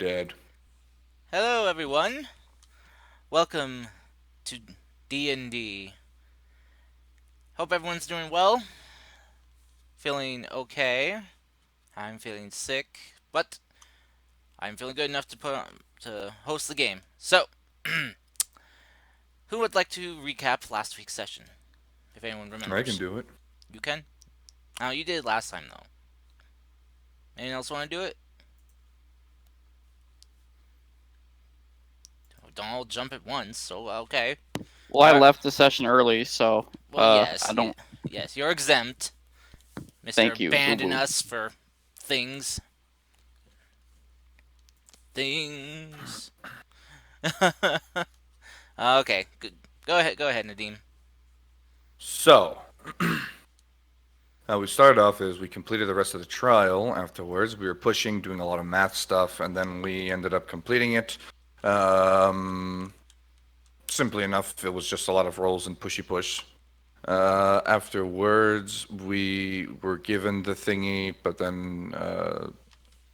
dead. Hello, everyone. Welcome to D&D. Hope everyone's doing well. Feeling okay. I'm feeling sick, but I'm feeling good enough to host the game. So, who would like to recap last week's session? If anyone I can remembers, do it. you can. Oh, you did last time though. Anyone else want to do it? Don't all jump at once. So okay. Well, I All right. left the session early, so Well, yes, I don't. yes, you're exempt, Mister Thank you. Woo Abandon woo. us for things, things. Okay, good. Go ahead, Nadim. So, how we started off is we completed the rest of the trial. Afterwards, we were pushing, doing a lot of math stuff, and then we ended up completing it. Um, Simply enough, it was just a lot of rolls and pushy push. Afterwards, we were given the thingy, but then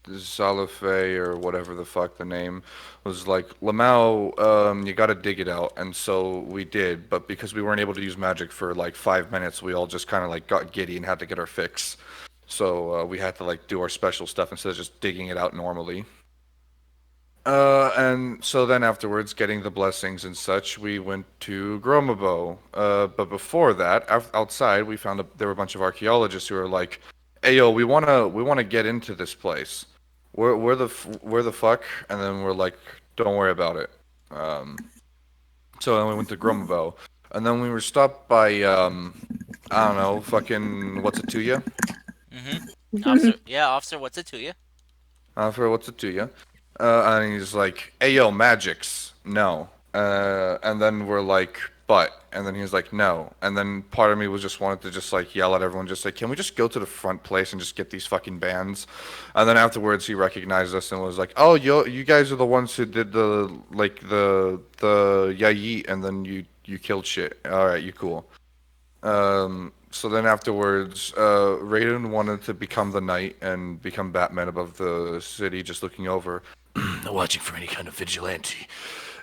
Zalafe or whatever the fuck the name was like, Lamau, you gotta dig it out. And so we did, but because we weren't able to use magic for like 5 minutes, we all just kind of like got giddy and had to get our fix. So we had to like do our special stuff instead of just digging it out normally. And so then afterwards, getting the blessings and such, we went to Gromabo. But before that, outside, we found there were a bunch of archaeologists who were like, "Hey, yo, we wanna get into this place. Where the fuck?" And then we're like, "Don't worry about it." Um, so then we went to Gromabo, and then we were stopped by I don't know, fucking what's it to you? Mm-hmm. Officer, yeah, officer, what's it to you? For what's it to you? And he's like, "Hey, yo, magics, no." And then we're like, "But," and then he's like, "No." And then part of me was just wanted to just like yell at everyone, just like, "Can we just go to the front place and just get these fucking bands?" And then afterwards, he recognized us and was like, "Oh, yo, you guys are the ones who did the like the yayi, and then you killed shit. All right, you cool." So then afterwards, Raiden wanted to become the knight and become Batman above the city, just looking over, watching for any kind of vigilante,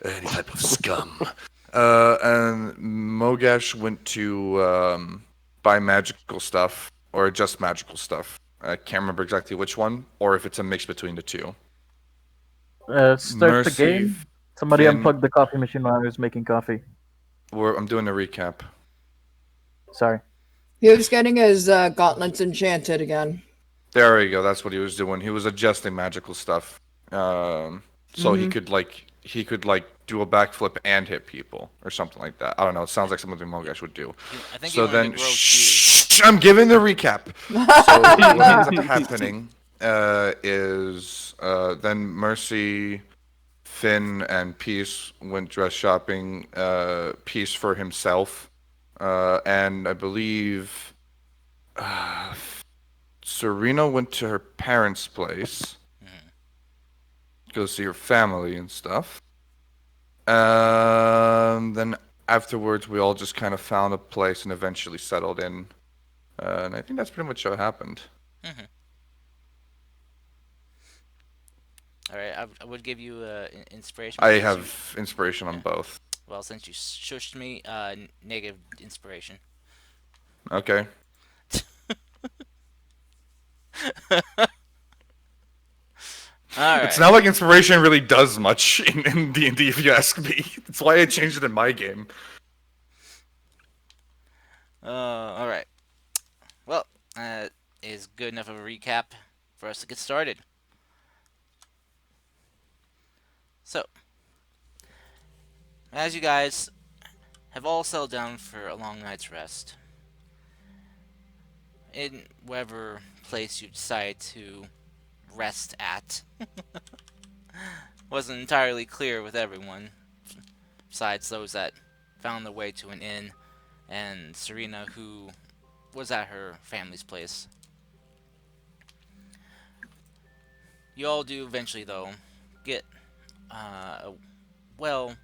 any type of scum. And Mogash went to buy magical stuff, or just magical stuff. I can't remember exactly which one, or if it's a mix between the two. Start the Mercy, game. Somebody Finn, unplugged the coffee machine while I was making coffee. I'm doing a recap. Sorry. He was getting his gauntlets enchanted again. There we go. That's what he was doing. He was adjusting magical stuff, so Mm-hmm. he could like do a backflip and hit people or something like that. I don't know. It sounds like something Mogash would do. I think he So wanted to then, grow cubes. shh, I'm giving the recap. So what ends up happening is then Mercy, Finn, and Peace went dress shopping. Peace for himself, and I believe. Serena went to her parents' place, Mhm. go see her family and stuff. Then afterwards, we all just kind of found a place and eventually settled in. And I think that's pretty much what happened. Mhm. All right, I would give you inspiration, I but since you, have inspiration on yeah, both. well, since you shushed me, negative inspiration. Okay. All It's right. not like inspiration really does much in D&D, if you ask me. That's why I changed it in my game. All right. Well, that is good enough of a recap for us to get started. So, as you guys have all settled down for a long night's rest, in whatever place you decide to rest at, wasn't entirely clear with everyone, besides those that found their way to an inn, and Serena, who was at her family's place. You all do eventually, though, get a well,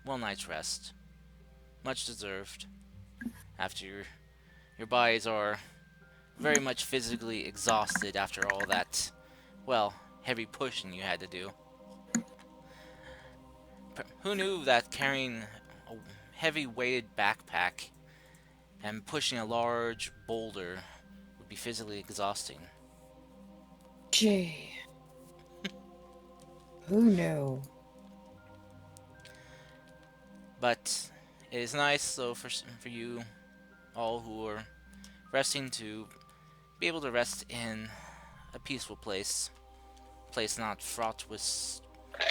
well night's rest, much deserved. After your bodies are very much physically exhausted after all that, well, heavy pushing you had to do. Who knew that carrying a heavy-weighted backpack and pushing a large boulder would be physically exhausting? Gee. Who knew? But it is nice, though, for you all who are resting to be able to rest in a peaceful place. A place not fraught with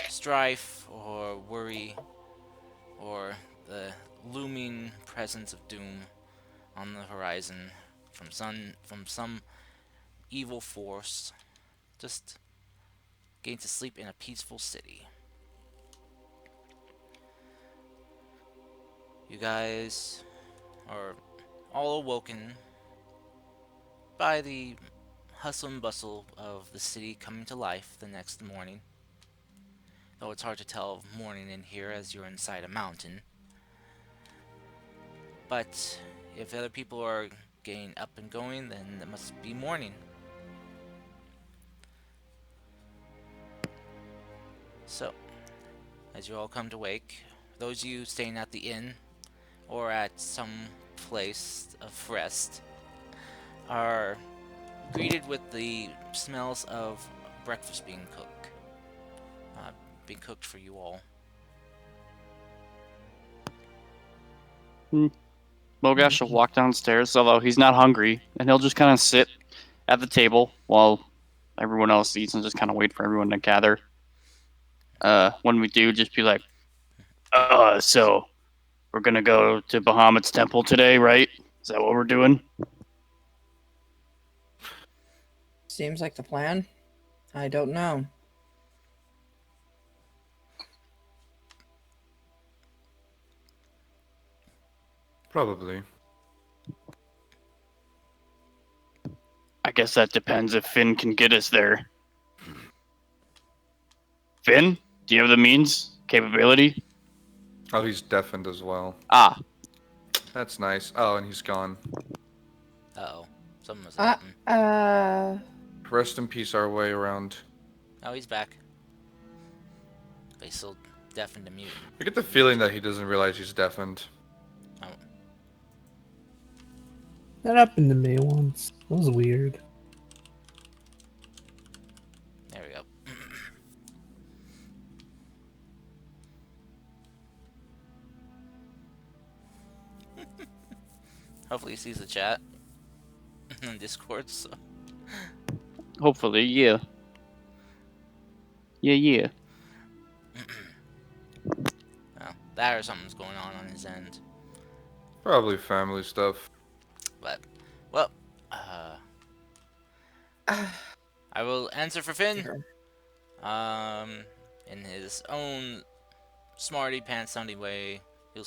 strife or worry or the looming presence of doom on the horizon from some evil force. Just getting to sleep in a peaceful city. You guys are all awoken by the hustle and bustle of the city coming to life the next morning. Though it's hard to tell morning in here as you're inside a mountain. But if other people are getting up and going, then it must be morning. So, as you all come to wake, those of you staying at the inn or at some place of rest are greeted with the smells of breakfast being cooked for you all. Mogash will walk downstairs, although he's not hungry, and he'll just kind of sit at the table while everyone else eats and just kind of wait for everyone to gather. When we do, just be like, so we're gonna go to Bahamut's temple today, right? Is that what we're doing? Seems like the plan. I don't know. Probably. I guess that depends if Finn can get us there. Finn, do you have the means, capability? Oh, he's deafened as well. Ah, That's nice. Oh, and he's gone. Uh-oh. Something must have happened. Rest in peace our way around. Oh, he's back. But he's still deafened and mute. I get the feeling that he doesn't realize he's deafened. Oh. That happened to me once. That was weird. There we go. Hopefully he sees the chat on Discord, so. hopefully, yeah. Yeah. Well, that or something's going on his end. Probably family stuff. But, well, I will answer for Finn. In his own smarty pants sounding way, he'll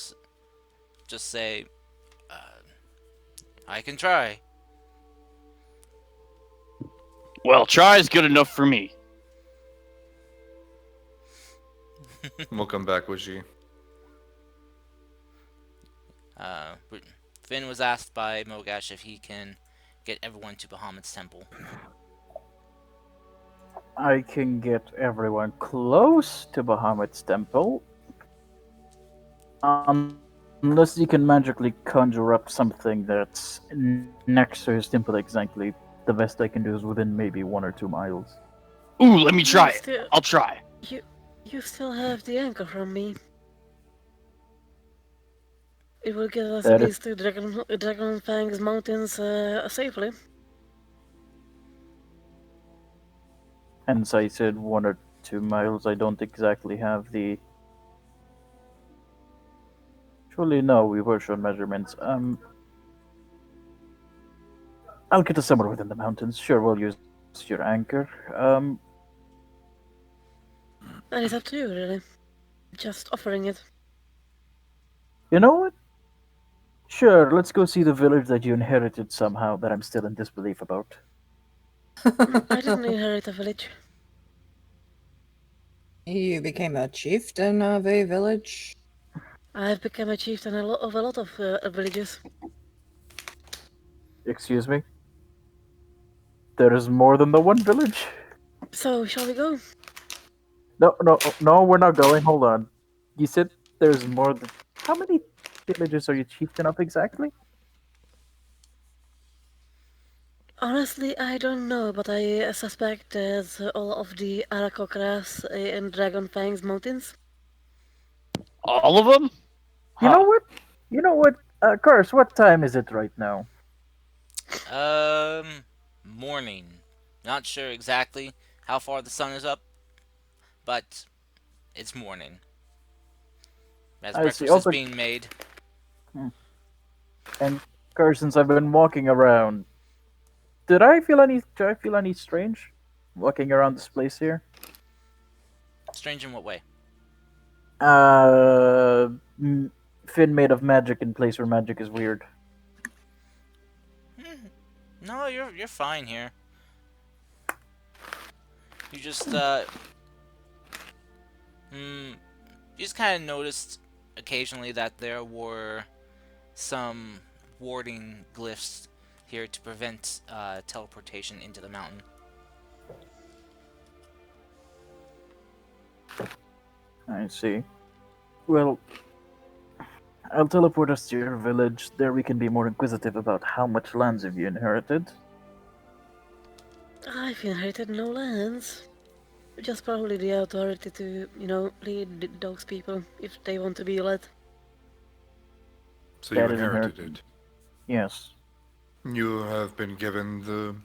just say, I can try. Well, try is good enough for me. We'll come back with you. Finn was asked by Mogash if he can get everyone to Bahamut's temple. I can get everyone close to Bahamut's temple. Unless you can magically conjure up something that's next to his temple exactly. The best I can do is within maybe 1 or 2 miles. Ooh, let me try it. I'll try. You still have the anchor from me. It will get us That at is- least to Dragonfang's mountains safely. Hence I said 1 or 2 miles. I don't exactly have the... Surely no, we were shown measurements. I'll get us somewhere within the mountains. Sure, we'll use your anchor. And it's up to you, really. Just offering it. You know what? Sure, let's go see the village that you inherited somehow that I'm still in disbelief about. I didn't inherit a village. You became a chieftain of a village? I've become a chieftain of a lot of villages. Excuse me? There is more than the one village? So, shall we go? No, we're not going. Hold on. You said there's more than. How many villages are you chieftain of exactly? Honestly, I don't know, but I suspect there's all of the Arakokras and Dragonfang's mountains. All of them? You know Huh. what? You know what? Curse, what time is it right now? Morning. Not sure exactly how far the sun is up, but it's morning. As I see. breakfast is Also, being made. hmm, and Curse, since I've been walking around, did I feel any strange walking around this place here? Strange in what way? Uh, m- Fin made of magic in place where magic is weird. No, you're fine here. You just you just kind of noticed occasionally that there were some warding glyphs here to prevent teleportation into the mountain. I see. Well, I'll teleport us to your village. There we can be more inquisitive about how much lands have you inherited. I've inherited no lands. Just probably the authority to, lead those people if they want to be led. So you That is inherited inherited. it. Yes. You have been given the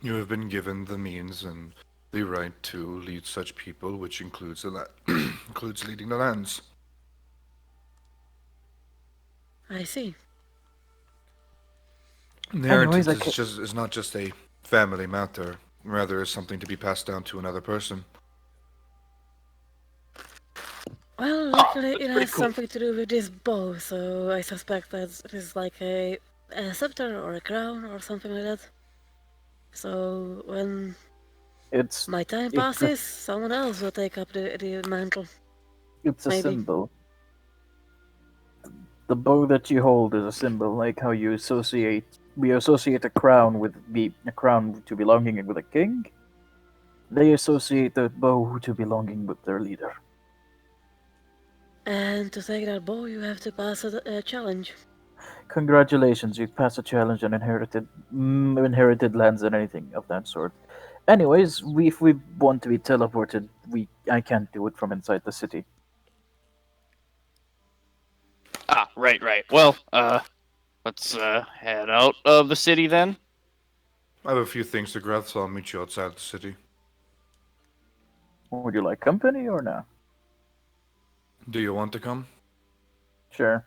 You have been given the means and the right to lead such people, which includes includes leading the lands. I see. Anyways, Inheritance is not just a family matter, rather is something to be passed down to another person. Well, Oh, luckily that's it pretty has cool. something to do with this bow, so I suspect that it is like a scepter or a crown or something like that. So when it's my time it's a, passes, someone else will take up the mantle. it's a Maybe. symbol. The bow that you hold is a symbol, like how you associate we associate a crown with a crown to belonging with a king. They associate the bow to belonging with their leader. And to take that bow, you have to pass a challenge. Congratulations, you passed a challenge on inherited lands and anything of that sort. Anyways, if we want to be teleported, I can't do it from inside the city. Ah, right, right. Well, let's head out of the city then. I have a few things to grab, so I'll meet you outside the city. Would you like company or no? Do you want to come? Sure.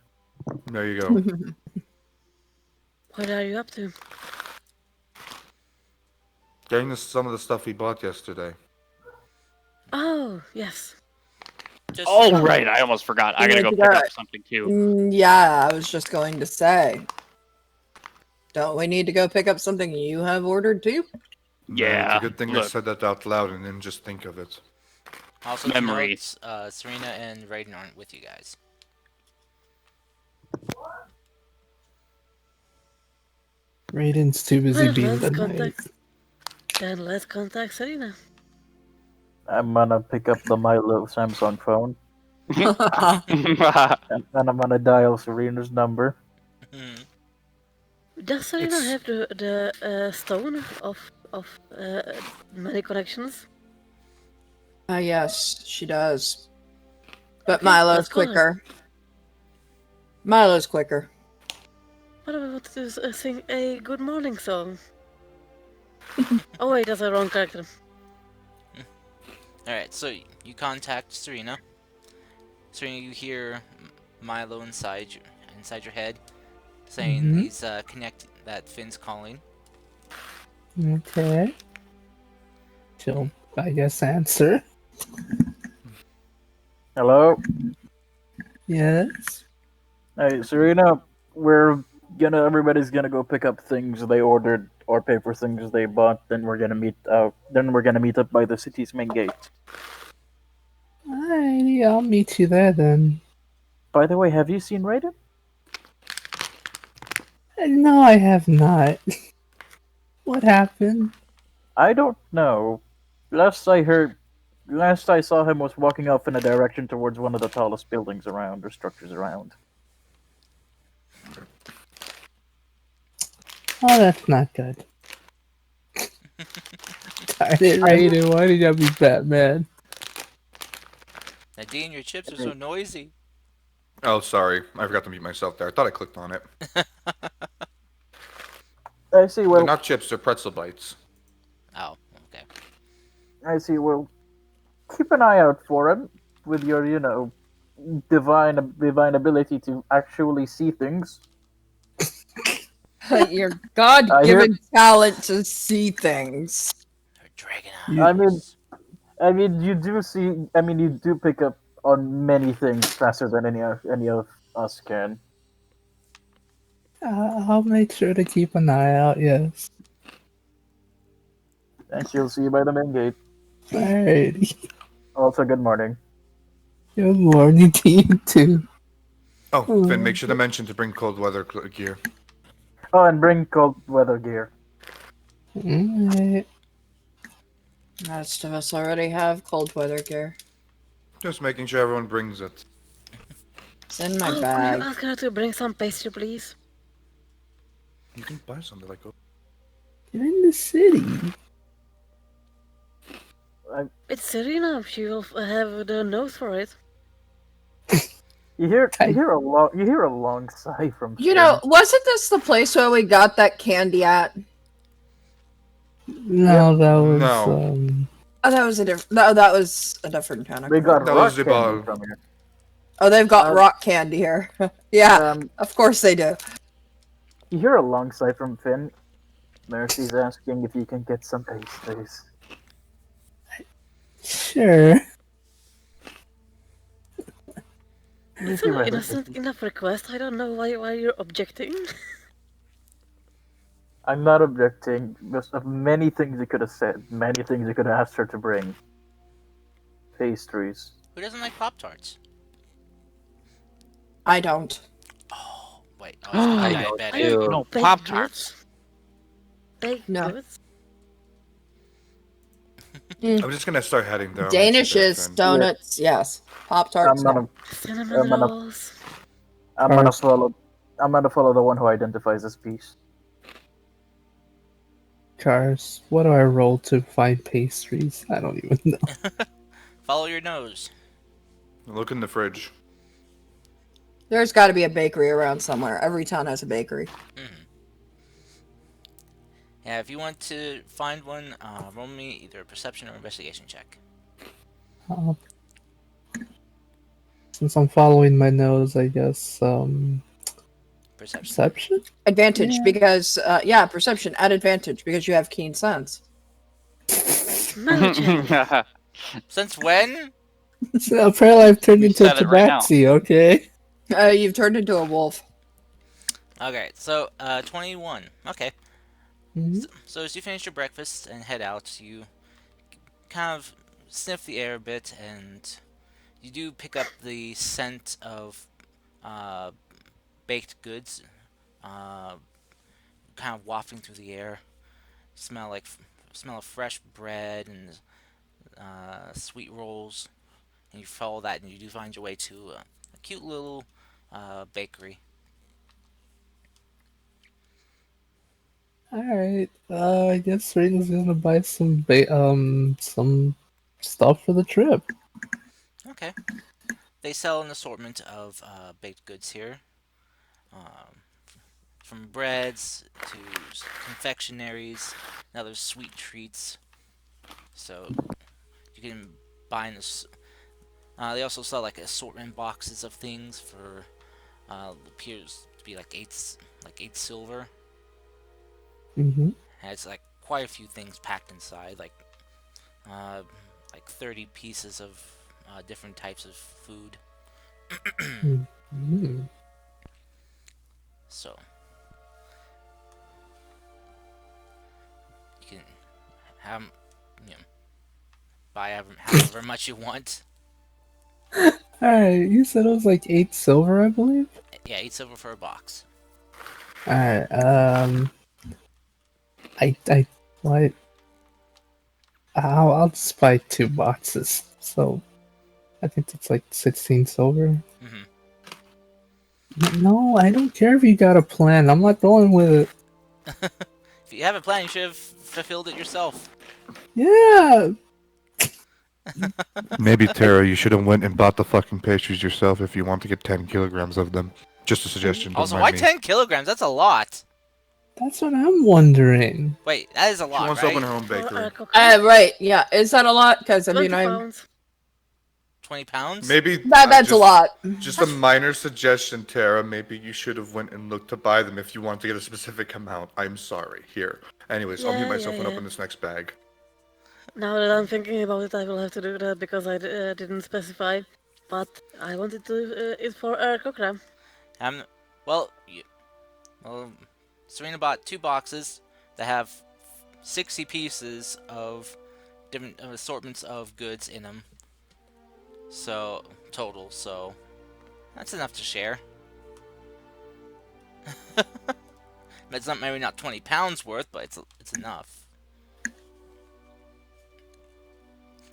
There you go. What are you up to? Getting some of the stuff we bought yesterday. Oh, yes. Just Oh, right. I almost forgot. I You gotta need go to pick go. up something too. Yeah, I was just going to say. Don't we need to go pick up something you have ordered too? No, it's a Yeah. good thing I Look, said that out loud and didn't just think of it. also to memory. note, Serena and Raiden aren't with you guys. Raiden's too busy Well, being the knight. let's contact Serena. I'm gonna pick up the Milo Samsung phone and I'm gonna dial Serena's number. Hmm. Does Serena It's have the stone of many connections? Yes, she does. But Okay, Milo's let's call her. quicker. Milo's quicker. What do we want to do? Sing a good morning song? Oh wait, that's a wrong character. Alright, so you contact Serena. Serena, you hear Milo inside your head saying Mm-hmm. he's that Finn's calling. Okay. She'll, I guess, answer. Hello? Yes. Hey, Serena, everybody's gonna go pick up things they ordered or pay for things they bought, then we're gonna meet up by the city's main gate. Alrighty, I'll meet you there then. By the way, have you seen Raiden? No, I have not. What happened? I don't know. Last I heard, Last I saw him was walking off in a direction towards one of the tallest buildings around, or structures around. Oh, that's not good. Darn it, Raiden. Why did you be Batman? Nadine, your chips are so noisy. Oh, sorry. I forgot to mute myself there. I thought I clicked on it. I see, They're well, not chips, they're pretzel bites. Oh, okay. I see, well, keep an eye out for him with your, divine ability to actually see things. Your God-given talent to see things. Her dragon I mean, eyes. you do see. I mean, you do pick up on many things faster than any of us can. I'll make sure to keep an eye out, yes. And she'll see you by the main gate. Alrighty. Also, good morning. Good morning to you, too. Oh, Finn, make sure to mention to bring cold weather gear. Oh, and bring cold weather gear. Alright. Most of us already have cold weather gear. Just making sure everyone brings it. It's in my Oh, could you bag. ask her to bring some pastry, please? You can buy something like You're in the city. It's Serena. She will have the nose for it. You hear a long sigh from. You Finn. know, wasn't this the place where we got that candy at? No, that was, No. Oh, that was a different. No, that was a different kind of. We got That rock was the candy ball. from here. Oh, they've got Um, rock candy here. Yeah, of course they do. You hear a long sigh from Finn. Mercy's asking if you can get some pastries. sure. It's Mercy an ready. innocent enough request. I don't know why you're objecting. I'm not objecting. There's many things you could have said. Many things you could have asked her to bring. Pastries. Who doesn't like Pop Tarts? I don't. Oh, wait. Oh, I I'm don't diabetic. I don't No, baked Pop-Tarts. goods. Baked No. goods. I'm just gonna start heading there. Danishes, donuts, yes. Pop tarts, I'm no. gonna, Cinnamon I'm gonna- rolls. I'm gonna follow. I'm gonna follow the one who identifies as peace. Cars, what do I roll to find pastries? I don't even know. Follow your nose. Look in the fridge. There's got to be a bakery around somewhere. Every town has a bakery. Yeah, if you want to find one, roll me either a perception or investigation check. Since I'm following my nose, I guess, Perception. perception? Advantage Yeah. because, perception at advantage because you have keen sense. Smell check. Since when? So apparently I've turned We into a said it right now. tabaxi, okay? You've turned into a wolf. Okay, so 21. Okay. Mhm. So as you finish your breakfast and head out, you kind of sniff the air a bit, and you do pick up the scent of baked goods, kind of wafting through the air. Smell of fresh bread and sweet rolls, and you follow that, and you do find your way to a cute little bakery. Alright, I guess Raina's gonna buy some stuff for the trip. Okay. They sell an assortment of baked goods here, um, from breads to confectionaries and other sweet treats. So you can buy in this. They also sell like assortment boxes of things for appears to be like eight silver. Mm-hmm. Has like quite a few things packed inside, uh, like 30 pieces of different types of food. Mm-hmm. So you can have, you know, buy however much you want. Alright, you said it was like 8 silver, I believe? Yeah, 8 silver for a box. Alright, I what? I'll just buy 2 boxes. So I think that's like 16 silver. Hmm. No, I don't care if you got a plan. I'm not going with it. If you have a plan, you should have fulfilled it yourself. Yeah. Maybe Tara, you should have went and bought the fucking pastries yourself if you want to get 10 kilograms of them. Just a suggestion. Don't Also, mind why me. 10 kilograms? That's a lot. That's what I'm wondering. Wait, that is a She lot, wants to open right? her own bakery. Right. Yeah. Is that a lot? Because I 20 mean, I'm pounds. 20 pounds? Maybe that's a lot. Just a minor suggestion, Tara. Maybe you should have went and looked to buy them if you want to get a specific amount. I'm sorry. Here. Anyways, I'll mute Yeah, myself yeah, and yeah. open this next bag. Now that I'm thinking about it, I will have to do that because I didn't specify. But I wanted to it for Kokram. Well, Serena bought 2 boxes that have 60 pieces of different assortments of goods in them. So, total, so that's enough to share. It's not maybe not 20 pounds worth, but it's enough.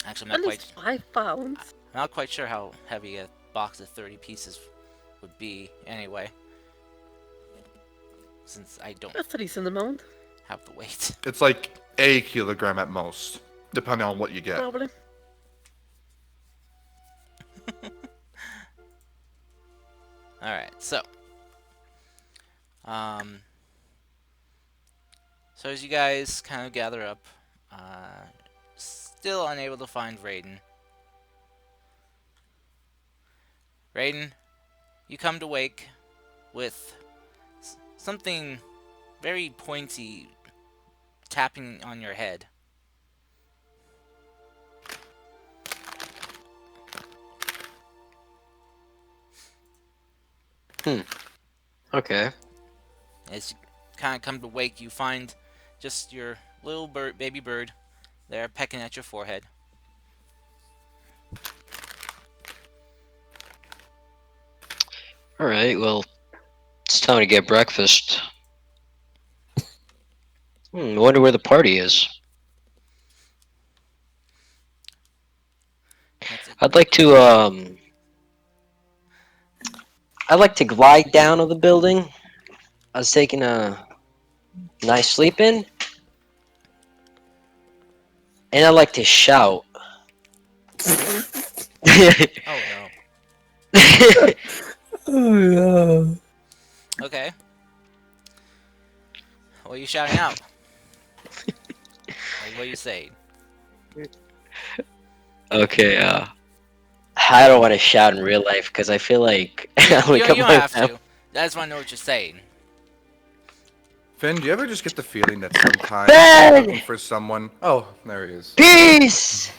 Actually, At least 5 pounds. I'm not quite sure how heavy a box of 30 pieces would be anyway. Since I don't That's a decent amount, have the weight. It's like a kilogram at most, depending on what you get. probably. Alright, so as you guys kind of gather up, still unable to find Raiden. Raiden, you come to wake with something very pointy tapping on your head. Okay. As you kind of come to wake, you find just your little baby bird there pecking at your forehead. Alright, well, it's time to get breakfast. I wonder where the party is. That's it. I'd like to glide down of the building. I was taking a nice sleep in. And I like to shout. Oh no. Oh no. Okay. What are you shouting out? Like, what are you saying? Okay, I don't want to shout in real life because I feel like You, I'm you gonna don't come have to. I just want to know what you're saying. Finn, do you ever just get the feeling that sometimes Ben! you're looking for someone? Oh, there he is. Peace!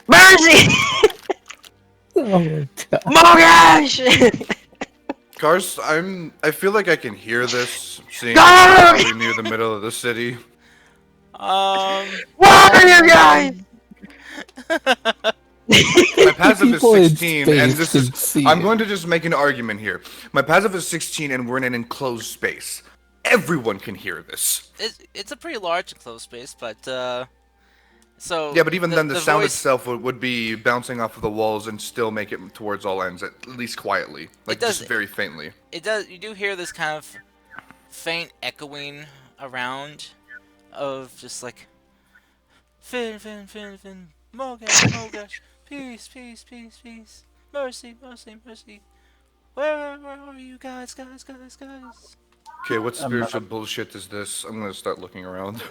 Mercy! Oh my god. Mogash! Cars, I feel like I can hear this, seeing Guard! as we're probably near the middle of the city. Where are you guys? My passive is People in 16, and space this can is. see I'm it. going to just make an argument here. My passive is 16, and we're in an enclosed space. Everyone can hear this. It's a pretty large enclosed space, but so Yeah, but even then, the sound voice, itself would be bouncing off of the walls and still make it towards all ends, at least quietly, like does- just very faintly. it does. You do hear this kind of faint echoing around of just like Finn, Mogash, peace, mercy. Where are you guys? Okay, what I'm spiritual bullshit is this? I'm gonna start looking around.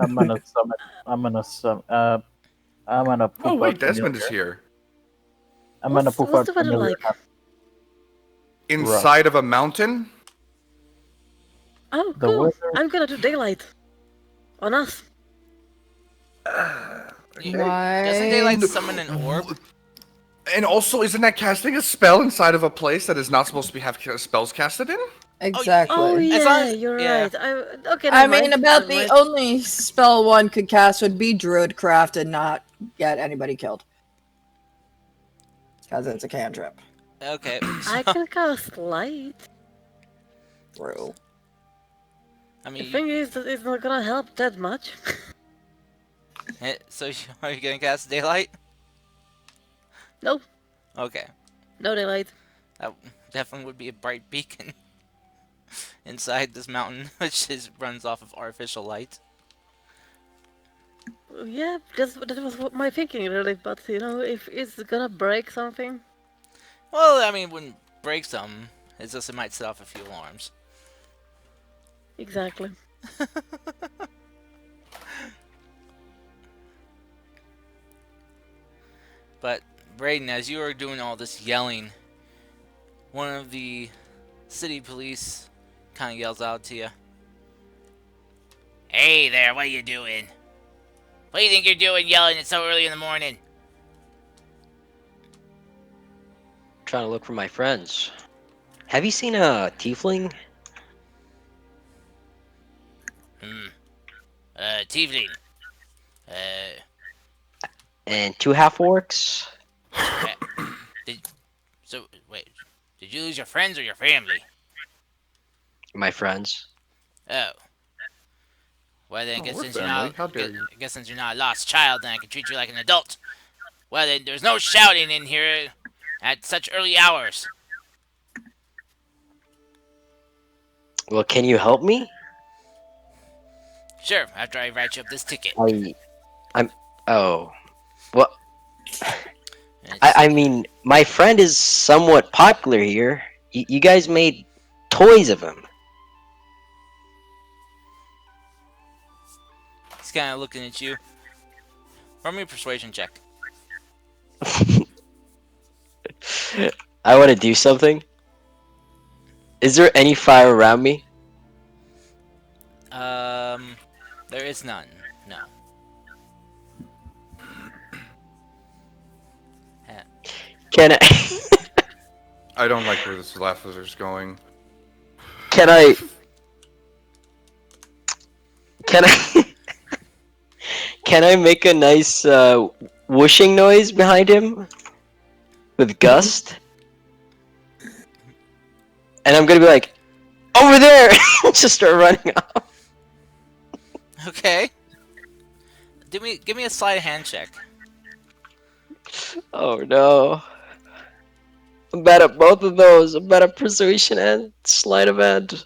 I'm gonna summon. I'm gonna poop Oh wait, out Desmond is familiar. here. I'm gonna poop What's out the weather familiar. like? Inside of a mountain? Oh, The cool. weather- I'm gonna do daylight. On us. Why? Doesn't daylight summon an orb? And also, isn't that casting a spell inside of a place that is not supposed to have spells casted in? Exactly. Oh As yeah, long as- you're yeah. right. Okay. I never mean, mind, about never the mind. only spell one could cast would be Druidcraft and not get anybody killed. Because it's a cantrip. Okay. I can cast light. True. I The mean, thing is that it's not gonna help that much. So are you gonna cast daylight? No, Okay, no daylight. that definitely would be a bright beacon inside this mountain, which runs off of artificial light. Yeah, that was what my thinking really. But if it's gonna break something, Well, I mean, it wouldn't break something. It's just it might set off a few alarms. exactly. But Braden, as you are doing all this yelling, one of the city police kind of yells out to you. Hey there, what are you doing? What do you think you're doing yelling it so early in the morning? Trying to look for my friends. Have you seen a tiefling? Tiefling. Uh, And 2 half orcs? wait, did you lose your friends or your family? My friends. Oh. Well then, I Oh, guess we're since you're family. not, How dare you? I guess since you're not a lost child, then I can treat you like an adult. Well then, there's no shouting in here at such early hours. Well, can you help me? Sure, after I write you up this ticket. Oh. Well, It's- I mean, my friend is somewhat popular here. You guys made toys of him. He's kind of looking at you. Roll me a persuasion check. I want to do something. Is there any fire around me? There is none. No. Can I? I don't like where this laughter's going. Can I? Can I? Can I make a nice whooshing noise behind him with gust? And I'm gonna be like, over there! Just start running off. Okay. Give me a sleight of hand check. Oh no. I'm bad at both of those. I'm bad at persuasion and sleight of hand.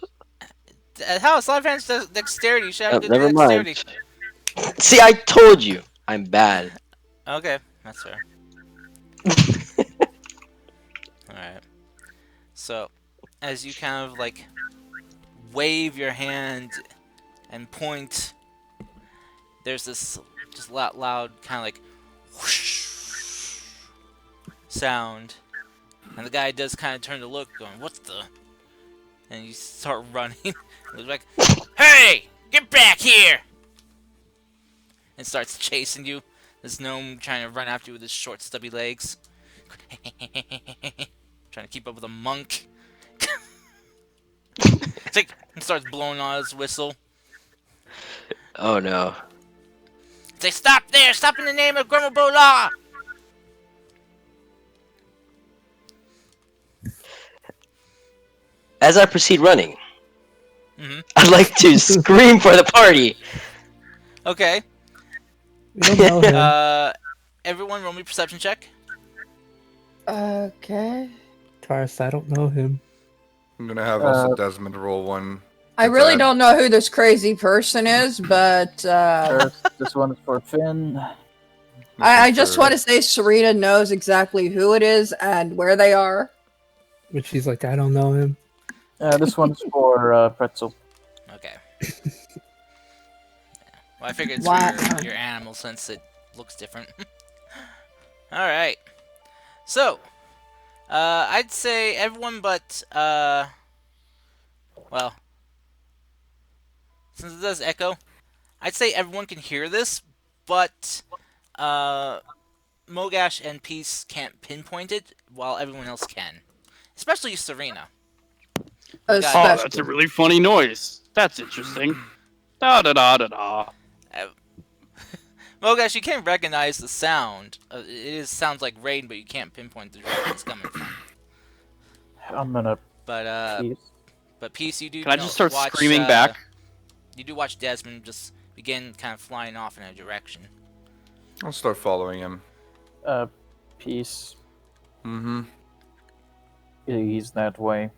How sleight of hand's dexterity? You should have Oh, good never dexterity. mind. See, I told you. I'm bad. Okay, that's fair. All right. So, as you kind of like wave your hand and point, there's this just loud kind of like whoosh sound, and the guy does kind of turn to look, going, "What's the?" And you start running. He's like, "Hey, get back here!" And starts chasing you. This gnome trying to run after you with his short, stubby legs. Trying to keep up with a monk. It's like, he starts blowing on his whistle. Oh no. Say, stop there! Stop in the name of Grumblebo Law! As I proceed running, Mm-hmm. I'd like to scream for the party. Okay. We don't know him. Everyone roll me a perception check. Okay. Taurus, I don't know him. I'm gonna have also Desmond roll one. I It's really at- don't know who this crazy person is, but This one is for Finn. I just want to say Serena knows exactly who it is and where they are. But she's like, I don't know him. This one's for Pretzel. Okay. Well, I figured it's Wow. for your animal since it looks different. Alright. So, I'd say everyone but, well, since it does echo, I'd say everyone can hear this, but, Mogash and Peace can't pinpoint it, while everyone else can. Especially Serena. Oh, Especially. that's a really funny noise. That's interesting. Da da da da da. Mogash, you can't recognize the sound. Sounds like rain, but you can't pinpoint the direction it's coming from. I'm gonna But, peace. but Peace, you do Can I just start watch, screaming back? You do watch Desmond just begin kind of flying off in a direction. I'll start following him. Peace. Mm-hmm. He's that way.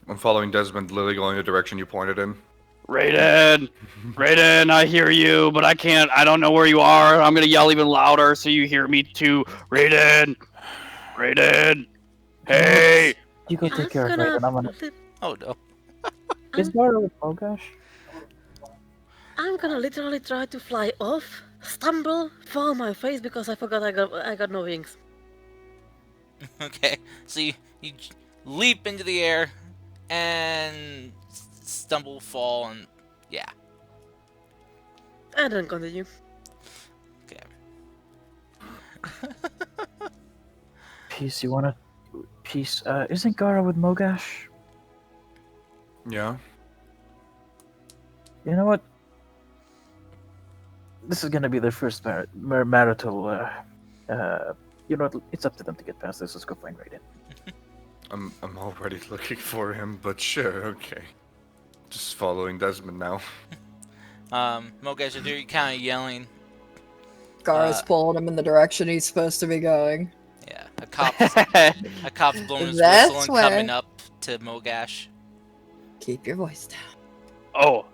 I'm following Desmond, literally going the direction you pointed in. Raiden! Raiden, I hear you, but I can't. I don't know where you are. I'm gonna yell even louder so you hear me too. Raiden! Raiden! Hey! You go I'm take care of gonna. Raiden. I'm gonna. Oh no. Is Gara with Mogash? I'm gonna literally try to fly off, stumble, fall on my face because I forgot I got no wings. Okay, so you leap into the air and stumble, fall, and yeah. And then continue. Okay. Peace, you wanna. Peace, isn't Gara with Mogash? Yeah. You know what? This is gonna be their first marital. You know what? It's up to them to get past this. Let's go find Raiden. I'm already looking for him, but sure, okay. Just following Desmond now. Mogesh, you're kind of yelling. Gara's pulling him in the direction he's supposed to be going. Yeah, a cop's blowing his This whistle and way. coming up to Mogash. Keep your voice down. Oh,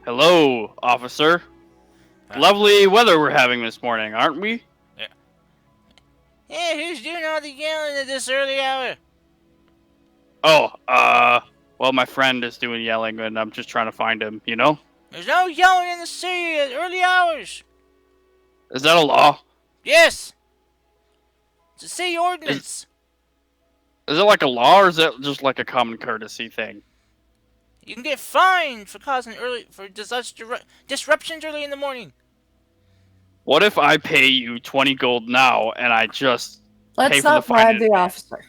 hello, officer. Lovely weather we're having this morning, aren't we? Hey, who's doing all the yelling at this early hour? Oh, well, my friend is doing yelling and I'm just trying to find him, you know? There's no yelling in the city at early hours. Is that a law? Yes. It's a city ordinance. Is it like a law or is it just like a common courtesy thing? You can get fined for causing disruptions early in the morning. What if I pay you 20 gold now and I just pay Let's for the not fine bribe in the advance? officer.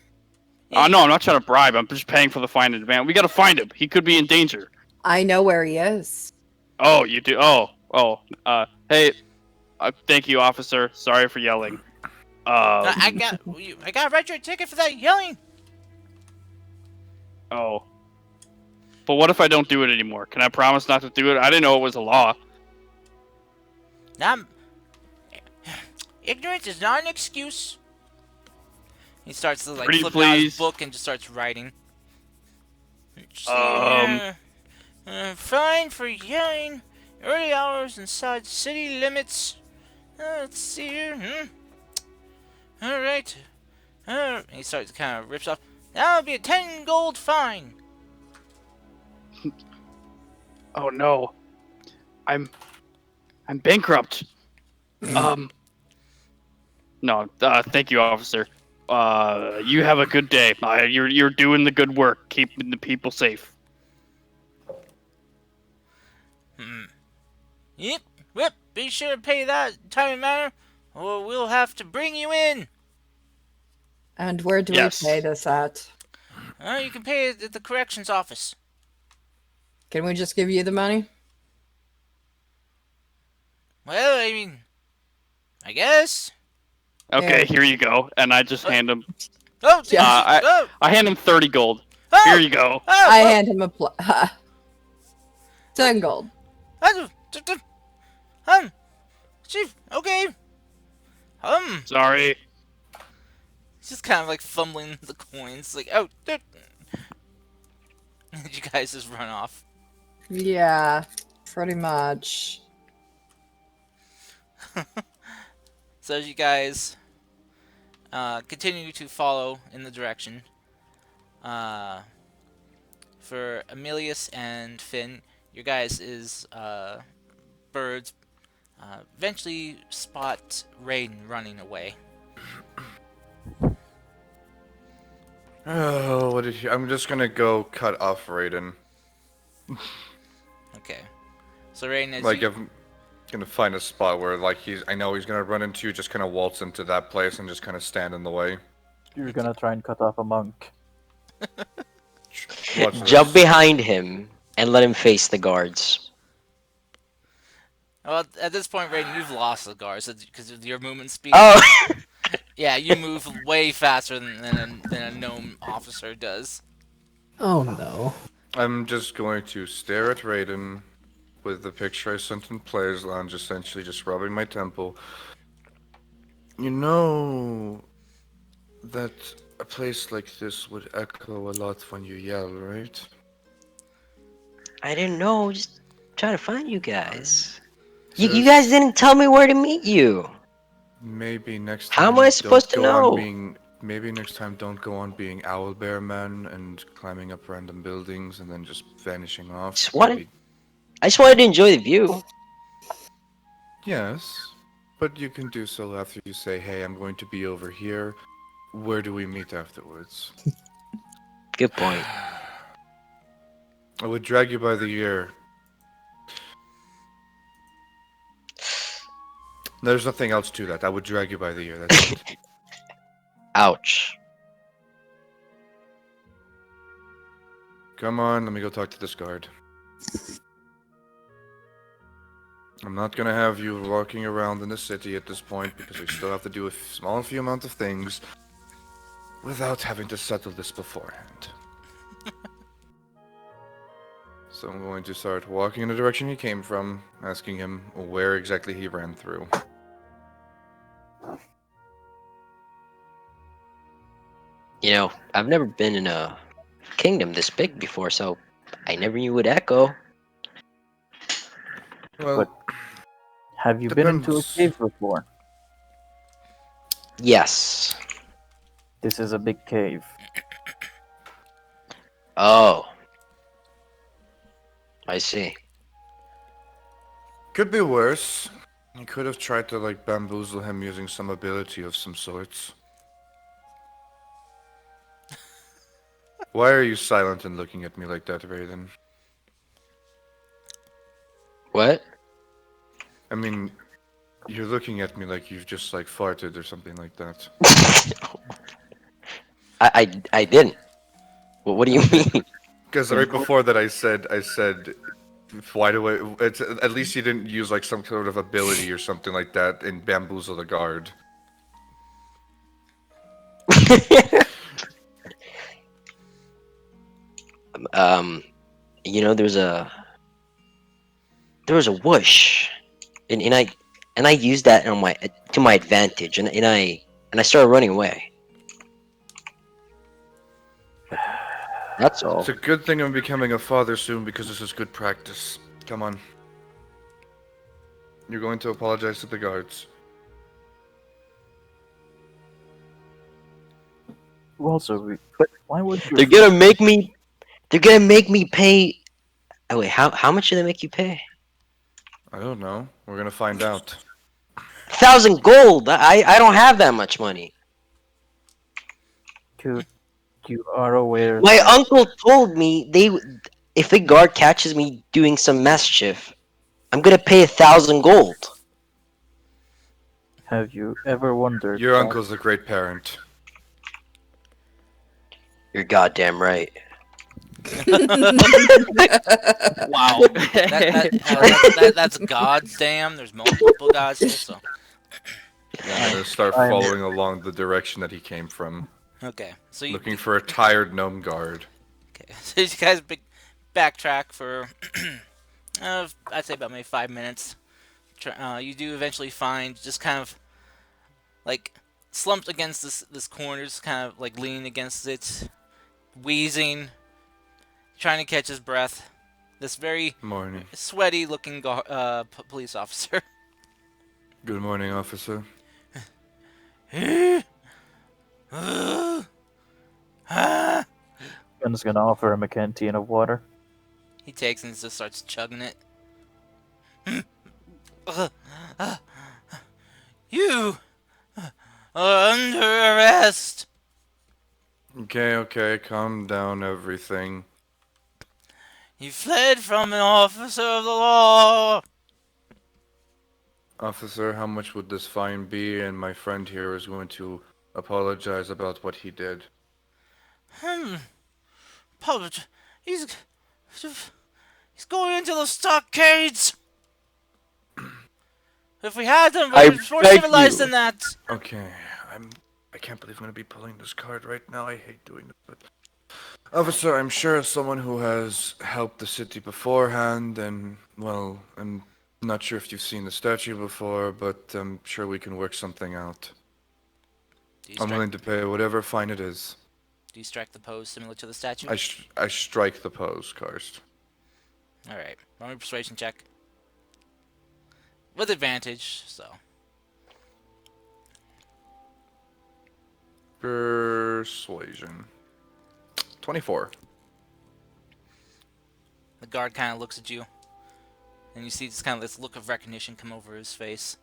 No, I'm not trying to bribe. I'm just paying for the fine in advance. We gotta find him. He could be in danger. I know where he is. Oh, you do? Hey. Thank you, officer. Sorry for yelling. I got a retro ticket for that yelling. Oh. But what if I don't do it anymore? Can I promise not to do it? I didn't know it was a law. Ignorance is not an excuse. He starts to Pretty flip out his please. book and just starts writing. Um. Fine for yelling early hours inside city limits. Let's see here. All right. He starts kind of rips off. That'll be a 10 gold fine. Oh no. I'm bankrupt. No. Thank you, officer. You have a good day. You're doing the good work, keeping the people safe. Yep. Be sure to pay that time and manner, or we'll have to bring you in. And where do Yes. we pay this at? You can pay it at the corrections office. Can we just give you the money? Well, I mean, I guess. Okay, Yeah. here you go. And I just hand him. Oh, Yeah. oh, I hand him 30 gold. oh, Here you go. Oh, I hand him a 10 gold. Chief, okay. Sorry. He's just kind of like fumbling the coins, like, oh, you guys just run off. Yeah, pretty much. So as you guys continue to follow in the direction, for Emilius and Finn, your guys is birds eventually spot Raiden running away. Oh, what did he? I'm just gonna go cut off Raiden. Okay. So Raiden, as Like, you... I'm gonna find a spot where, like, I know he's gonna run into, just kind of waltz into that place and just kind of stand in the way. You're gonna try and cut off a monk. Watch Jump this. behind him and let him face the guards. Well, at this point, Raiden, you've lost the guards because of your movement speed. Oh! Yeah, you move way faster than a gnome officer does. Oh no. I'm just going to stare at Raiden, with the picture I sent in Players Lounge, essentially just rubbing my temple. You know that a place like this would echo a lot when you yell, right? I didn't know. Just trying to find you guys. You guys Just didn't tell me where to meet you. maybe next How am I time supposed don't to go on know? being. Maybe next time don't go on being Owlbear Man and climbing up random buildings and then just vanishing off. Just wanted, Maybe. I just wanted to enjoy the view. Yes, but you can do so after you say, hey, I'm going to be over here. Where do we meet afterwards? Good point. I would drag you by the ear. There's nothing else to that. I would drag you by the ear. That's it. Ouch. Come on, let me go talk to this guard. I'm not gonna have you walking around in the city at this point because we still have to do a small few amount of things without having to settle this beforehand. So I'm going to start walking in the direction he came from, asking him where exactly he ran through. You know, I've never been in a kingdom this big before, so I never knew what echo. Well, Have you been into a depends. cave before? Yes. This is a big cave. Oh. I see. Could be worse. You could have tried to, like, bamboozle him using some ability of some sorts. Why are you silent and looking at me like that, Raiden? What? I mean, you're looking at me like you've just, like, farted or something like that. I didn't. What do you mean? Because right before that I said, why do I... It's, at least you didn't use, like, some sort of ability or something like that and bamboozle the guard. um, you know, there was a whoosh, and I used that on my to my advantage, and I started running away. That's all. It's a good thing I'm becoming a father soon because this is good practice. Come on. You're going to apologize to the guards. Also, why would you? They're gonna make me. They're gonna make me pay. Oh wait, how much do they make you pay? I don't know. We're gonna find out. 1,000 gold. I don't have that much money. Dude, you are aware My that uncle told me if a guard catches me doing some mischief, I'm gonna pay 1,000 gold. have you ever wondered Your that uncle's a great parent. You're goddamn right. Wow. That's God's damn. There's multiple gods here, so. I'm gonna start I'm- following along the direction that he came from, Okay. So you looking for a tired gnome guard. okay. So you guys backtrack for I'd say about maybe 5 minutes. You do eventually find just kind of like slumped against this corner, just kind of like leaning against it, wheezing, trying to catch his breath. This very Morning. sweaty-looking police officer. Good morning, officer. Ben's gonna offer him a canteen of water. He takes and just starts chugging it. You are under arrest. Okay, calm down, everything. You fled from an officer of the law. Officer, how much would this fine be? And my friend here is going to apologize about what he did. Public. He's going into the stockades. If we had them, I we'd be more beg civilized you. than that. Okay, I can't believe I'm gonna be pulling this card right now. I hate doing it, but officer, I'm sure as someone who has helped the city beforehand and Well, I'm not sure if you've seen the statue before, but I'm sure we can work something out. Do you I'm strike? willing to pay whatever fine it is. Do you strike the pose similar to the statue? I strike the pose, Karst. All right. Roll me a persuasion check with advantage. So Persuasion. 24. the guard kind of looks at you, and you see this kind of this look of recognition come over his face.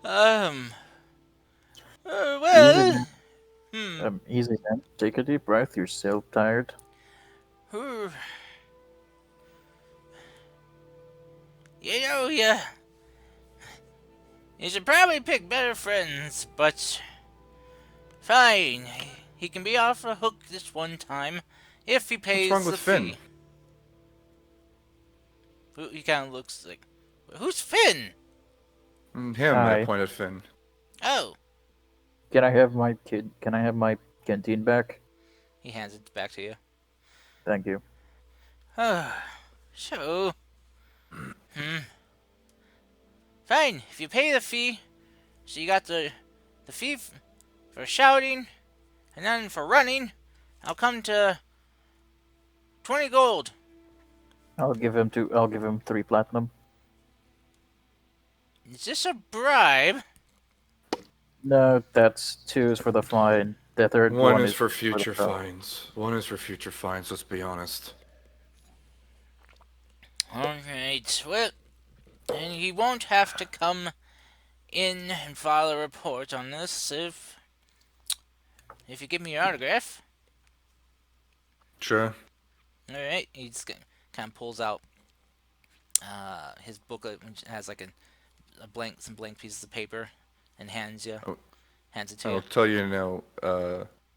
Um. Easy, Well. man. Hmm. Easy, man. Take a deep breath. You're so tired. Whew. You know, yeah. You should probably pick better friends, but fine. He can be off the hook this one time if he What's wrong pays with the Finn? fee. He kind of looks like, who's Finn? Him, I Hi. point at Finn. Oh, Can I have my kid? Can I have my canteen back? he hands it back to you. Thank you. So, fine. If you pay the fee, so you got the fee for shouting, and then for running, I'll come to 20 gold. I'll give him two. I'll give him 3 platinum. Is this a bribe? No, that's 2 is for the fine. The third One one is is for the future trial. fines. One is for future fines, let's be honest. Alright, well, and he won't have to come in and file a report on this if you give me your autograph. Sure. Alright, he just kind of pulls out his booklet, which has like some blank pieces of paper, and hands it to I'll you. tell you now,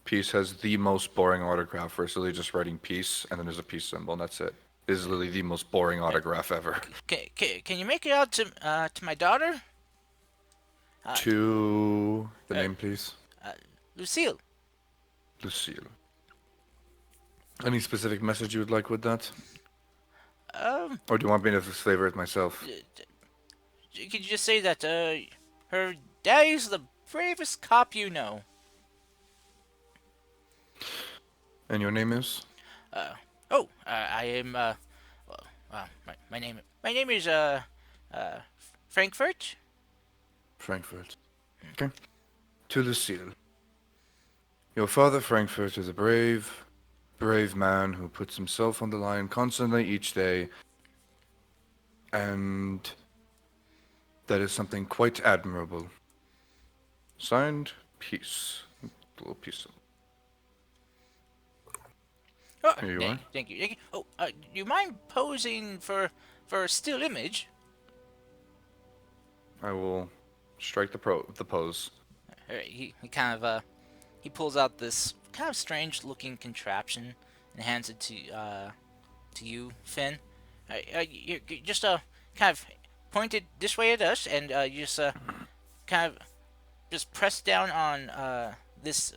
Peace has the most boring autograph where it's literally just writing peace and then there's a peace symbol and that's it. It is literally the most boring autograph ever. Can you make it out to my daughter? To the name, please. Lucille. Lucille. Any specific message you would like with that? Or do you want me to flavor it myself? Could you just say that her daddy's the bravest cop you know? And your name is? I am my name is Frankfurt. Frankfurt. Okay. To Lucille. Your father, Frankfurt, is a brave, brave man who puts himself on the line constantly each day. And that is something quite admirable. Signed, Peace. A little piece. Oh, Here you are. thank you. Oh, do you mind posing for a still image? I will strike the pose. Alright, he kind of he pulls out this kind of strange looking contraption and hands it to you, Finn. You just kind of point it this way at us, and you just kind of just press down on this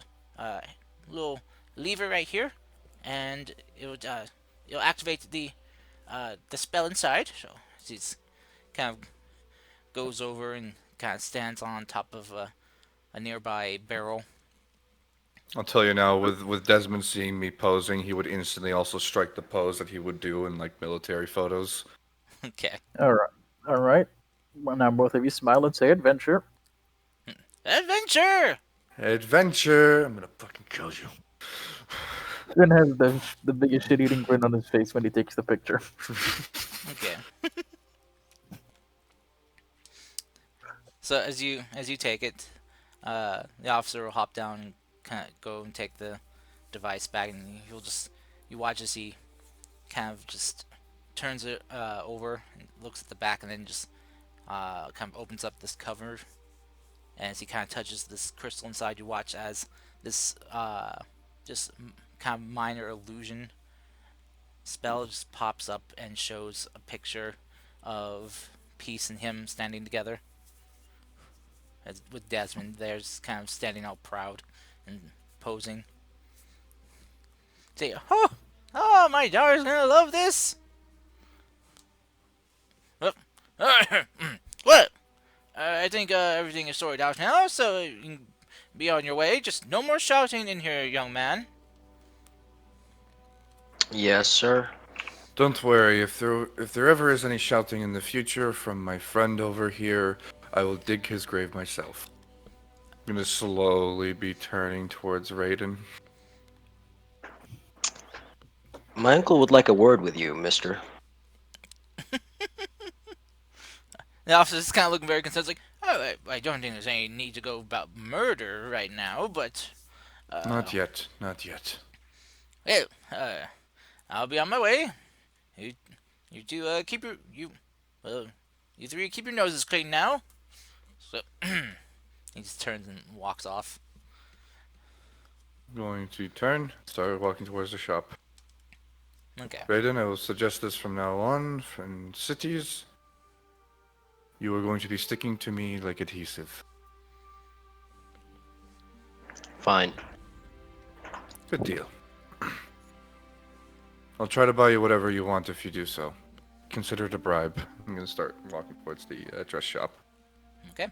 little lever right here, and it'll activate the spell inside. So it's kind of goes over and kind of stands on top of a nearby barrel. I'll tell you now, with Desmond seeing me posing, he would instantly also strike the pose that he would do in like military photos. Okay. All right. Well, now both of you smile and say adventure. Adventure! Adventure! I'm gonna fucking kill you. Finn has the biggest shit-eating grin on his face when he takes the picture. Okay. So as you take it, the officer will hop down and kind of go and take the device back, and you watch as he kind of just turns it over and looks at the back, and then just kind of opens up this cover. And as he kind of touches this crystal inside, you watch as this just kind of minor illusion spell just pops up and shows a picture of Peace and him standing together. With Desmond there, just kind of standing out proud and posing. Say, oh, my daughter's gonna love this. I think everything is sorted out now, so you can be on your way. Just no more shouting in here, young man. Yes, sir. Don't worry, if there ever is any shouting in the future from my friend over here, I will dig his grave myself. I'm gonna slowly be turning towards Raiden. My uncle would like a word with you, mister. The officer's kind of looking very concerned, like, oh, I don't think there's any need to go about murder right now, but, Not yet, not yet. well, I'll be on my way. You, you two, keep your, you three keep your noses clean now. So, he just turns and walks off. Going to turn, start walking towards the shop. Okay. Raiden, I will suggest this from now on. In cities, you are going to be sticking to me like adhesive. Fine. Good deal. I'll try to buy you whatever you want if you do so. Consider it a bribe. I'm gonna start walking towards the dress shop. Okay.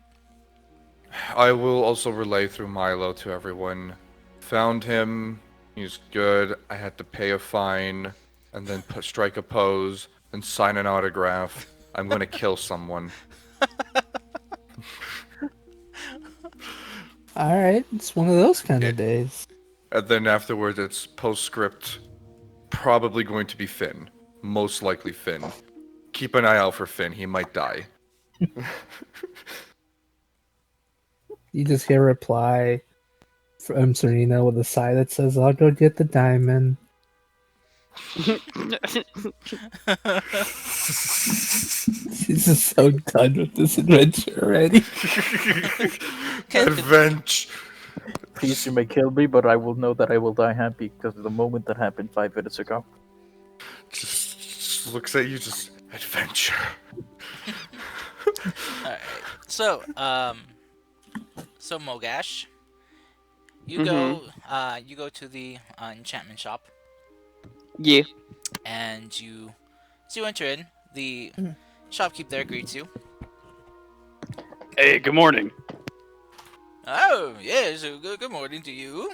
I will also relay through Milo to everyone. Found him. He's good. I had to pay a fine, and then strike a pose, and sign an autograph. I'm gonna kill someone. Alright, it's one of those kind Yeah. of days. And then afterwards, it's postscript. Probably going to be Finn. Most likely Finn. Keep an eye out for Finn. He might die. You just hear a reply from Serena with a sigh that says, I'll go get the diamond. She's just so done with this adventure already. Revenge. Please, you may kill me, but I will know that I will die happy because of the moment that happened 5 minutes ago. Just looks at you, just adventure. Alright. So, Mogash, you you go to the enchantment shop, Yeah. and you enter in. The shopkeep there greets you. Hey, good morning. Oh, yes, good morning to you.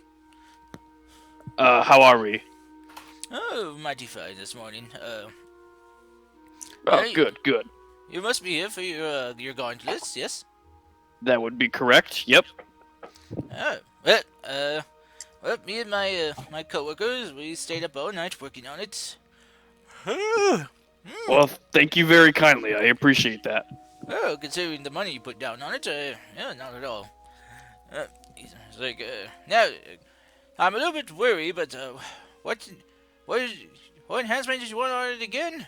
How are we? Oh, mighty fine this morning. Oh, Hey. good. You must be here for your gauntlets, yes? That would be correct. Yep. Oh, well, me and my coworkers, we stayed up all night working on it. Well, thank you very kindly. I appreciate that. Oh, considering the money you put down on it, yeah, not at all. It's like, now, I'm a little bit worried, but, what enhancement did you want on it again?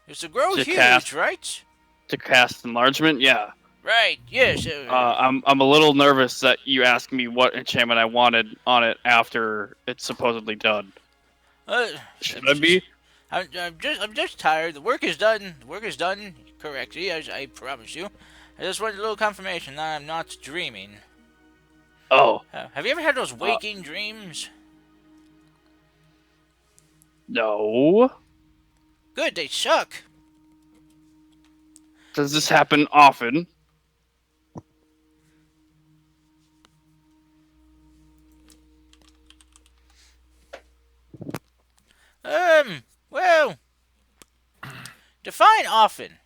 It's to grow to huge, cast- right? To cast enlargement, yeah. Right, yes. I'm a little nervous that you asked me what enchantment I wanted on it after it's supposedly done. Should I be? I'm just tired. The work is done. The work is done correctly, as I promise you. I just wanted a little confirmation that I'm not dreaming. Oh, Have you ever had those waking dreams? no. Good, they suck. Does this happen often? Well, define often.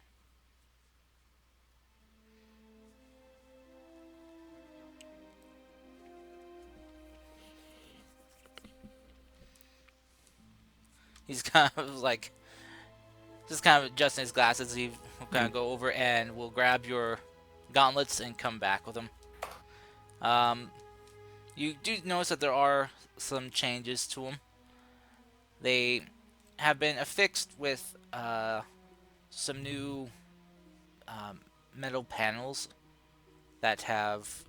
He's kind of like, just kind of adjusting his glasses. He will kind of go over and will grab your gauntlets and come back with them. You do notice that there are some changes to them. They have been affixed with some new metal panels that have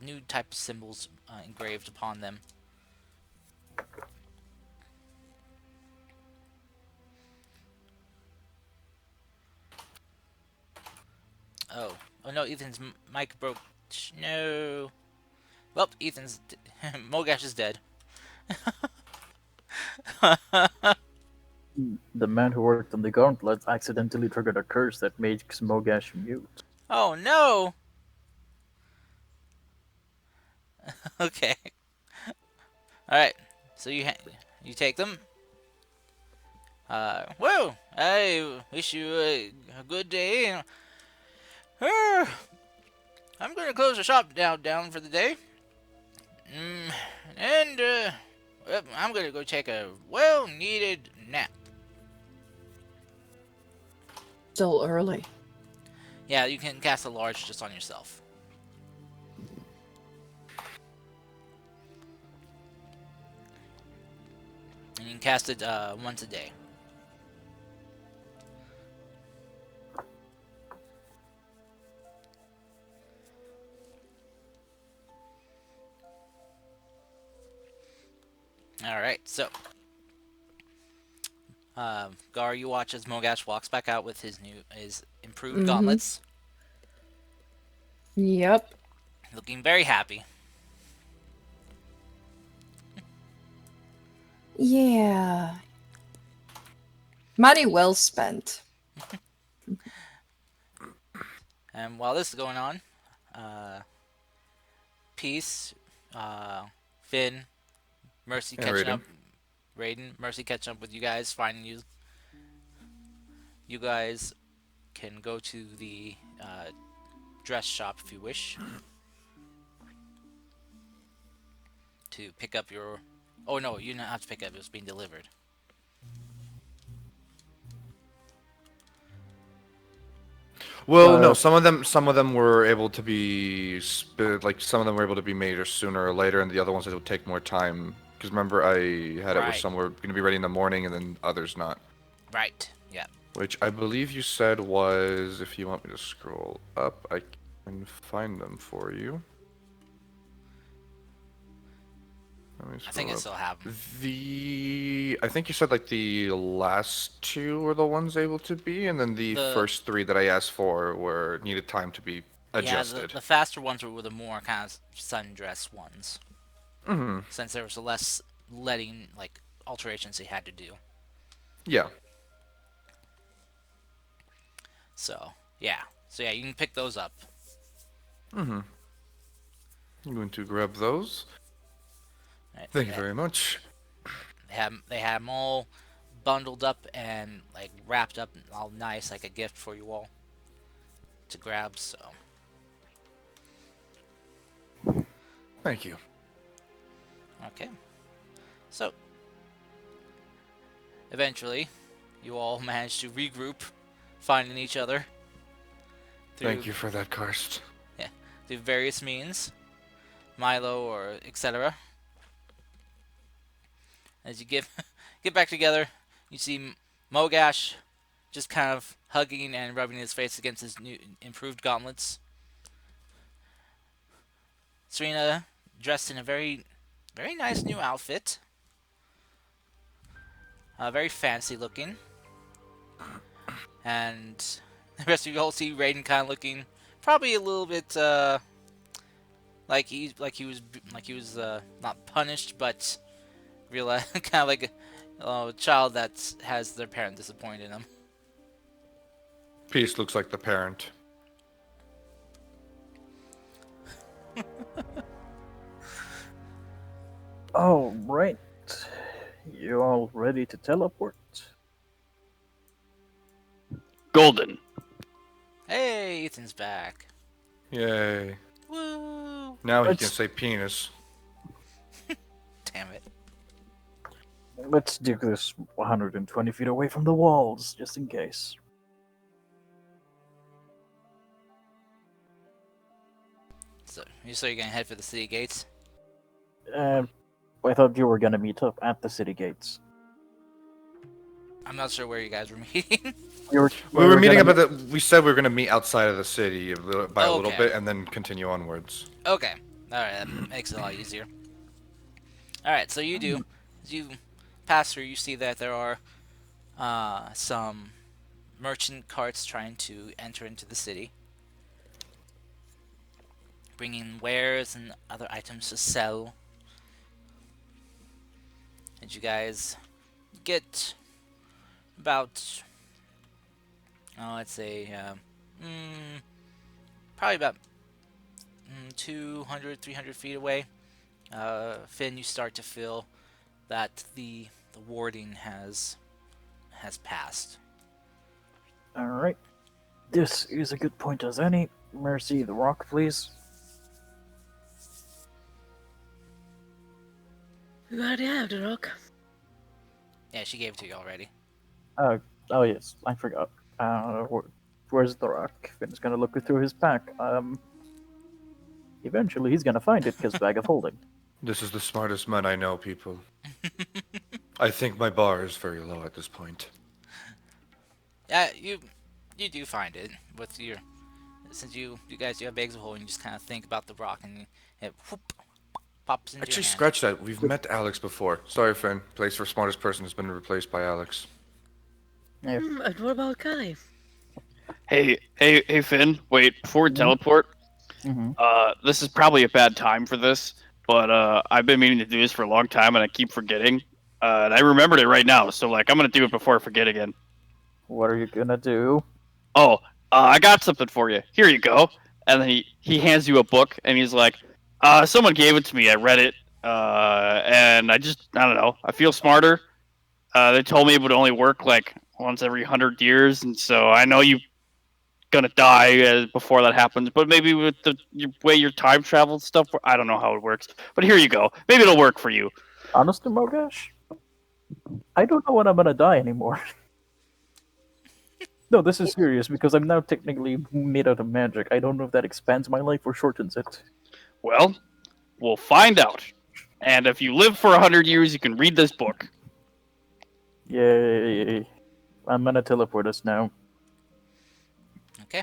new type of symbols engraved upon them. Oh no, Ethan's mic broke. No. Well, Mogash is dead. The man who worked on the gauntlet accidentally triggered a curse that makes Mogash mute. Oh no! Okay. Alright. So you take them. Well, I wish you a good day. I'm gonna close the shop down for the day. Mm, and well, I'm gonna go take a well-needed nap. Still early. Yeah, you can cast a large just on yourself. And you can cast it once a day. Alright, so Gar, you watch as Mogash walks back out with his improved gauntlets, Yep. looking very happy. Yeah. Money well spent. And while this is going on, Peace, Finn, Mercy Yeah, catching Raiden. up, Raiden, Mercy catching up with you guys, finding you. You guys can go to the dress shop if you wish to pick up your. Oh no, you don't have to pick up. It's being delivered. Well, no, some of them were able to be like some of them were able to be made or sooner or later, and the other ones it would take more time. Because remember, I had it where Right. some were going to be ready in the morning, and then others not. Right. Yeah. Which I believe you said was, if you want me to scroll up, I can find them for you. Let me I think I scroll still up. have them. I think you said like the last two were the ones able to be, and then the first three that I asked for were needed time to be adjusted. Yeah, the faster ones were the more kind of sundress ones. Mm-hmm. Since there was less letting, like, alterations they had to do. Yeah. So, yeah. So, yeah, you can pick those up. Mm-hmm. I'm going to grab those. Right, Thank you very much. They had them all bundled up and, like, wrapped up all nice, like a gift for you all to grab, so. Thank you. Okay. So, eventually, you all managed to regroup, finding each other. Thank you for that, Karst. Yeah, through various means, Milo or etc. As you get back together, you see Mogash just kind of hugging and rubbing his face against his new improved gauntlets. Serena dressed in a very nice new outfit. Very fancy looking. And the rest of you all see Raiden kind of looking probably a little bit like he was not punished, but real kind of like a child that has their parent disappointed in them. Peace looks like the parent. Oh, right. You all ready to teleport? Golden. Hey, Ethan's back. Yay. Woo! Now he Let's- can say penis. Damn it. Let's do this 120 feet away from the walls, just in case. So you're gonna head for the city gates? I thought you were gonna meet up at the city gates. I'm not sure where you guys were meeting. We were meeting gonna up at the. We said we were going to meet outside of the city by a little Okay. bit, and then continue onwards. Okay. Alright, that makes it a lot easier. Alright, so you do. As you pass through, you see that there are some merchant carts trying to enter into the city, bringing wares and other items to sell. And you guys get about, let's say, probably about 200, 300 feet away. Finn, you start to feel that the warding has passed. All right. This is a good point as any. Mercy, the rock, please. You already have the rock. Yeah, she gave it to you already. Oh yes, I forgot. Where's the rock? Finn's gonna look through his pack. Eventually he's gonna find it because bag of holding. This is the smartest man I know, people. I think my bar is very low at this point. Yeah, you do find it with your, since you guys do have bags of holding, you just kind of think about the rock and it whoop, pops into Actually, your hand. scratch that. We've met Alex before. Sorry, Finn. Place for smartest person has been replaced by Alex. Yeah. And what about Kai? Hey, Finn. Wait, before we Mhm. teleport, Mm-hmm. this is probably a bad time for this, but I've been meaning to do this for a long time and I keep forgetting. And I remembered it right now, so like I'm gonna do it before I forget again. What are you gonna do? Oh, I got something for you. Here you go. And then he hands you a book and he's like, someone gave it to me. I read it, and I don't know. I feel smarter. They told me it would only work like once every 100 years, and so I know you gonna die before that happens. But maybe with the way your time travel stuff, I don't know how it works. But here you go. Maybe it'll work for you. Honest to Mogash, I don't know when I'm gonna die anymore. No, this is serious because I'm now technically made out of magic. I don't know if that expands my life or shortens it. Well, we'll find out. And if you live for 100 years, you can read this book. Yay! I'm gonna teleport us now. Okay.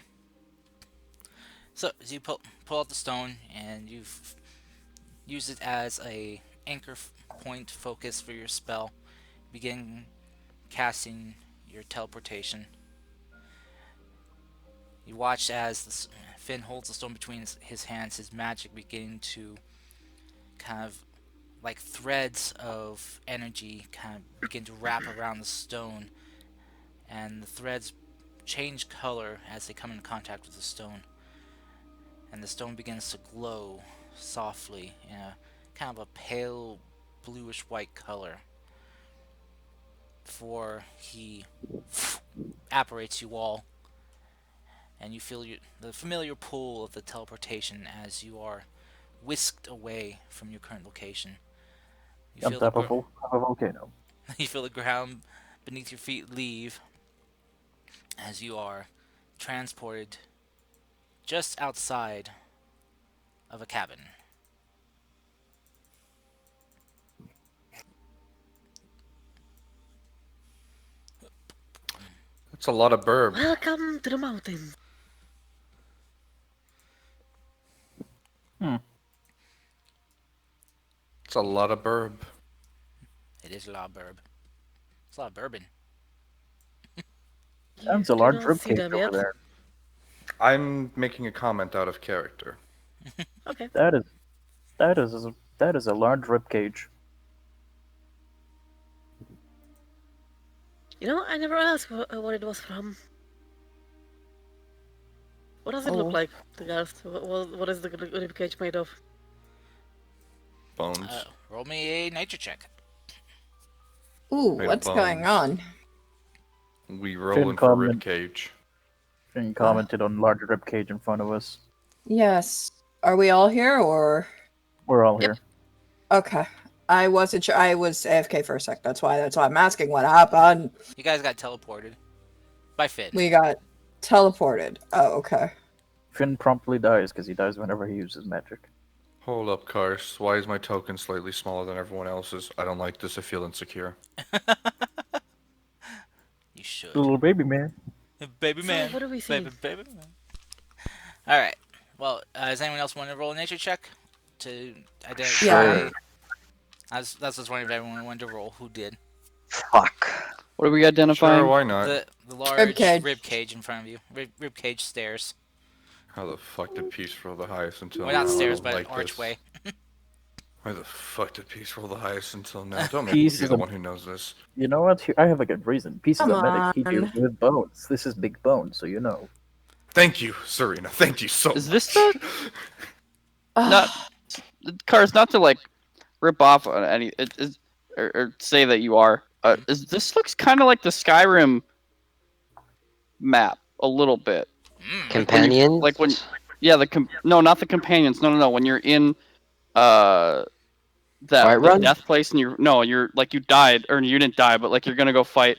So as you pull out the stone and use it as a anchor point focus for your spell, begin casting your teleportation. You watch as Finn holds the stone between his hands, his magic beginning to kind of like threads of energy kind of begin to wrap around the stone, and the threads change color as they come in contact with the stone, and the stone begins to glow softly in a kind of a pale bluish white color before he apparates you all, and you feel the familiar pull of the teleportation as you are whisked away from your current location. You On feel top of a volcano. you feel the ground beneath your feet leave as you are transported just outside of a cabin. That's a lot of burb. Welcome to the mountain. It's a lot of burb. It is a lot of burb. It's a lot of bourbon. That's a You large don't see ribcage them over yet. there. I'm making a comment out of character. Okay. That is a large ribcage. You know, I never asked what it was from. What does it look Oh. like, the ghost? What is the rib cage made of? Bones. Roll me a nature check. Ooh, Made of what's going bones. on? We rolling for ribcage. Finn commented on large ribcage in front of us. Yes. Are we all here or? We're all Yep. here. Okay. I wasn't sure. I was AFK for a sec. That's why I'm asking what happened. You guys got teleported by Finn. We got teleported. Oh, okay. Finn promptly dies because he dies whenever he uses magic. Hold up, Kars. Why is my token slightly smaller than everyone else's? I don't like this. I feel insecure. You should. Little baby man. Baby So, man. what do we see? Baby man. Alright. Well, does anyone else want to roll a nature check? To identify... Yeah. That's just wondering if everyone wanted to roll. Who did? Fuck. What are we identifying? Sure, why not? The large Ribcage. rib cage in front of you. Rib cage stairs. How the fuck did peace roll the highest until Well, not now? I stairs, don't but like archway. Why the fuck did Peace roll the highest until now? Don't make Peace me be is the a. one who knows this. You know what? I have a good reason. Peace is Come a medic. He deals on. with bones. This is big bones, so you know. Thank you, Serena. Thank you so Is much. this the not cars? Not to like rip off on any it is or say that you are. Is this looks kind of like the Skyrim map a little bit? Companions. Like when yeah no, not the companions. No. When you're in uh that the Whiterun? death place and you're like you died or you didn't die, but like you're gonna go fight.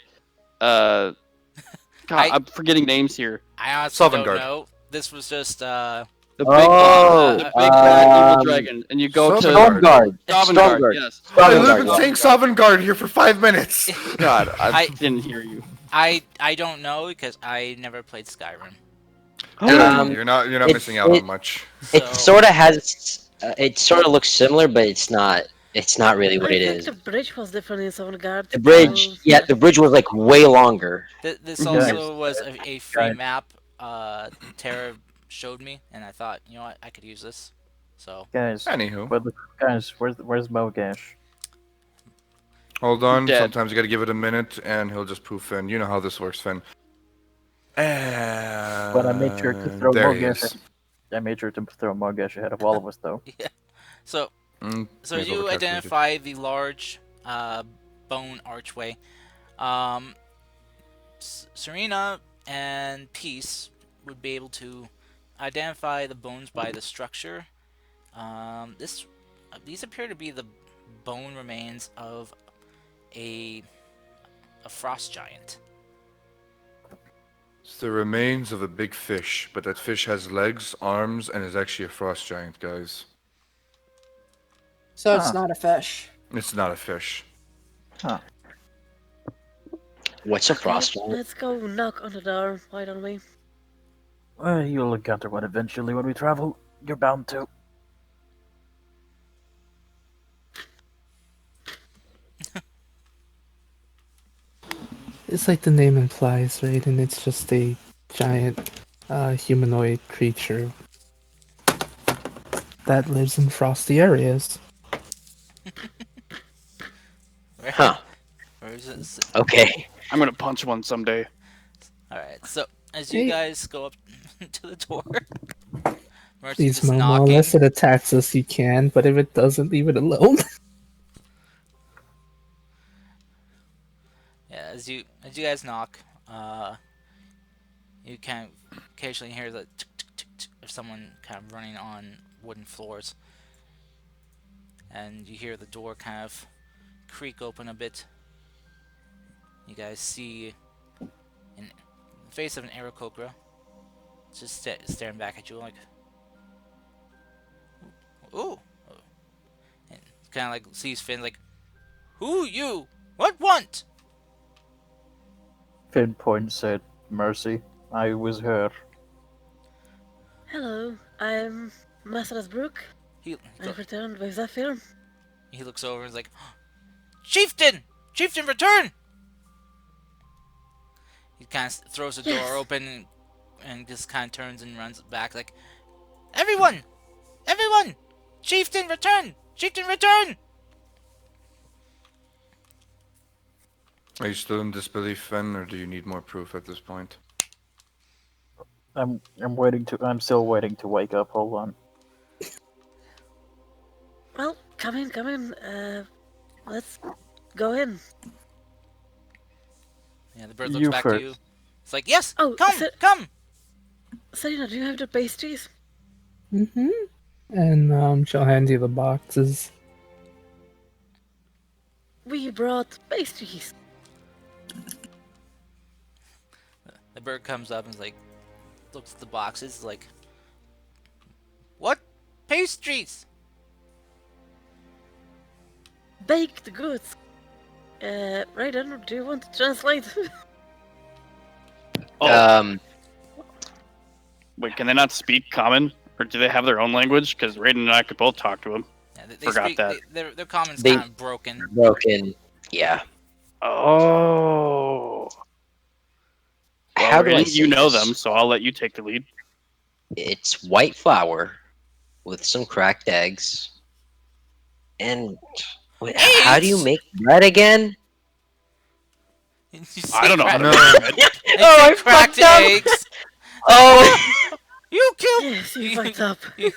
God, I'm forgetting names here. I honestly don't Sovngarde. know. This was just The big, Oh, the big bad evil dragon, and you go to Sovngarde. Stormguard. Sovngarde. Stormguard. Yes. I've Sovngarde. been saying Sovngarde here for 5 minutes. God, I I- didn't hear you. I don't know because I never played Skyrim. You're not it- missing out it- on much. So It sort of has. It sort of looks similar, but it's not. It's not really what I it think is. the bridge was different in Sovngarde. The bridge, yeah, the bridge was like way longer. this Guys, also was a free guys. map. Tara showed me, and I thought, you know what, I could use this. So Guys, Anywho, where's Mogash? hold on. Dead. Sometimes you gotta give it a minute, and he'll just poof in. You know how this works, Finn. And But I made sure to throw there he Mogash. is. I made sure to throw Mogash ahead of all of us, though. so Mm, so he's you overcast identify the large bone archway. Serena and Peace would be able to identify the bones by the structure. These appear to be the bone remains of a frost giant. It's the remains of a big fish, but that fish has legs, arms, and is actually a frost giant, guys. So it's Huh. not a fish. It's not a fish. What's a frost giant? Let's go knock on the door. Why don't we? Well, you'll encounter one eventually when we travel. You're bound to. It's like the name implies, right? And it's just a giant humanoid creature that lives in frosty areas. Where, Huh. where is it? Okay. I'm gonna punch one someday. Alright, so as you Hey. guys go up to the door, Mercy Please, just Momo, knocking. unless it attacks us, you can, but if it doesn't, leave it alone. Yeah, as you guys knock, you can occasionally hear the tick tick tick tick of someone kind of running on wooden floors, and you hear the door kind of creak open a bit. You guys see in the face of an Aarakocra just staring back at you like, ooh, and kind of like sees Finn like, who you? What want? Finn points at Mercy. I was her. Hello, I'm Master Brook. He I've returned with Zephyr. He looks over and is like, Chieftain! Chieftain, return! He kind of throws the door Yes. open and just kind of turns and runs back like, Everyone! Everyone! Chieftain, return! Chieftain, return! Are you still in disbelief, Finn, or do you need more proof at this point? I'm I'm still waiting to wake up. Hold on. Well, come in. Let's go in. Yeah, the bird looks You back first. to you. It's like, yes, Oh, come, come! Serena, do you have the pastries? Mm-hmm. And she'll hand you the boxes. We brought pastries. The bird comes up and is like, looks at the boxes, like, what pastries? Baked goods. Raiden, do you want to translate? Wait, can they not speak common, or do they have their own language? Because Raiden and I could both talk to him. Yeah, they Forgot speak, that. Their common's They- kind of broken. Broken. Yeah. Oh. Well, How do I Raiden, say you know this? them, so I'll let you take the lead. It's white flour with some cracked eggs, And wait, how do you Eggs? make bread again? You I say don't know how crack. to No. make bread. You Oh, say I cracked fucked up. eggs. Oh, You killed. Yes, you You, fucked up. you,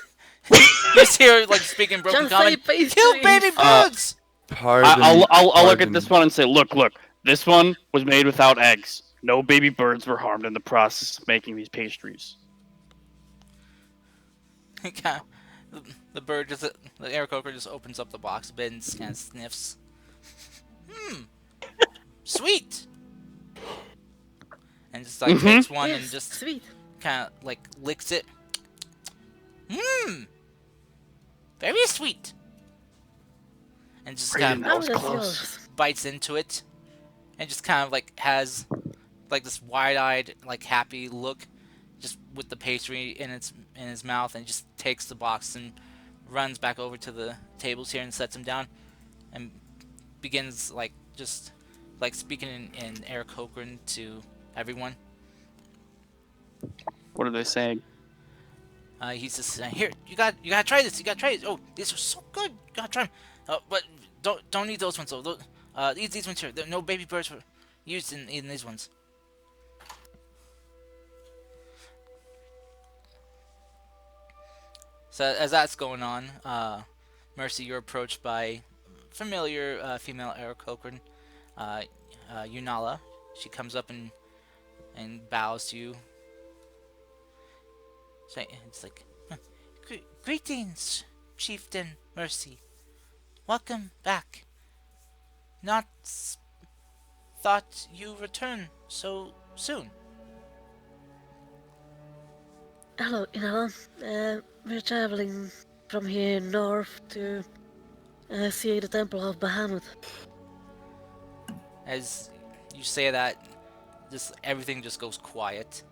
you see her like speaking broken Just say common. Kill baby pastries. birds. I'll look at this Pardon. one and say, look. This one was made without eggs. No baby birds were harmed in the process of making these pastries. the, the bird just the air coker just opens up the box a bit and kind of sniffs. Sweet. And just like Mm-hmm. takes one and Yes, just sweet. kind of like licks it. Very sweet. And just kind Raiden, of that Now was that's close. yours. bites into it, and just kind of like has like this wide-eyed, like happy look, just with the pastry in his mouth, and just takes the box and runs back over to the tables here and sets them down, and begins like just like speaking in Aarakocran to everyone. What are they saying? He's just here. You gotta try this. You gotta try it. Oh, these are so good. You gotta try them. But don't eat those ones though. Eat these ones here. No baby birds were used in these ones. So as that's going on, Mercy, you're approached by familiar female Aarakocran, uh, Yunala. She comes up and bows to you. It's like, greetings, Chieftain Mercy. Welcome back. Not thought you return so soon. Hello, Inala. We're traveling from here north to see the Temple of Bahamut. As you say that, just everything just goes quiet.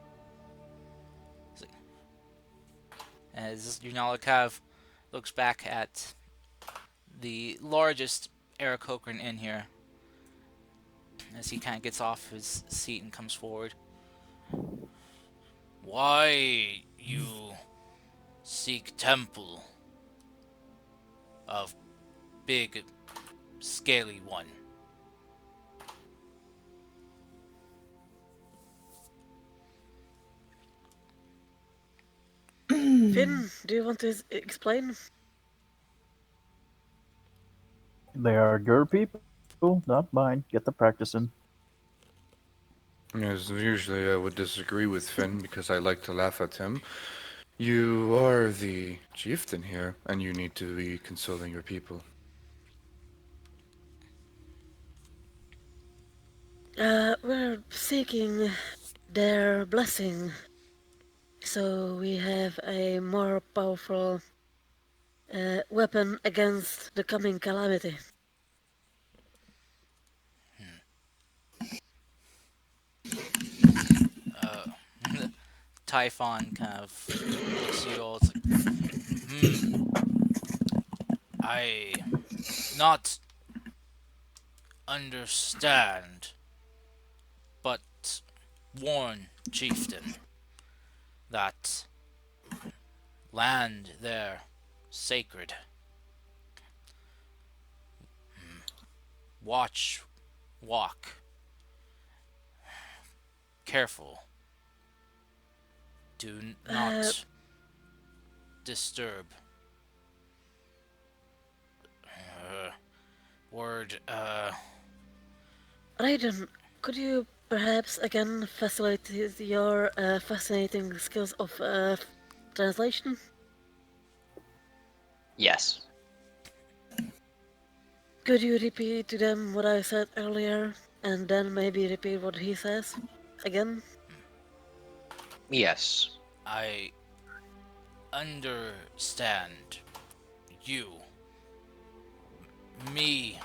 As Yunala kind of looks back at the largest Aarakocran in here, as he kind of gets off his seat and comes forward. Why you seek temple of big, scaly one? Finn, do you want to explain? They are your people, not mine. Get the practice in. Yes, usually I would disagree with Finn because I like to laugh at him. You are the chieftain here, and you need to be consoling your people. We're seeking their blessing, so we have a more powerful weapon against the coming calamity. Typhon kind of looks at you all. It's like, I not understand, but warn chieftain that land there sacred. Watch, walk, careful. Do not disturb. Word, Raiden, could you perhaps again facilitate your fascinating skills of translation? yes. Could you repeat to them what I said earlier, and then maybe repeat what he says again? Yes. I understand you. Me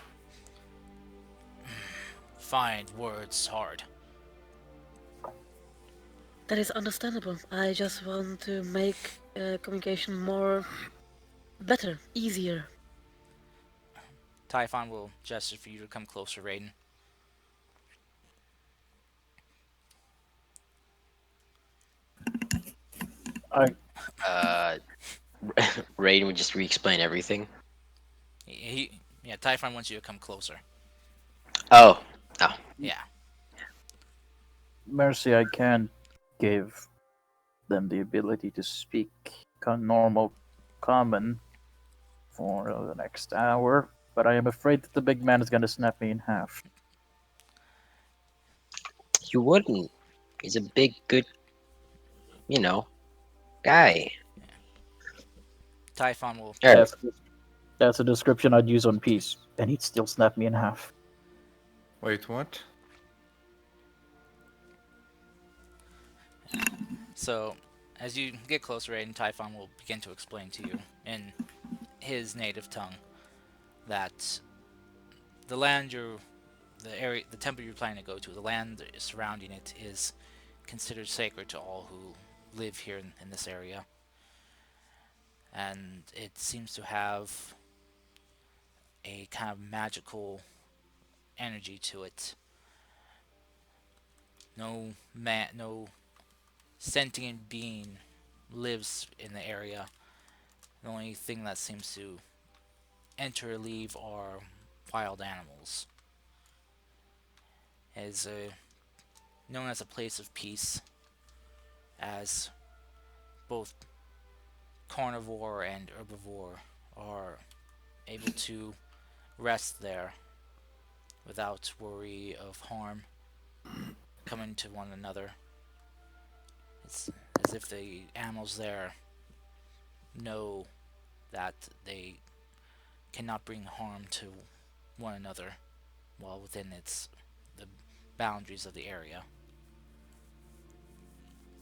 find words hard. That is understandable. I just want to make communication more better, easier. Typhon will gesture for you to come closer, Raiden. I Uh, Raiden would just re-explain everything. He Typhon wants you to come closer. Oh. Oh. Yeah. Mercy, I can't give them the ability to speak normal common for the next hour, but I am afraid that the big man is going to snap me in half. You wouldn't. He's a big, good, you know, guy. Typhon will. Alright. That's a description I'd use on peace, and he'd still snap me in half. Wait, what? So, as you get closer, Aiden, Typhon will begin to explain to you in his native tongue that the land the temple you're planning to go to, the land surrounding it is considered sacred to all who live here in this area. And it seems to have a kind of magical energy to it. No sentient being lives in the area. The only thing that seems to enter or leave are wild animals. It is known as a place of peace, as both carnivore and herbivore are able to rest there without worry of harm coming to one another. It's as if the animals there know that they cannot bring harm to one another while within the boundaries of the area.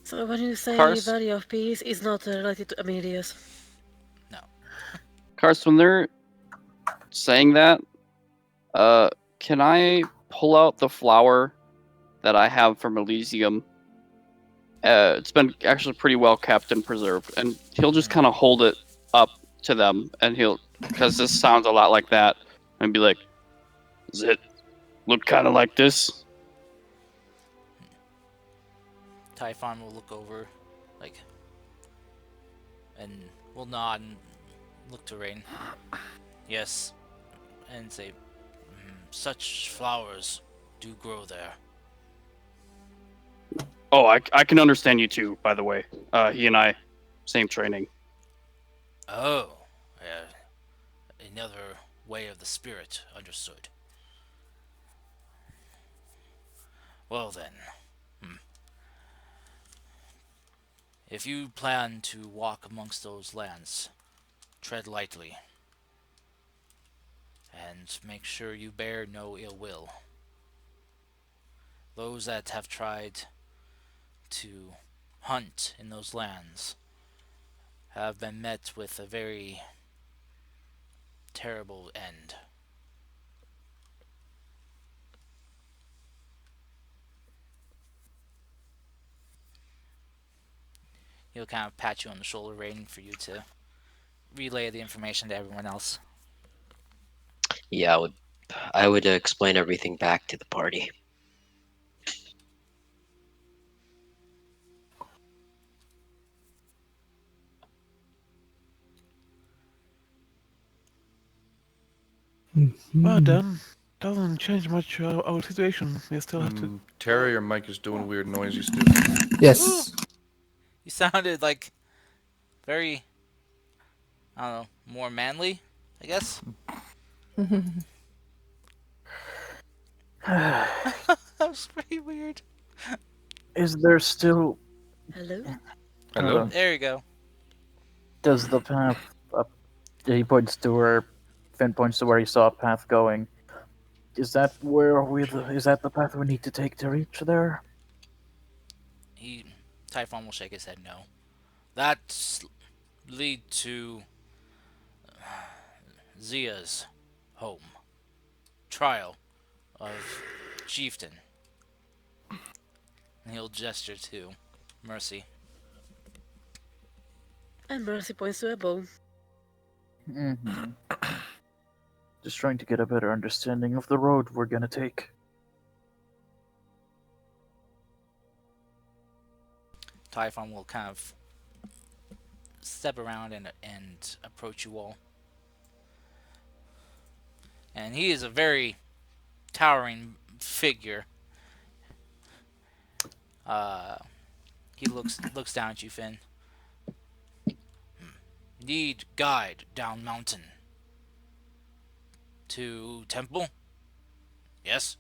So when you say Cars? Valley of Peace, it's not related to Amelius. No. Karst, when they're saying that, can I pull out the flower that I have from Elysium? It's been actually pretty well kept and preserved, and he'll just kind of hold it up to them, and because this sounds a lot like that, and be like, "Does it look kind of like this?" Typhon will look over, and will nod and look to Rain. Yes, and say, such flowers do grow there. Oh, I can understand you too, by the way. He and I, same training. Oh, another way of the spirit, understood. Well then, if you plan to walk amongst those lands, tread lightly, and make sure you bear no ill will. Those that have tried to hunt in those lands have been met with a very terrible end. He'll kind of pat you on the shoulder, Rain, for you to relay the information to everyone else. Yeah, I would explain everything back to the party. Well, then, doesn't change much our situation. We still have to. Terry, your mic is doing weird noises too. Yes. You sounded like very, I don't know, more manly, I guess. That was pretty weird. Is there still? Hello? Hello? There you go. Does the path up? He points to where Finn points to where he saw a path going. Is that Is that the path we need to take to reach there? Typhon will shake his head no. That lead to Zia's home. Trial of Chieftain. And he'll gesture to Mercy. And Mercy points to a bow. Mm-hmm. Just trying to get a better understanding of the road we're gonna take. Typhon will kind of step around and approach you all. and he is a very towering figure. Uh, he looks down at you, Finn. Need guide down mountain to temple? Yes.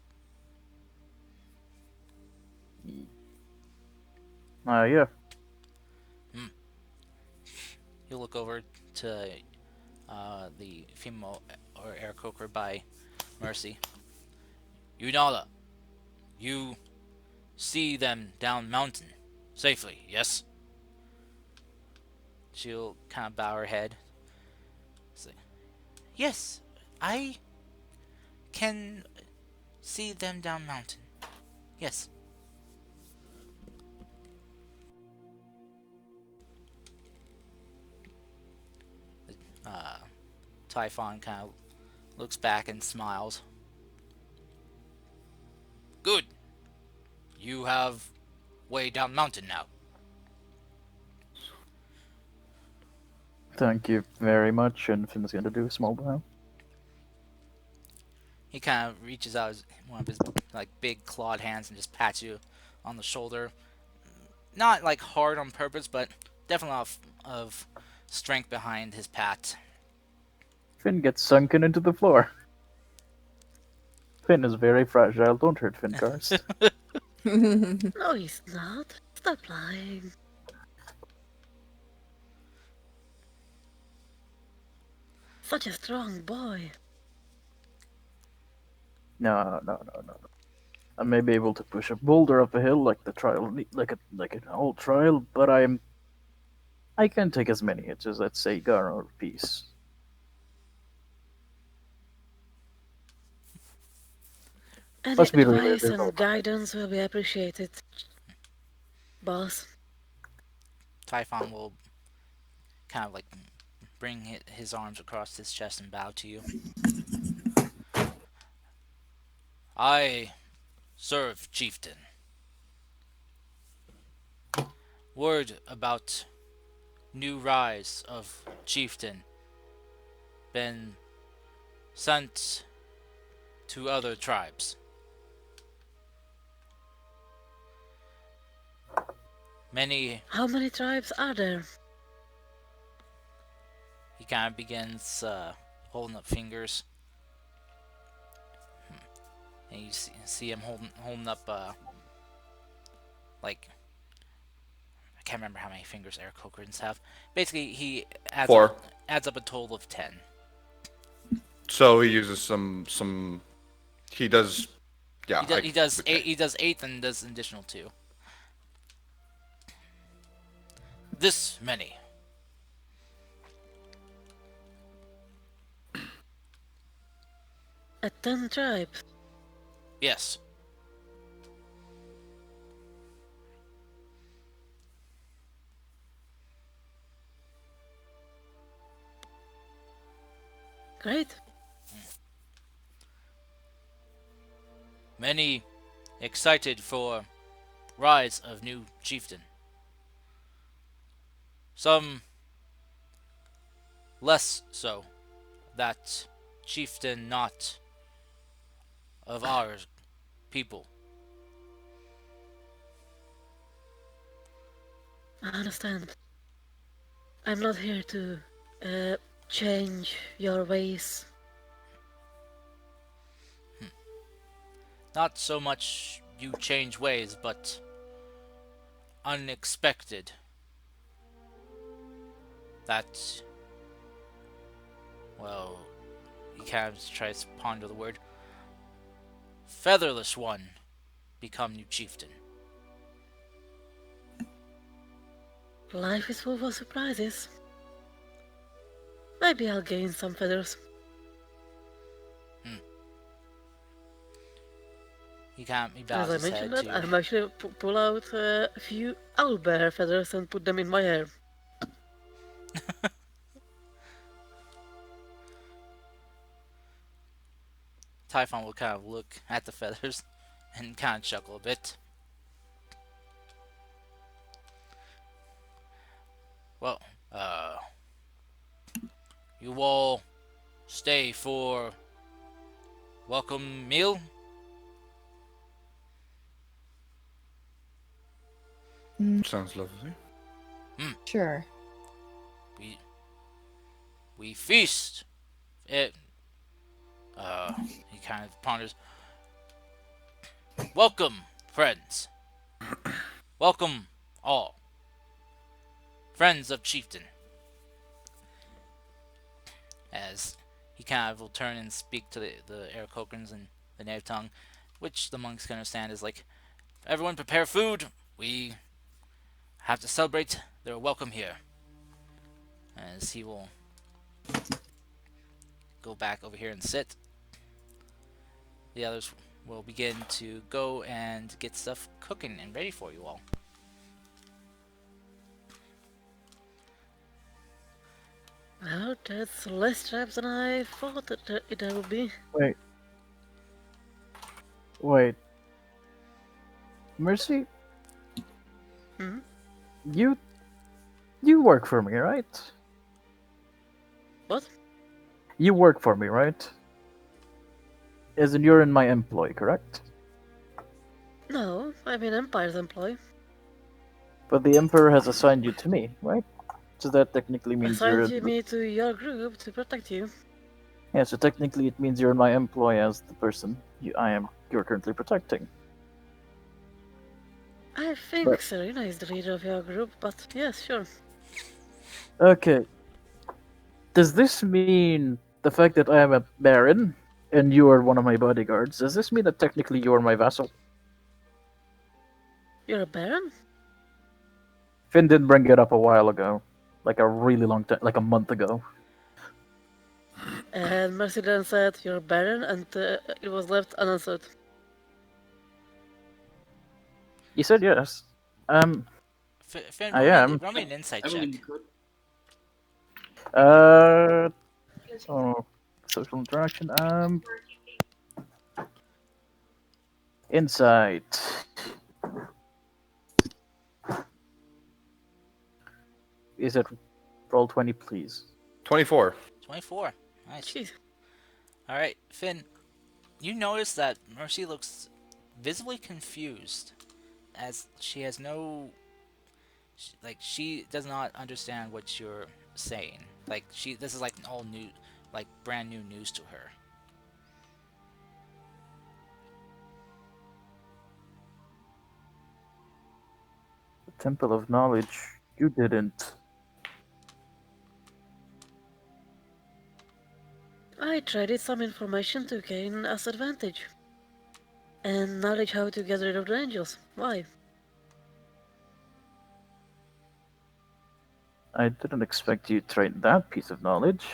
Yeah. He'll look over to the female or air coker by Mercy. Yunala, you see them down mountain safely, yes? She'll kind of bow her head. Say, yes, I can see them down mountain. Yes. Uh, Typhon kind of looks back and smiles. Good. You have way down mountain now. Thank you very much. And Finn's gonna do a small bow. He kind of reaches out one of his like big clawed hands and just pats you on the shoulder. Not like hard on purpose, but definitely of strength behind his pat. Finn gets sunken into the floor. Finn is very fragile. Don't hurt Finn, Karst. No, he's not. Stop lying. Such a strong boy. No. I may be able to push a boulder up a hill like the trial, like an old trial, but I can take as many hits as, let's say, Gar or Peace. Any Let's be real, advice there's no- and guidance will be appreciated, boss. Typhon will kind of like bring his arms across his chest and bow to you. I serve chieftain. Word about new rise of chieftain been sent to other tribes. Many. How many tribes are there? He kind of begins holding up fingers. And you see him holding up like I can't remember how many fingers Eric Cochran's have. Basically, he adds 4. adds up a total of 10. So he uses some. He does. Yeah. He does eight. He does 8 and does an additional 2. This many. At 10 tribes. Yes. Great. Many excited for rise of new chieftain. Some less so. That chieftain not of our people. I understand. I'm not here to change your ways. Not so much you change ways, but unexpected. That, well, he kind of tries to ponder the word. Featherless one become new chieftain. Life is full of surprises. Maybe I'll gain some feathers. He bows As I his mentioned head that, to I'm actually pull out a few owlbear feathers and put them in my hair. Typhon will kind of look at the feathers and kind of chuckle a bit. Well, you all stay for welcome meal. Sounds lovely. Sure. We we feast. It. He kind of ponders. Welcome, friends. Welcome, all friends of Chieftain. As he kind of will turn and speak to the Aarakocrans in the native tongue, which the monks can understand is like, everyone prepare food. We have to celebrate their welcome here. As he will go back over here and sit. The others will begin to go and get stuff cooking and ready for you all. Well, that's less traps than I thought it would be. Wait. Mercy, Hmm? you work for me, right? What? You work for me, right? As in, you're in my employ, correct? No, I'm an Empire's employee. But the Emperor has assigned you to me, right? So that technically means Assigned me to your group to protect you. yeah. So technically, it means you're in my employ as the person you're currently protecting. I think But Serena is the leader of your group, but yes, sure. okay, does this mean the fact that I am a baron and you are one of my bodyguards? Does this mean that technically you are my vassal? You're a baron? Finn did bring it up a while ago, like a really long time, like a month ago. And Mercy then said you're a baron, and it was left unanswered. You said yes. Finn, I am. roll me an insight I check. believe you could. Uh, oh, social interaction. Insight. Is it roll 20, please? 24. 24. Nice. Jeez. Alright, Finn, you notice that Mercy looks visibly confused, as she has no. She does not understand what you're saying. This is like all new, like brand new news to her. The Temple of Knowledge. You didn't. I traded some information to gain us advantage. And knowledge how to get rid of the angels. Why? I didn't expect you to trade that piece of knowledge.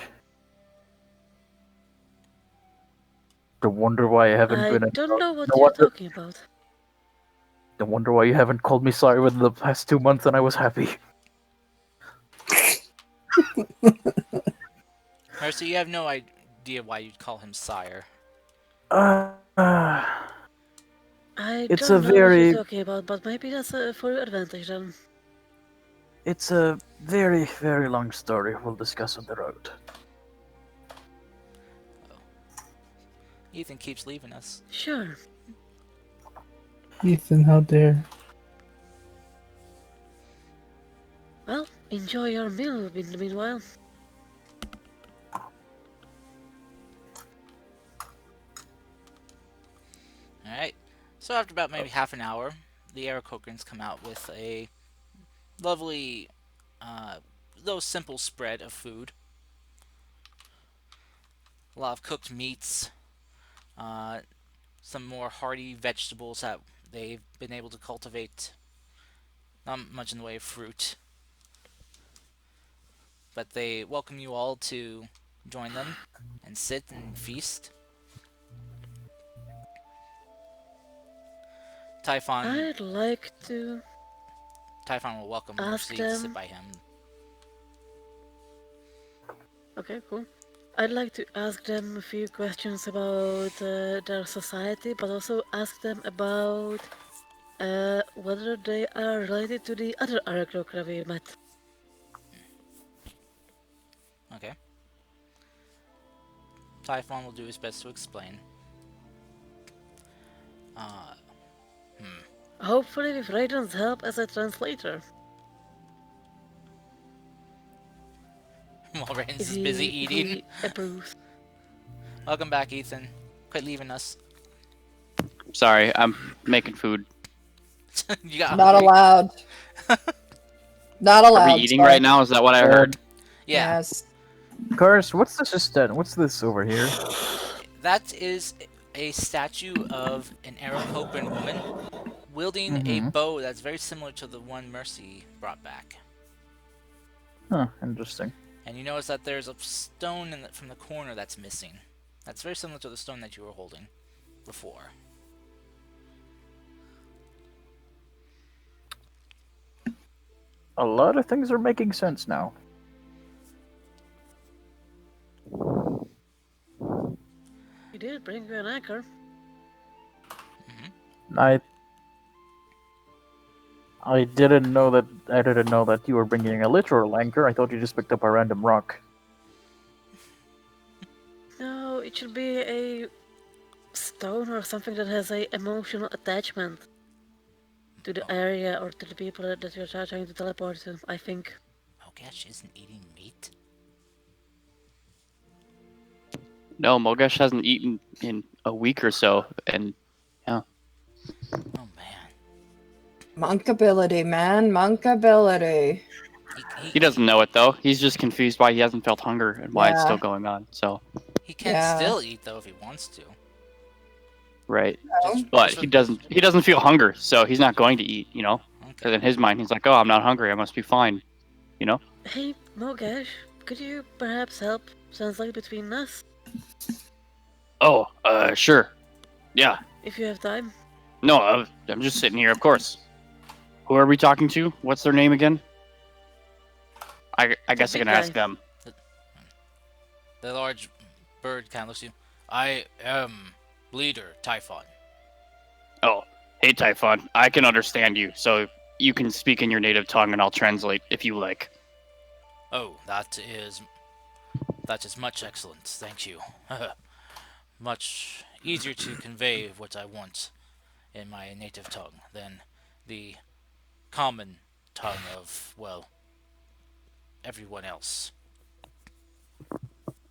No wonder why I haven't I been. don't know No what you're wonder. talking about. No wonder why you haven't called me sorry within the past 2 months, and I was happy. Mercy, you have no idea why you'd call him sire. I It's don't a know what you're very, talking about, but maybe that's for your advantage then. it's a very, very long story. We'll discuss on the road. Ethan keeps leaving us. Sure. Ethan, how dare. Well, enjoy your meal in the meanwhile. Alright. So after about maybe half an hour, the Aarakocrans come out with a lovely, though simple spread of food. A lot of cooked meats, some more hearty vegetables that they've been able to cultivate. Not much in the way of fruit. But they welcome you all to join them and sit and feast. Typhon I'd like to will welcome ask Mercy to sit them. by him. Okay, cool. I'd like to ask them a few questions about their society, but also ask them about whether they are related to the other Aracrocra we met. Okay. Typhon will do his best to explain. Uh, Hopefully with Raiden's help as a translator. while Rains If is busy he, if eating. he approves. Welcome back, Ethan. Quit leaving us. Sorry, I'm making food. You got Not hungry? allowed. Not Are we allowed. eating Sorry. right now? Is that what I heard? Yeah, Yes. Cars, what's this assistant? What's this over here? that is a statue of an Aarakocran woman wielding a Mm-hmm. bow that's very similar to the one Mercy brought back. Huh, interesting. And you notice that there's a stone from the corner that's missing. That's very similar to the stone that you were holding before. A lot of things are making sense now. He did bring you an anchor. I didn't know that you were bringing a literal anchor. I thought you just picked up a random rock. No, it should be a stone or something that has a emotional attachment to the area or to the people that you're trying to teleport to, I think. Mogash isn't eating meat? No, Mogesh hasn't eaten in a week or so, and yeah. Oh man. Monkability, man. Monkability. He doesn't know it though. He's just confused why he hasn't felt hunger and why it's Yeah. still going on. So, He can Yeah. still eat though if he wants to. right. Just, But just he doesn't feel hunger, so he's not going to eat, you know? Because Okay. in his mind he's like, "Oh, I'm not hungry. I must be fine." You know? Hey, Mogash, could you perhaps help translate between us? Oh, sure. Yeah. If you have time. No, I'm just sitting here, of course. Who are we talking to? What's their name again? I guess I big can ask guy. them. The large bird kind of looks at you. I am leader Typhon. Oh, hey Typhon, I can understand you, so you can speak in your native tongue and I'll translate if you like. Oh, that is much excellent. Thank you. Much easier to convey what I want in my native tongue than the common tongue of, well, everyone else.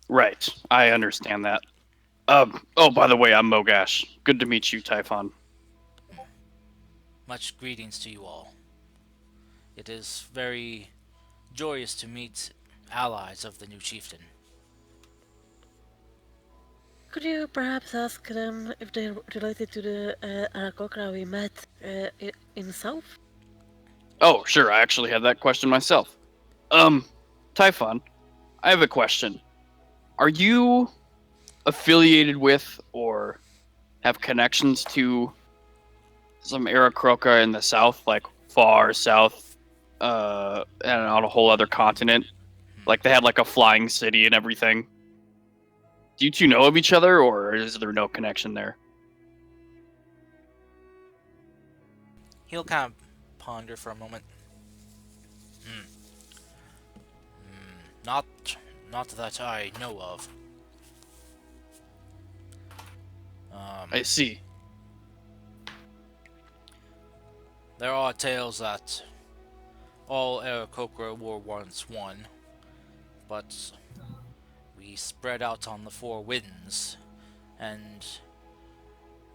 Right, I understand that. Oh, by the way, I'm Mogash. Good to meet you, Typhon. Much greetings to you all. It is very joyous to meet allies of the new chieftain. Could you perhaps ask them if they're related to the Arakokra we met in the south? Oh, sure, I actually had that question myself. Typhon, I have a question. Are you affiliated with or have connections to some Aarakocra in the south, like far south, and on a whole other continent? Like they had like a flying city and everything. Do you two know of each other, or is there no connection there? He'll kind of ponder for a moment. Not, not that I know of. I see. There are tales that all Aarakocra were once one, but we spread out on the four winds, and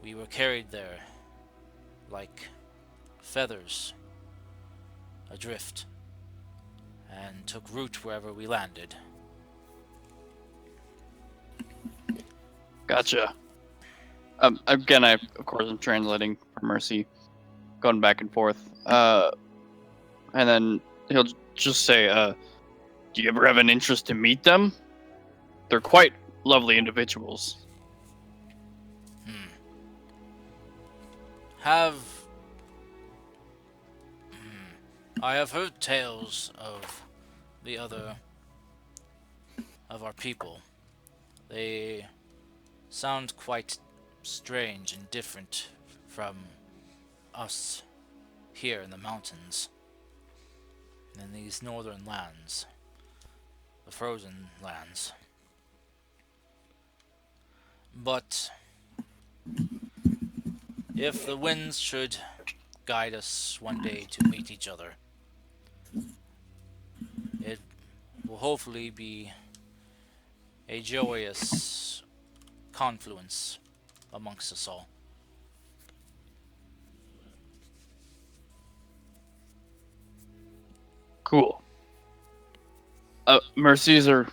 we were carried there like feathers adrift, and took root wherever we landed. Gotcha. Again, I of course am translating for Mercy, going back and forth. And then he'll just say, "Do you ever have an interest to meet them? They're quite lovely individuals." Have I have heard tales of the other of our people. They sound quite strange and different from us here in the mountains, in these northern lands, the frozen lands. But If the winds should guide us one day to meet each other, it will hopefully be a joyous confluence amongst us all. Cool. Mercies are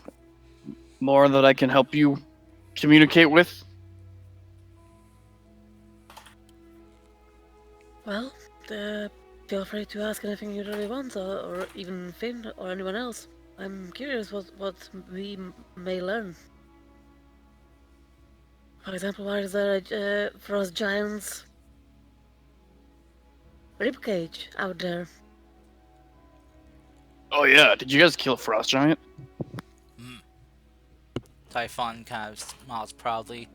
more that I can help you communicate with? Well, uh, feel free to ask anything you really want, or even Finn or anyone else. I'm curious what we may learn. For example, why is there a frost giant's ribcage out there? Oh yeah, did you guys kill a frost giant? Typhon kind of smiles proudly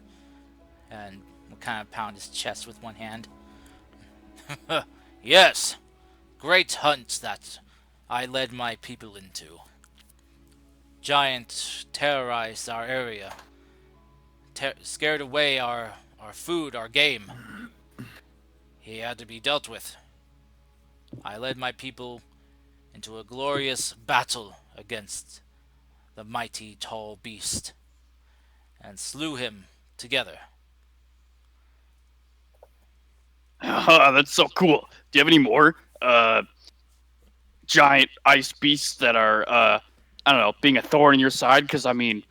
and will kind of pound his chest with one hand. Yes, great hunt that I led my people into. Giant terrorized our area, scared away our food, our game. He had to be dealt with. I led my people into a glorious battle against the mighty tall beast and slew him together. That's so cool. Do you have any more giant ice beasts that are I don't know, being a thorn in your side? Because I mean,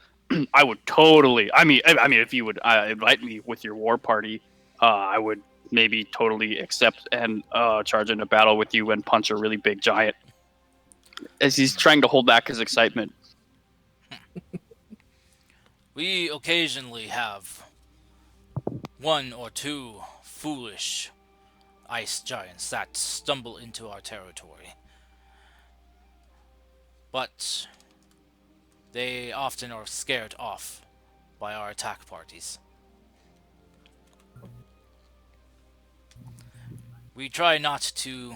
I would totally. I mean, if you would invite me with your war party, I would maybe totally accept and charge into battle with you and punch a really big giant. As he's trying to hold back his excitement. We occasionally have one or two foolish ice giants that stumble into our territory. But they often are scared off by our attack parties. We try not to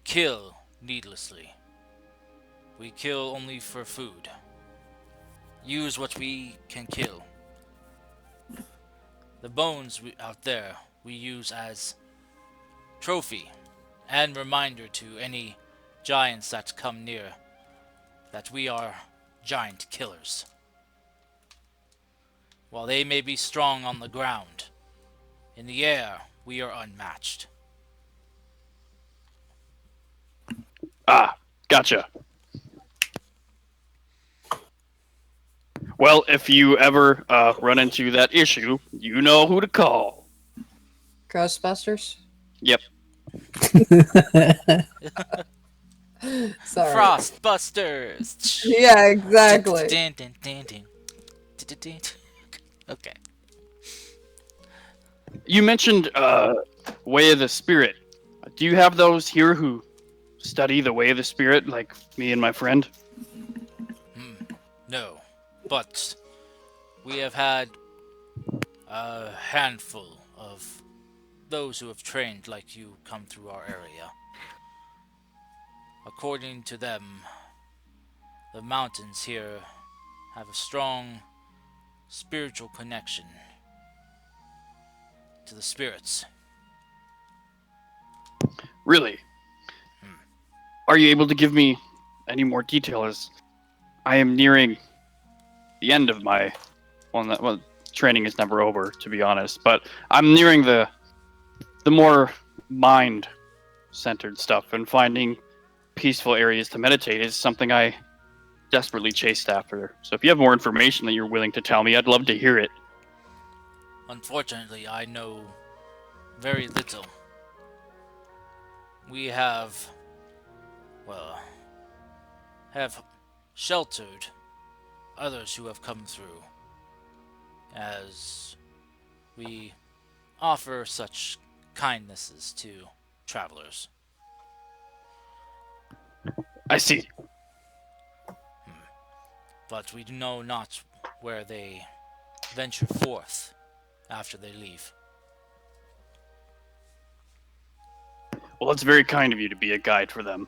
kill needlessly. We kill only for food. Use what we can kill. The bones out there we use as trophy and reminder to any giants that come near that we are giant killers. While they may be strong on the ground, in the air we are unmatched. Ah, gotcha. Well, if you ever run into that issue, you know who to call. Ghostbusters? Yep. Sorry. Frostbusters! Yeah, exactly. Okay. You mentioned Way of the Spirit. Do you have those here who study the Way of the Spirit, like me and my friend? No, but we have had a handful of those who have trained like you come through our area. According to them, the mountains here have a strong spiritual connection to the spirits. Really? Are you able to give me any more detail? As I am nearing the end of my training is never over, to be honest. But I'm nearing the more mind centered stuff, and finding peaceful areas to meditate is something I desperately chased after. So if you have more information that you're willing to tell me, I'd love to hear it. Unfortunately, I know very little. We have, well, have sheltered others who have come through, as we offer such kindnesses to travelers. I see. But we know not where they venture forth after they leave. Well, it's very kind of you to be a guide for them.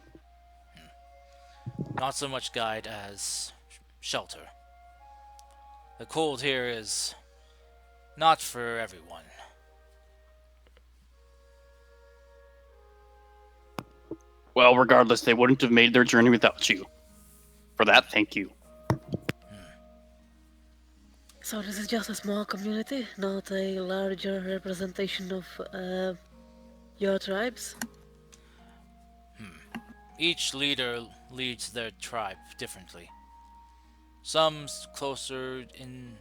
Not so much guide as shelter. The cold here is not for everyone. Well, regardless, they wouldn't have made their journey without you. For that, thank you. So this is just a small community, not a larger representation of your tribes? Each leader leads their tribe differently. Some closer in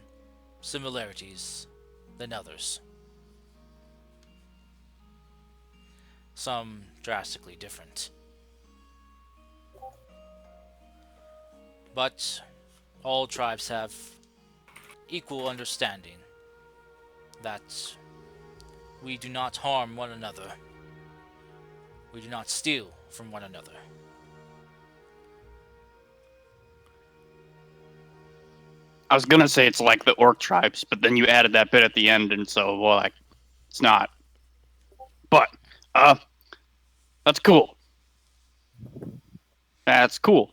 similarities than others. Some drastically different. But all tribes have equal understanding that we do not harm one another. We do not steal from one another. I was gonna say it's like the orc tribes, but then you added that bit at the end, and so well, like, it's not. But uh, that's cool. That's cool.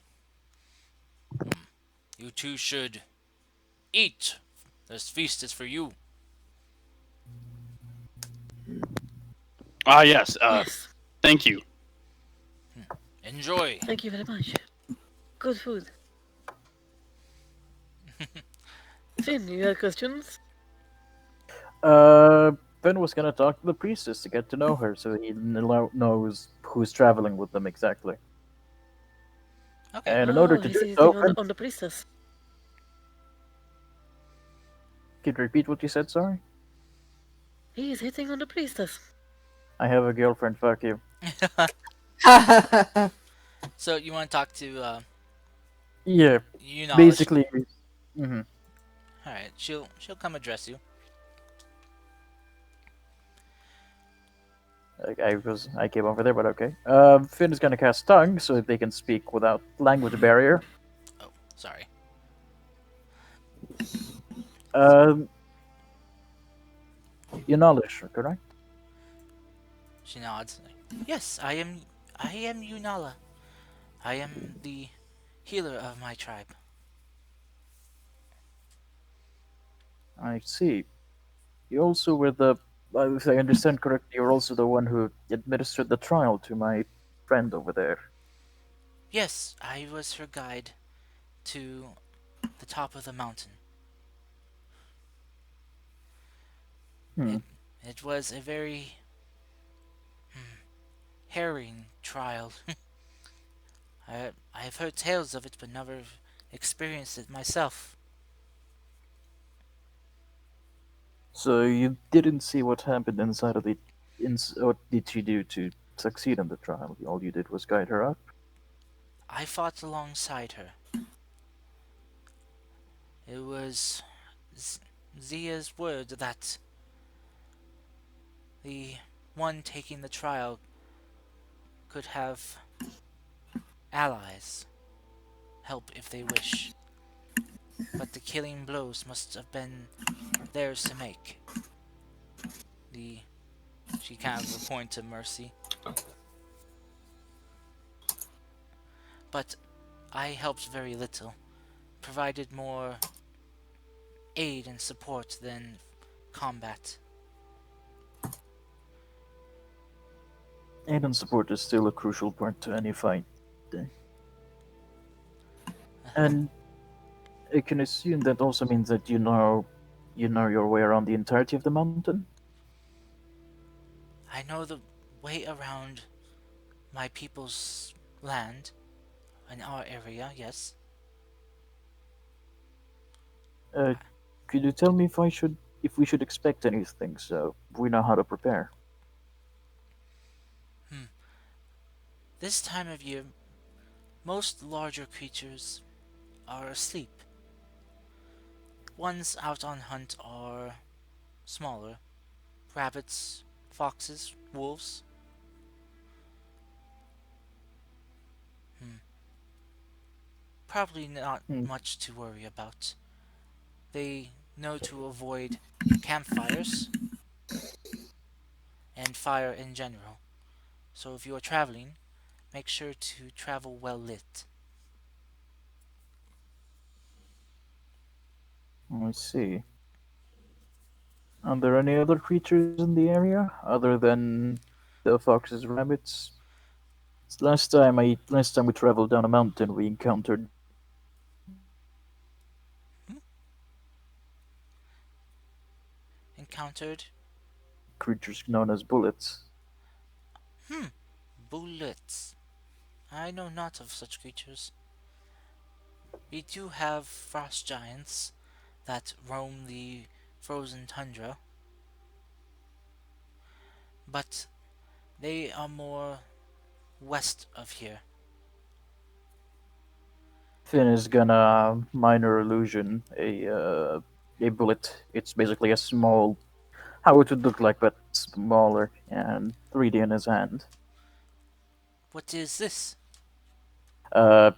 You two should eat. This feast is for you. Ah, yes. Yes, Thank you. Enjoy. thank you very much. Good food. Finn, you have questions? Finn was gonna talk to the priestess to get to know her, so he knows who's traveling with them exactly. Okay. And in order Oh, to he's do sitting so, on the priestess. could you repeat what you said? Sorry. He's hitting on the priestess. I have a girlfriend. Fuck you. So you want to talk to Yeah, you knowledge? basically. Hmm. All right. She'll come address you. I came over there, but okay. Finn is gonna cast tongue so they can speak without language barrier. Oh, sorry. Um, your knowledge, correct? She nods. Yes, I am. I am Yunala. I am the healer of my tribe. I see. You also were the. If I understand correctly, you're also the one who administered the trial to my friend over there. Yes, I was her guide to the top of the mountain. Hmm. It was a very harrowing trial. I have heard tales of it, but never experienced it myself. So you didn't see what happened inside of the. What did she do to succeed in the trial? All you did was guide her up. I fought alongside her. It was Zia's word that the one taking the trial could have allies, help if they wish. But the killing blows must have been theirs to make. The She kind of would point to Mercy. But I helped very little, provided more aid and support than combat. Aid and support is still a crucial part to any fight. And I can assume that also means that you know your way around the entirety of the mountain. I know the way around my people's land, in our area, yes. Uh, could you tell me if we should expect anything, so we know how to prepare? This time of year, most larger creatures are asleep. Ones out on hunt are smaller. Rabbits, foxes, wolves. Probably not Hmm. much to worry about. They know to avoid campfires and fire in general. So if you are traveling, make sure to travel well lit. I see. Are there any other creatures in the area other than the foxes, rabbits, Last time we traveled down a mountain, we encountered Encountered creatures known as bullets. bullets. I know not of such creatures. We do have frost giants that roam the frozen tundra, but they are more west of here. Finn is gonna minor illusion a bullet. It's basically a small, how it would look like, but smaller and 3D in his hand. What is this? Uh,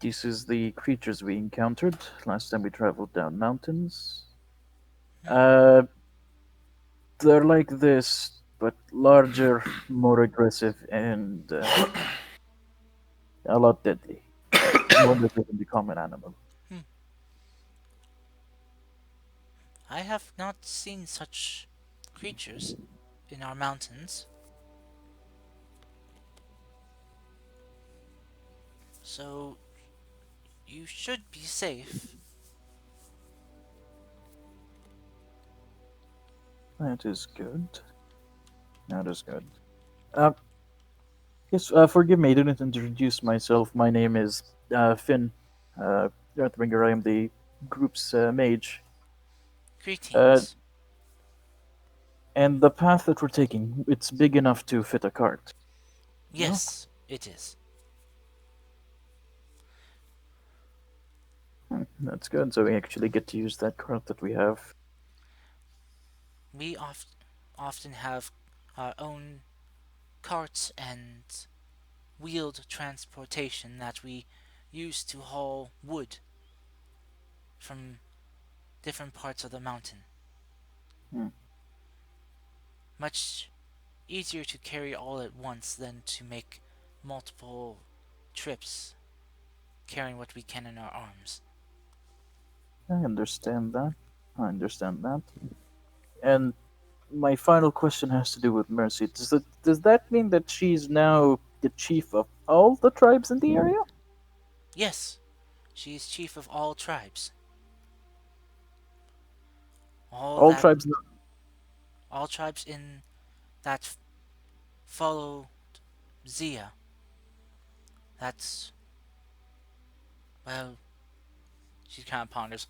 this is the creatures we encountered last time we traveled down mountains. Uh, they're like this, but larger, more aggressive, and a lot deadly. More deadly than the common animal. Hmm. I have not seen such creatures in our mountains. So you should be safe. That is good. That is good. Yes, forgive me, I didn't introduce myself. My name is Finn Earthbringer. I am the group's mage. Uh, Greetings. and the path that we're taking, it's big enough to fit a cart. No? Yes, it is. That's good. So we actually get to use that cart that we have. We often have our own carts and wheeled transportation that we use to haul wood from different parts of the mountain. Hmm. Much easier to carry all at once than to make multiple trips carrying what we can in our arms. I understand that. I understand that. And my final question has to do with Mercy. Does that mean that she's now the chief of all the tribes in the area? Yes, she is chief of all tribes. All All that tribes. all tribes in that follow Zia. That's well, she kind of ponders.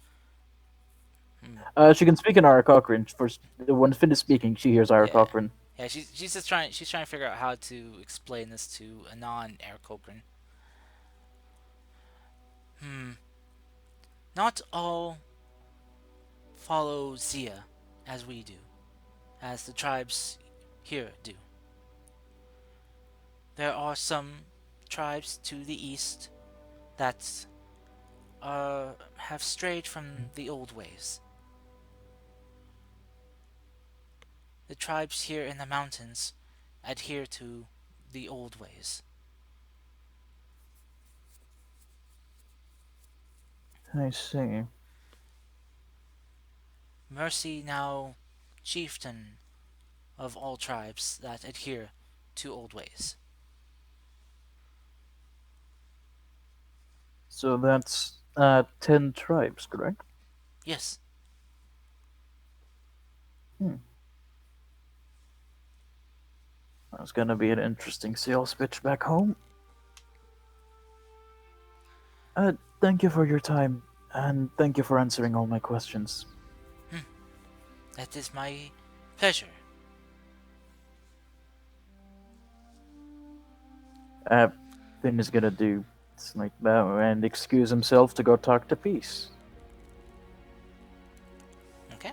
She can speak in Aarakocran. First, when Finn is speaking, she hears Yeah, Aarakocran. yeah. She's just trying. She's trying to figure out how to explain this to a non-Air Cochrane. Not all follow Zia as we do, as the tribes here do. There are some tribes to the east that have strayed from the old ways. The tribes here in the mountains adhere to the old ways. I see. Mercy now chieftain of all tribes that adhere to old ways. So that's 10 tribes, correct? Yes, Hmm. That's gonna be an interesting sales pitch back home. Thank you for your time, and thank you for answering all my questions. that is my pleasure. Uh, Finn is gonna do slight bow and excuse himself to go talk to Peace. Okay?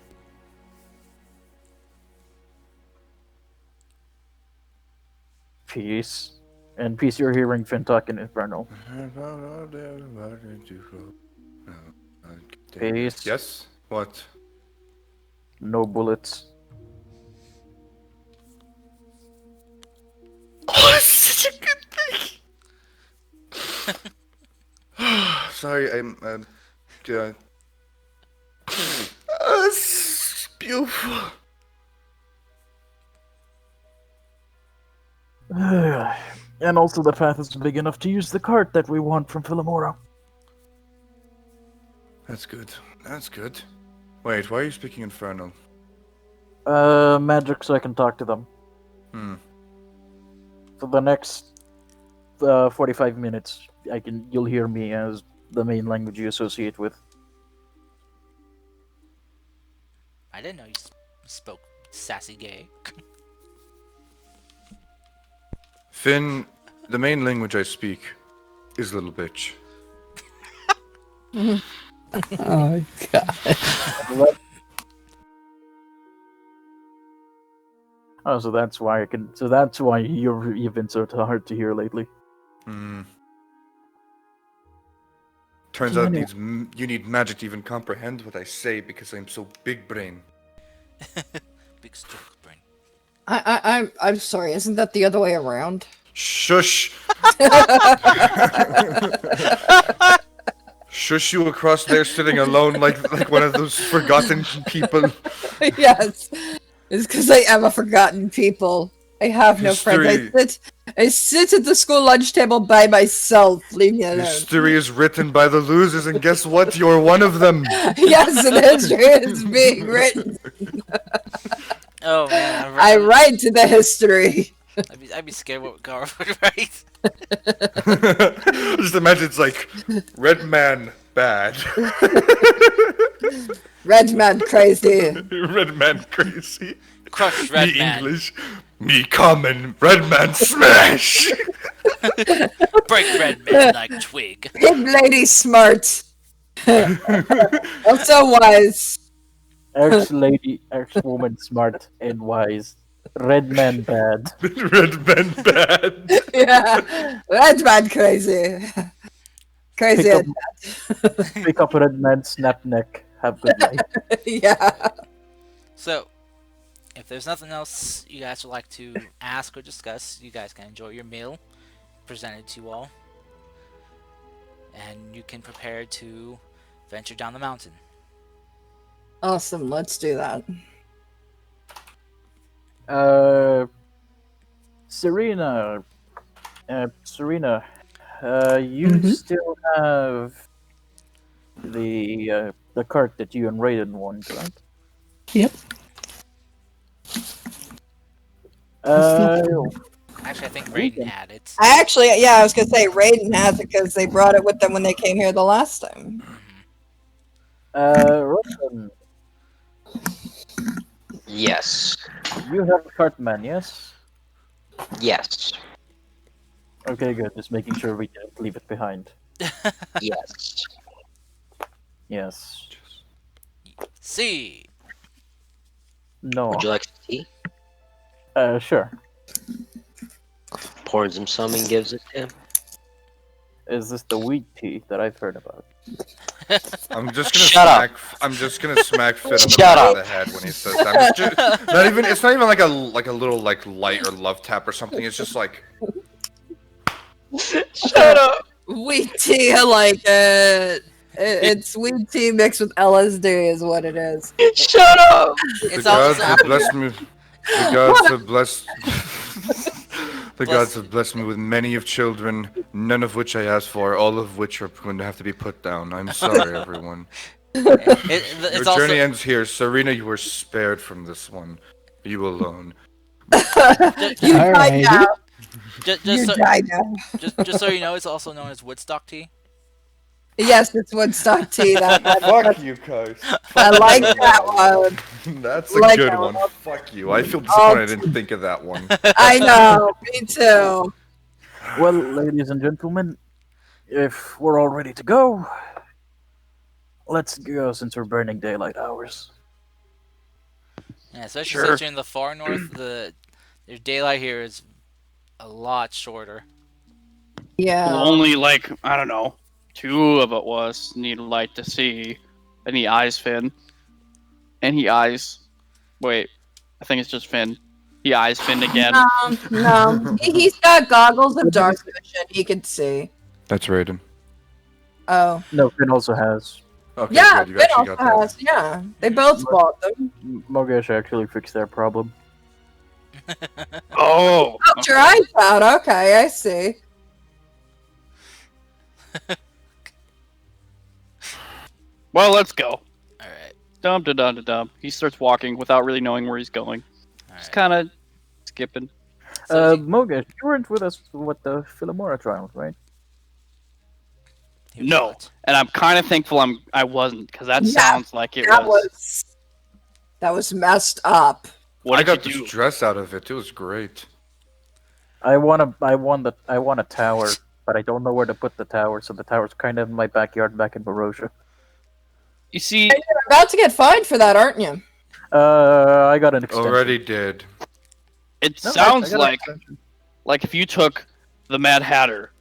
Peace. And Peace, you're hearing Finn talk in Infernal. Peace. Yes? What? No bullets. Oh, it's such a good thing! Sorry, I'm. It's beautiful. And also the path is big enough to use the cart that we want from Philomora. That's good. That's good. Wait, why are you speaking Infernal? Magic so I can talk to them. Hmm. For the next 45 minutes, you'll hear me as the main language you associate with. I didn't know you spoke sassy gay. Finn, the main language I speak is little bitch. Oh god. Oh, so that's why that's why you've been so hard to hear lately. Hmm. Turns out you need magic to even comprehend what I say because I'm so big brain. Big stroke brain. I'm sorry. Isn't that the other way around? Shush! Shush you across there sitting alone like one of those forgotten people. Yes, it's because I am a forgotten people. I have no friends. History. I sit at the school lunch table by myself. Leave me alone. History is written by the losers, and guess what? You're one of them. Yes, and history is being written. Oh man, I write to the history. I'd be scared what Gar would write. Just imagine it's like red man bad, Red man crazy. red man crazy. Crush red me man. English, me common, red man smash. Break red man like twig. Pig lady smart. Also wise. Ex-woman smart and wise. Red man bad. Red man bad. Yeah. Red man crazy. Crazy. Pick up red man snap neck. Have good night. Yeah. So, if there's nothing else you guys would like to ask or discuss, you guys can enjoy your meal presented to you all. And you can prepare to venture down the mountain. Awesome. Let's do that. Serena. Serena. You still have the cart that you and Raiden won, correct? Yep. Actually, I think Raiden had it. I was gonna say Raiden has it because they brought it with them when they came here the last time. Raiden, Yes. you have Cartman, yes? Yes. Okay, good. Just making sure we don't leave it behind. Yes. Yes. C. No. Would you like some tea? Sure. Pours him some and gives it to him. Is this the wheat tea that I've heard about? I'm just gonna Shut smack. I'm just gonna smack Finn on the Shut back up. of the head when he says that. Not even. It's not even like a little like light or love tap or something. It's just like. Shut up. Wheat tea, like it's wheat tea mixed with LSD, is what it is. Shut up. It's The all gods have blessed me. The gods have blessed. The gods have blessed me with many of children, none of which I asked for, all of which are going to have to be put down. I'm sorry, everyone. Your it's also journey ends here. Serena, you were spared from this one. You alone. You died Alrighty. now. just, You so, died now. just so you know, it's also known as Woodstock tea. Yes, it's Woodstock tea. Fuck you, guys. I like that one. That's a Like good that one. one. Fuck you. I feel disappointed I didn't think of that one. I know. Me too. Well, ladies and gentlemen, if we're all ready to go, let's go since we're burning daylight hours. Yeah, especially Sure. since you're in the far north, your daylight here is a lot shorter. Yeah. Well, only like, I don't know, 2 of us need light to see. And he eyes Finn. And he eyes. Wait, I think it's just Finn. He eyes Finn again. No. He's got goggles of dark vision. He can see. That's Raiden. Oh. No, Finn also has. Okay, Yeah, good. You Finn actually also got that. has. Yeah. They both bought them. Mogesh actually fixed their problem. Oh. Oh, your iPad. Okay, I see. Well, let's go. All right. Dum da dum da dum. He starts walking without really knowing where he's going. All Just right. kind of skipping. So as you- Moga, you weren't with us with the Philomora trial, right? he was No, not. and I'm kind of thankful I wasn't, because that Yeah, sounds like it That was. was messed up. What I did got the you do? stress out of it. It was great. I won a tower, but I don't know where to put the tower, so the tower's kind of in my backyard back in Barosia. You see, You're about to get fined for that, aren't you? I got an extension. Already did. it No, I sounds got an like extension. if you took the Mad Hatter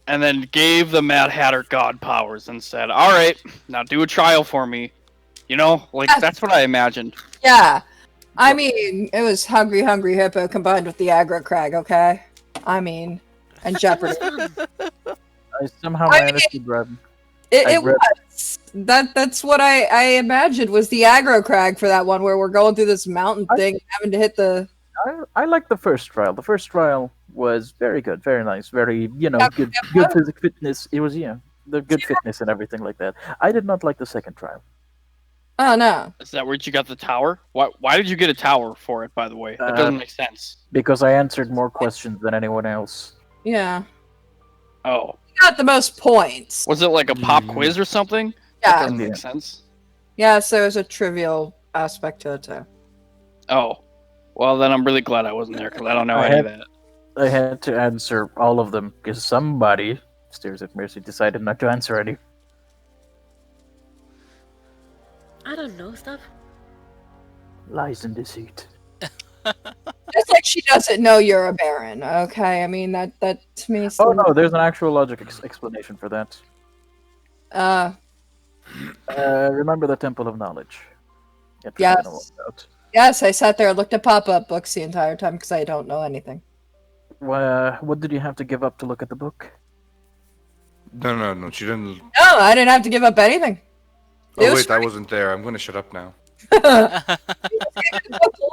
and then gave the Mad Hatter god powers and said, "All right, now do a trial for me." You know, like Yes. that's what I imagined. Yeah. I mean, it was Hungry Hungry Hippo combined with the aggro crag, okay? I mean, and Jeopardy. I somehow I managed to grab. It, I it read- was. That's what I imagined was the aggro crag for that one where we're going through this mountain thing and having to hit the I like the first trial. The first trial was very good, very nice, very Yep, good yep, good yep. physical fitness. It was the good fitness and everything like that. I did not like the second trial. Oh no. Is that where you got the tower? Why did you get a tower for it? By the way, that doesn't make sense. Because I answered more questions than anyone else. Yeah. Oh, Got the most points. was it like a pop quiz or something? That Yeah. doesn't Yeah. make sense. Yeah, so there's a trivial aspect to it too. Oh, well then I'm really glad I wasn't there because I don't know I any had- of that. I had to answer all of them because somebody, Stairs at Mercy, decided not to answer any. I don't know stuff. Lies and deceit. It's like she doesn't know you're a baron, okay? I mean that to me Oh seems- no, there's an actual logic explanation for that. Remember the Temple of Knowledge. Yeah, Yes. Yes, I sat there and looked at pop-up books the entire time because I don't know anything. What did you have to give up to look at the book? No. She didn't. No, I didn't have to give up anything. It Oh was wait, I wasn't there. I'm gonna shut up now. book to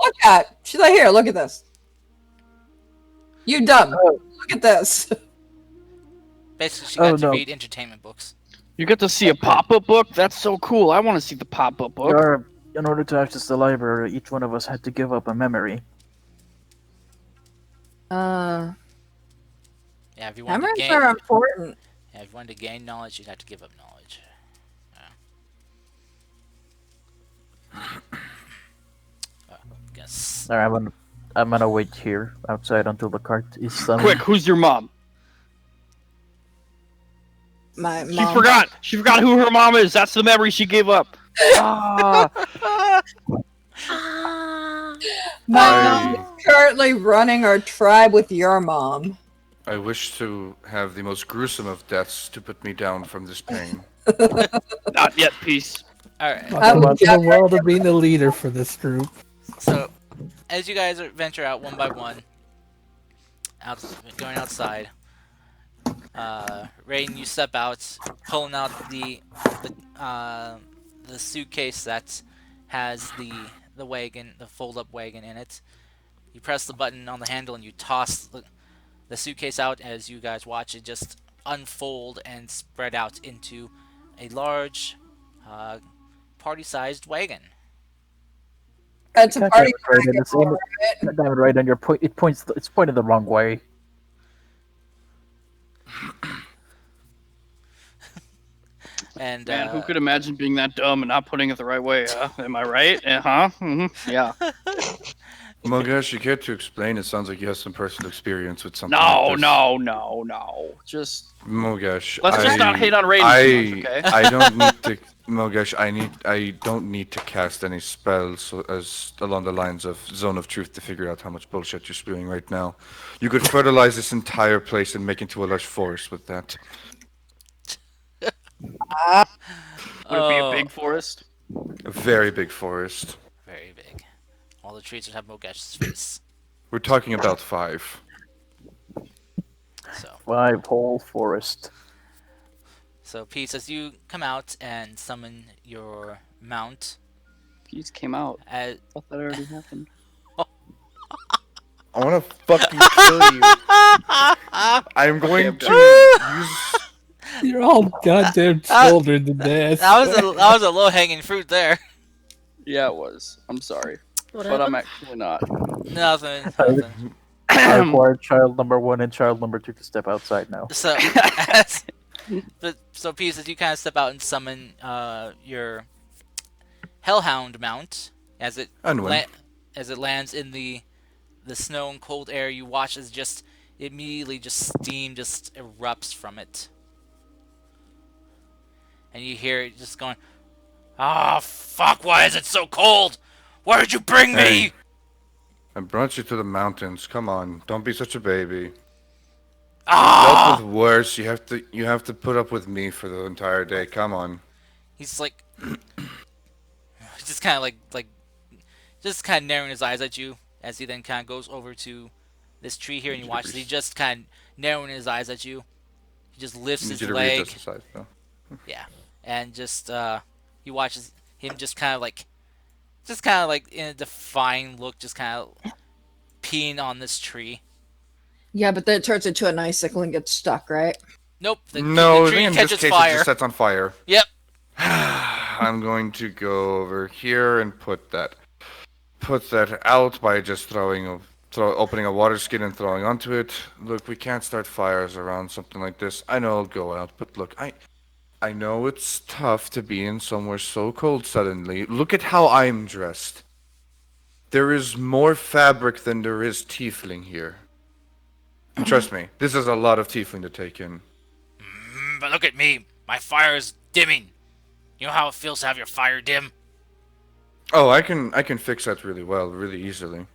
look at. She's like, here, look at this. You dumb. Look at this. Basically, she got to no. read entertainment books. You get to see a pop-up book? That's so cool. I want to see the pop-up book. In order to access the library, each one of us had to give up a memory. Yeah, if you wanted to Memories gain, are important. yeah, if you wanted to gain knowledge, you'd have to give up knowledge. Guess. Alright, I'm gonna wait here outside until the cart is summoned. Quick, who's your mom? My She mom. forgot. She forgot who her mom is. That's the memory she gave up. Ah. Ah, My I- mom is currently running our tribe with your mom. I wish to have the most gruesome of deaths to put me down from this pain. Not yet, peace. All right. Welcome to the world of being the leader for this group. So, as you guys venture out one by one, going outside, Raiden, you step out, pulling out the suitcase that has the wagon, the fold-up wagon in it. You press the button on the handle and you toss the suitcase out as you guys watch it just unfold and spread out into a large, party-sized wagon. That's a God party damn it, Raiden, crag, it's in- right? God damn it, right on your point. It's pointed the wrong way. And Man, who could imagine being that dumb and not putting it the right way? Huh? Am I right? Huh? Yeah. Mogash, you care to explain? It sounds like you have some personal experience with something No, like this. no. Just Mogash, let's just not hate on Raiden too much, okay? I don't need to, Mogash. I don't need to cast any spells as along the lines of Zone of Truth to figure out how much bullshit you're spewing right now. You could fertilize this entire place and make into a lush forest with that. Would it be a big forest? A very big forest. very big. All the trees would have Mogash's face. We're talking about 5. So, 5 whole forest. Pete, as you come out and summon your mount, Peace came out. as I thought that already happened. I want to fucking kill you. I'm going to use. You're all goddamn Uh, children today, I that was a swear. that was a low hanging fruit there. Yeah, it was. I'm sorry, What but I'm happened? actually not. Nothing, I, nothing. I require child number 1 and child number 2 to step outside now. So, so Peace, as you kind of step out and summon your Hellhound mount, as it Unwin. as it lands in the snow and cold air, you watch as just immediately just steam just erupts from it, and you hear it just going, "Ah, fuck! Why is it so cold? Where did you bring Hey. me?" I brought you to the mountains. Come on, don't be such a baby. Ah! Dealt with worse. You have to put up with me for the entire day. Come on. He's like, just kind of just kind of narrowing his eyes at you as he then kind of goes over to this tree here, and you watch as he just kind of narrowing his eyes at you. He just lifts Need his you to read leg, this aside, though. yeah, and just you watch him just kind of like in a defiant look, just kind of peeing on this tree. Yeah, but then it turns into an icicle and gets stuck, right? Nope, the No, I tree think in this catches case it fire. just sets on fire. Yep. I'm going to go over here and put that out by just opening a water skin and throwing onto it. Look, we can't start fires around something like this. I know it'll go out, but look, I know it's tough to be in somewhere so cold suddenly. Look at how I'm dressed. There is more fabric than there is tiefling here. And trust me, this is a lot of tiefling to take in. But look at me, my fire is dimming. You know how it feels to have your fire dim? Oh, I can fix that really well, really easily.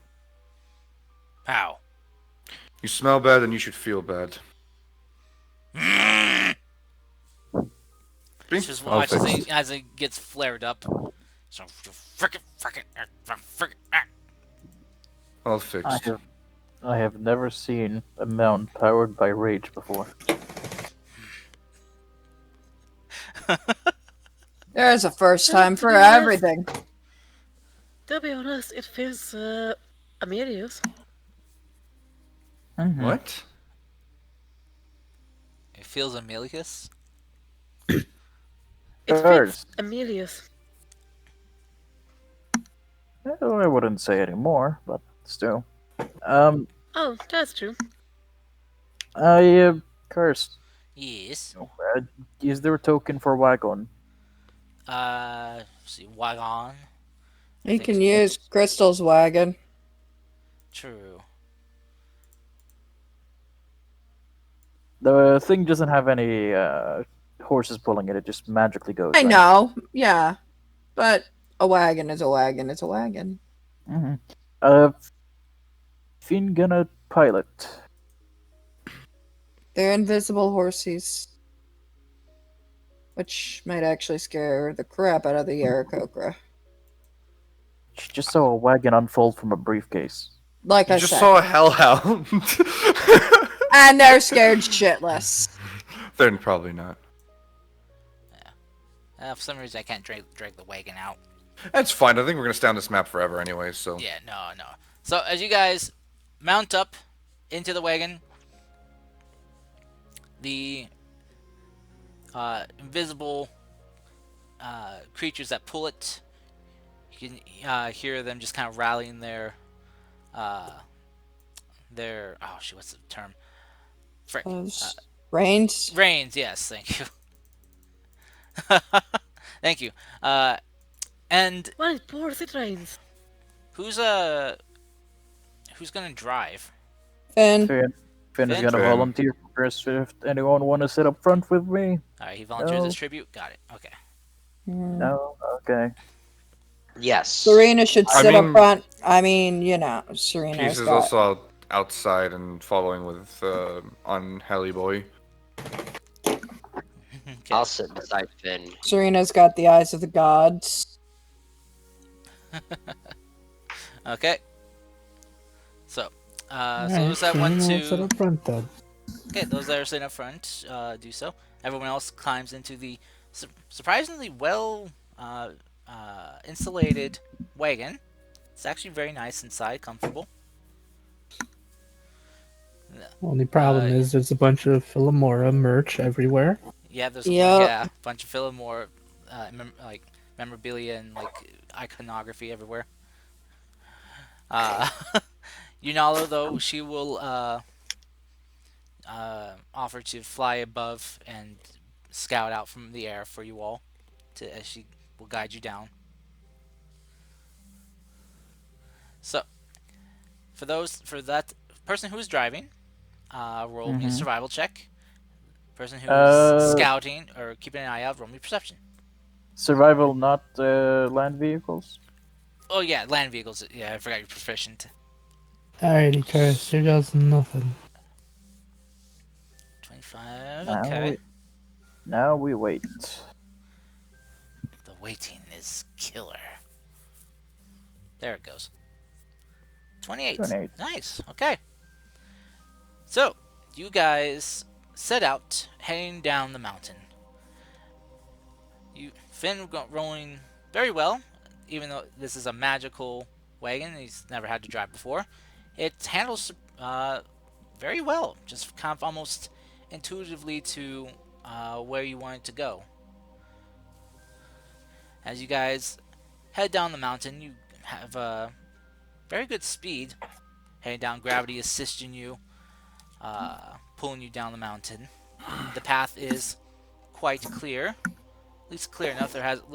How? You smell bad and you should feel bad. Just I'll watch fix as it gets flared up. So frickin'. All fixed. I have never seen a mount powered by rage before. There's a first Well, time to for be honest- everything. To be honest, it feels Amelius. Mhm. What? It feels Amelius. It Hers. fits Amelius. Well, I wouldn't say anymore, but still. Oh, that's true. Curse. Yes. Is there a token for Wagon? Let's see, Wagon. You think can so. use Crystal's wagon. True. The thing doesn't have any horses pulling it; it just magically goes. I right? know, yeah. But a wagon is a wagon is a wagon. Mm-hmm. Finn gonna pilot. They're invisible horses. Which might actually scare the crap out of the Aarakocra. She just saw a wagon unfold from a briefcase. Like You I just said. saw a hellhound. And they're scared shitless. They're probably not. For some reason, I can't drag the wagon out. That's fine. I think we're gonna stay on this map forever anyway. So Yeah, no. So as you guys mount up into the wagon, the invisible creatures that pull it, you can hear them just kind of rallying their oh shit, what's the term? Frick. Rains? Reins, yes, thank you. Thank you. And Well, it pours, it rains. who's gonna drive? Finn. Finn is Finn? gonna Finn. volunteer for us if anyone want to sit up front with me. Alright, he volunteers No. as tribute. Got it. Okay. No, okay. Yes. Serena should I sit up mean- front. I mean, you know, Serena's Peace is got... also outside and following with on Helly Boy. Okay. I'll sit beside Finn. Serena's got the eyes of the gods. Okay. So, Alright, those that want fine, I'll sit to, up front then. okay, those that are sitting up front, do so. Everyone else climbs into the surprisingly well insulated wagon. It's actually very nice inside, comfortable. Only problem is there's a bunch of Philomora merch everywhere. Yeah, there's Yep. a bunch of Philomore, like memorabilia and like iconography everywhere. Uh, Yunalo though she will offer to fly above and scout out from the air for you all, to as she will guide you down. So for that person who's driving, roll me a Mm-hmm. survival check. Person who's Uh, scouting or keeping an eye out, roll me perception. survival, not land vehicles. Oh yeah, land vehicles. Yeah, I forgot you're proficient. Alrighty, Curse, here goes nothing. 25. Now Okay. we wait. The waiting is killer. There it goes. 28. 28. Nice. Okay. So, you guys set out heading down the mountain. Finn got rolling very well, even though this is a magical wagon he's never had to drive before. It handles very well, just kind of almost intuitively to where you want it to go. As you guys head down the mountain, you have very good speed. Heading down, gravity assisting you, pulling you down the mountain. The path is quite clear, at least clear enough. Doesn't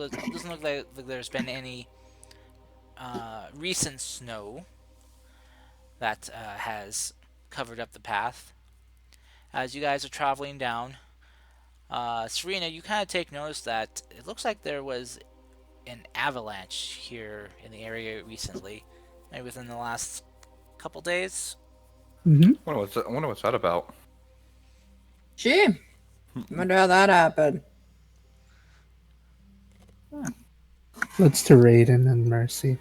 look like there's been any recent snow that has covered up the path. As you guys are traveling down, Serena, you kind of take notice that it looks like there was an avalanche here in the area recently, maybe within the last couple days. Mm-hmm. I wonder what's that about. Gee. Wonder how that happened. Let's to Raiden and Mercy.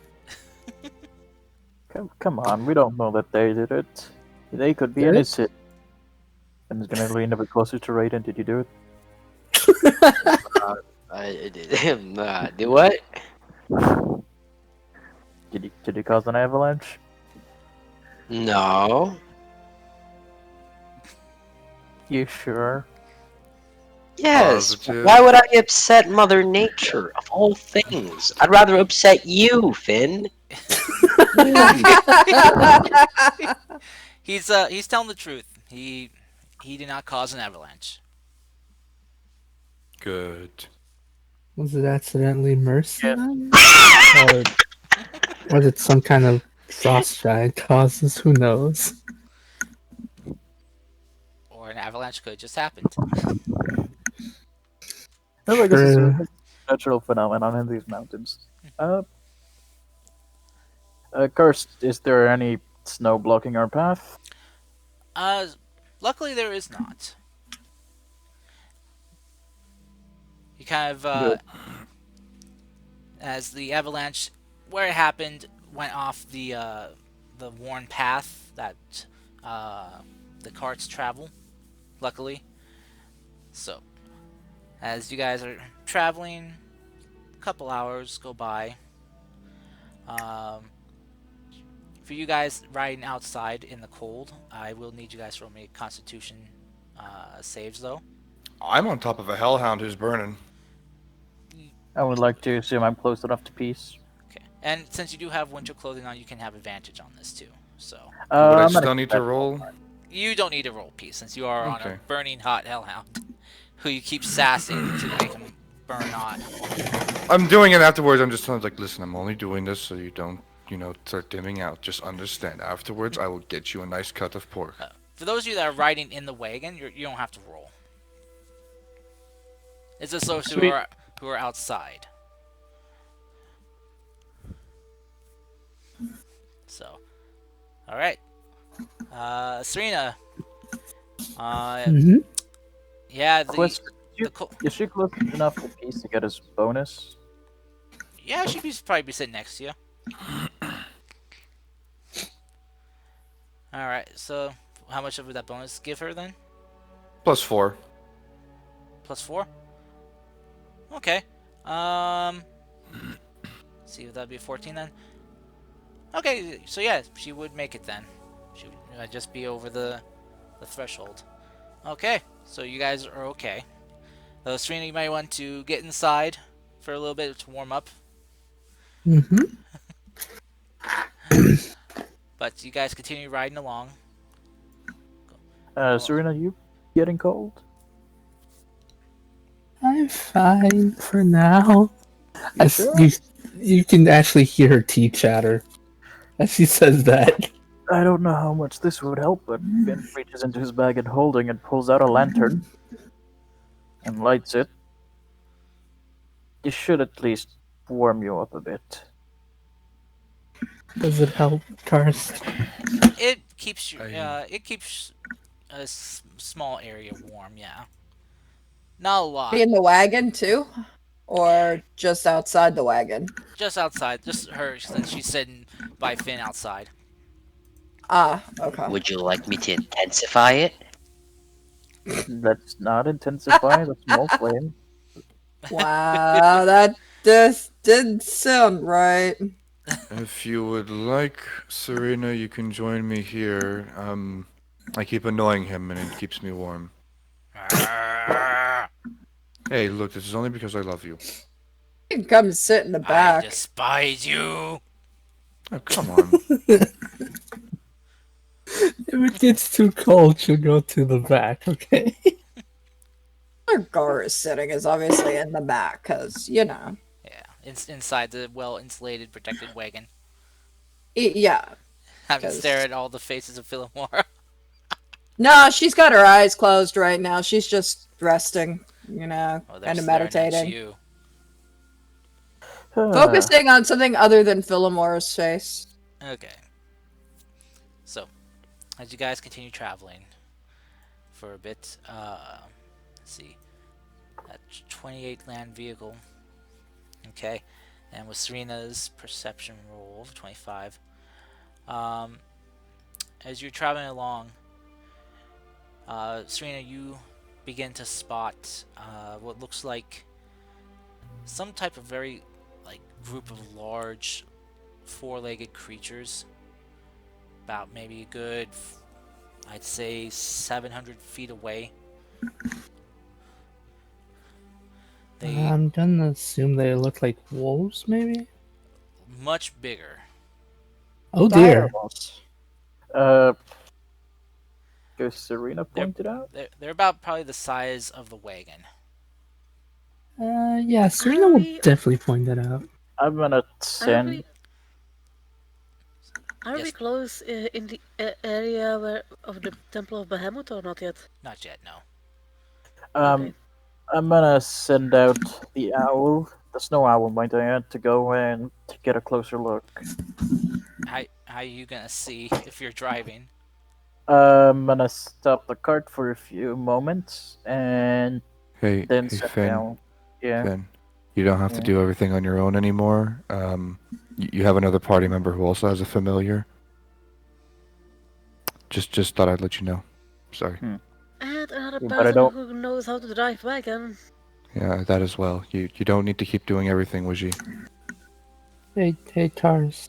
Come on, we don't know that they did it. They could be Did it? innocent. And it's gonna lean a bit closer to Raiden. Did you do it? I did. Do what? Did you cause an avalanche? No. You sure? Yes. Positive. Why would I upset Mother Nature of all things? I'd rather upset you, Finn. He's telling the truth. He did not cause an avalanche. Good. Was it accidentally Mercy Yeah. then? Or was it some kind of frost giant causes? Who knows? Or an avalanche could have just happened. No, I guess it's True. a natural phenomenon in these mountains. Cursed, is there any snow blocking our path? Luckily there is not. You kind of Good. as the avalanche where it happened went off the worn path that the carts travel. Luckily, so as you guys are traveling, a couple hours go by. For you guys riding outside in the cold, I will need you guys to roll me Constitution saves though. I'm on top of a hellhound who's burning. I would like to assume I'm close enough to peace. Okay, and since you do have winter clothing on, you can have advantage on this too. So Would I I'm gonna still need to keep that roll? you don't need to roll peace since you are on a Okay. burning hot hellhound, who you keep sassing to make him burn hot. I'm doing it afterwards. I'm just like, listen, I'm only doing this so you don't, start dimming out. Just understand. Afterwards, I will get you a nice cut of pork. For those of you that are riding in the wagon, you don't have to roll. It's just those Sweet. who are outside. So, all right, Serena. Mm-hmm. Yeah, Question, the co- is she close enough to peace to get us bonus? yeah, she'd probably be sitting next to you. All right, so how much of that bonus give her then? +4. +4. Okay. See if that'd be 14 then. Okay, so yeah, she would make it then. She would just be over the the threshold. Okay, so you guys are okay. Serena, you might want to get inside for a little bit to warm up. Mm-hmm. But you guys continue riding along. Go- Serena, you getting cold? I'm fine for now. You sure? You can actually hear her teeth chatter as she says that. I don't know how much this would help, but Finn reaches into his bag and holding it, pulls out a lantern and lights it. This should at least warm you up a bit. Does it help, Karst? It keeps you. I It keeps a small area warm. Yeah, not a lot. Be in the wagon too, or just outside the wagon. Just outside. Just her, since she's sitting by Finn outside. Ah, okay. Would you like me to intensify it? Let's not intensify the small flame. Wow, that just didn't sound right. If you would like, Serena, you can join me here. I keep annoying him and it keeps me warm. Hey, look, this is only because I love you. You can come sit in the I back. despise you. Oh, come on. If it gets too cold, she'll go to the back, okay? Where Gar is sitting is obviously in the back, because, you know. Yeah, inside the well-insulated, protected wagon. Yeah. Having to 'Cause- stare at all the faces of Philomore. No, she's got her eyes closed right now. She's just resting, you know, Oh, they're kind of staring at meditating. you. Focusing on something other than Philomore's face. Okay. So, as you guys continue traveling for a bit, let's see, that 28 land vehicle. Okay, and with Serena's perception roll of 25, as you're traveling along, Serena, you begin to spot what looks like some type of very group of large four-legged creatures, about maybe a good, I'd say, 700 feet away. They I'm gonna assume they look like wolves, maybe? much bigger. Oh dear. Direwolves. Does Serena point it out? They're about probably the size of the wagon. Yeah, Serena Are will we- definitely point that out. I'm gonna Are send. we are we Yes. close in the area where of the Temple of Bahamut or not yet? Not yet, no. Okay. I'm gonna send out the owl, the snow owl, might I add, to go and to get a closer look. How are you gonna see if you're driving? I'm gonna stop the cart for a few moments and Hey, then hey, sit Finn. down. Yeah. Finn, you don't have to Yeah. do everything on your own anymore. You have another party member who also has a familiar. Just thought I'd let you know. Sorry. And another But I person don't- who knows how to drive wagon. Yeah, that as well. You don't need to keep doing everything, Wiji. Hey, Tars.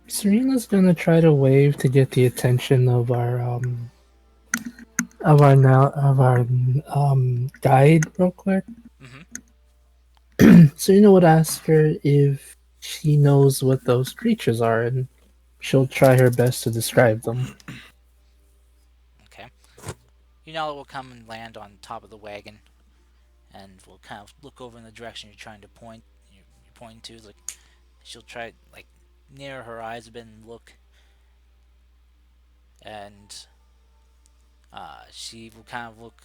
Serena's gonna try to wave to get the attention of our guide real quick. Mm-hmm. Serena would ask her if she knows what those creatures are, and she'll try her best to describe them. Okay. Yunala will come and land on top of the wagon, and will kind of look over in the direction you're trying to point. You're pointing to. Like she'll try near her eyes a bit and look, and she will kind of look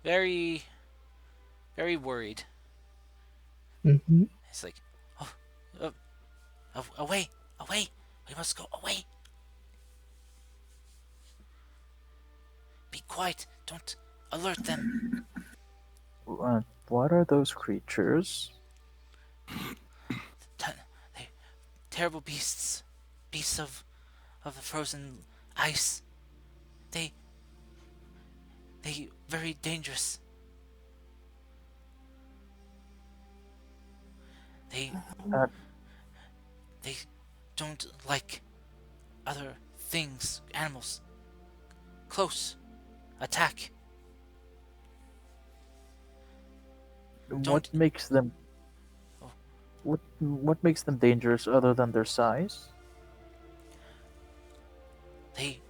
very, very worried. Mm-hmm. It's like, oh, away, away! We must go away. Be quiet! Don't alert them. What are those creatures? They terrible beasts, beasts of the frozen ice. They very dangerous. They Uh, they don't like other things, animals, close, attack. What Don't. makes them Oh, what makes them dangerous other than their size? they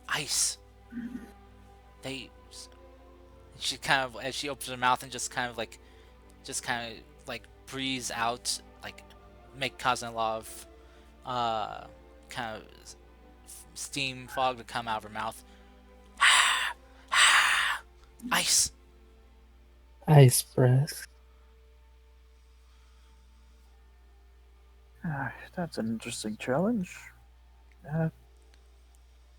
ice. They. She kind of, as she opens her mouth and just kind of like breathes out, like causing a lot of kind of steam fog to come out of her mouth. Ice. Ice breath. That's an interesting challenge. Uh,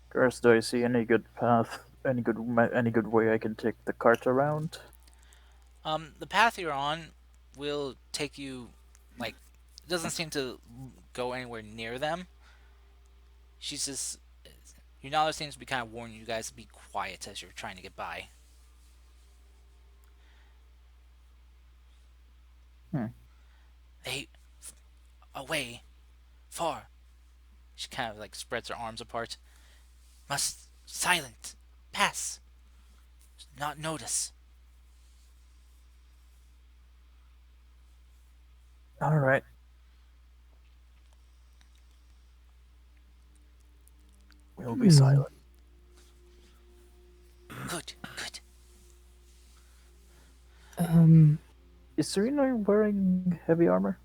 Garth, do I see any good path, any good way I can take the cart around? The path you're on will take you, like, it doesn't seem to go anywhere near them. She's just, your knowledge seems to be kind of warning you guys to be quiet as you're trying to get by. Hmm. They, away, far. She kind of like spreads her arms apart. Must silent, pass, not notice. All right. We'll be silent. Good, good. Um, Is Serena wearing heavy armor?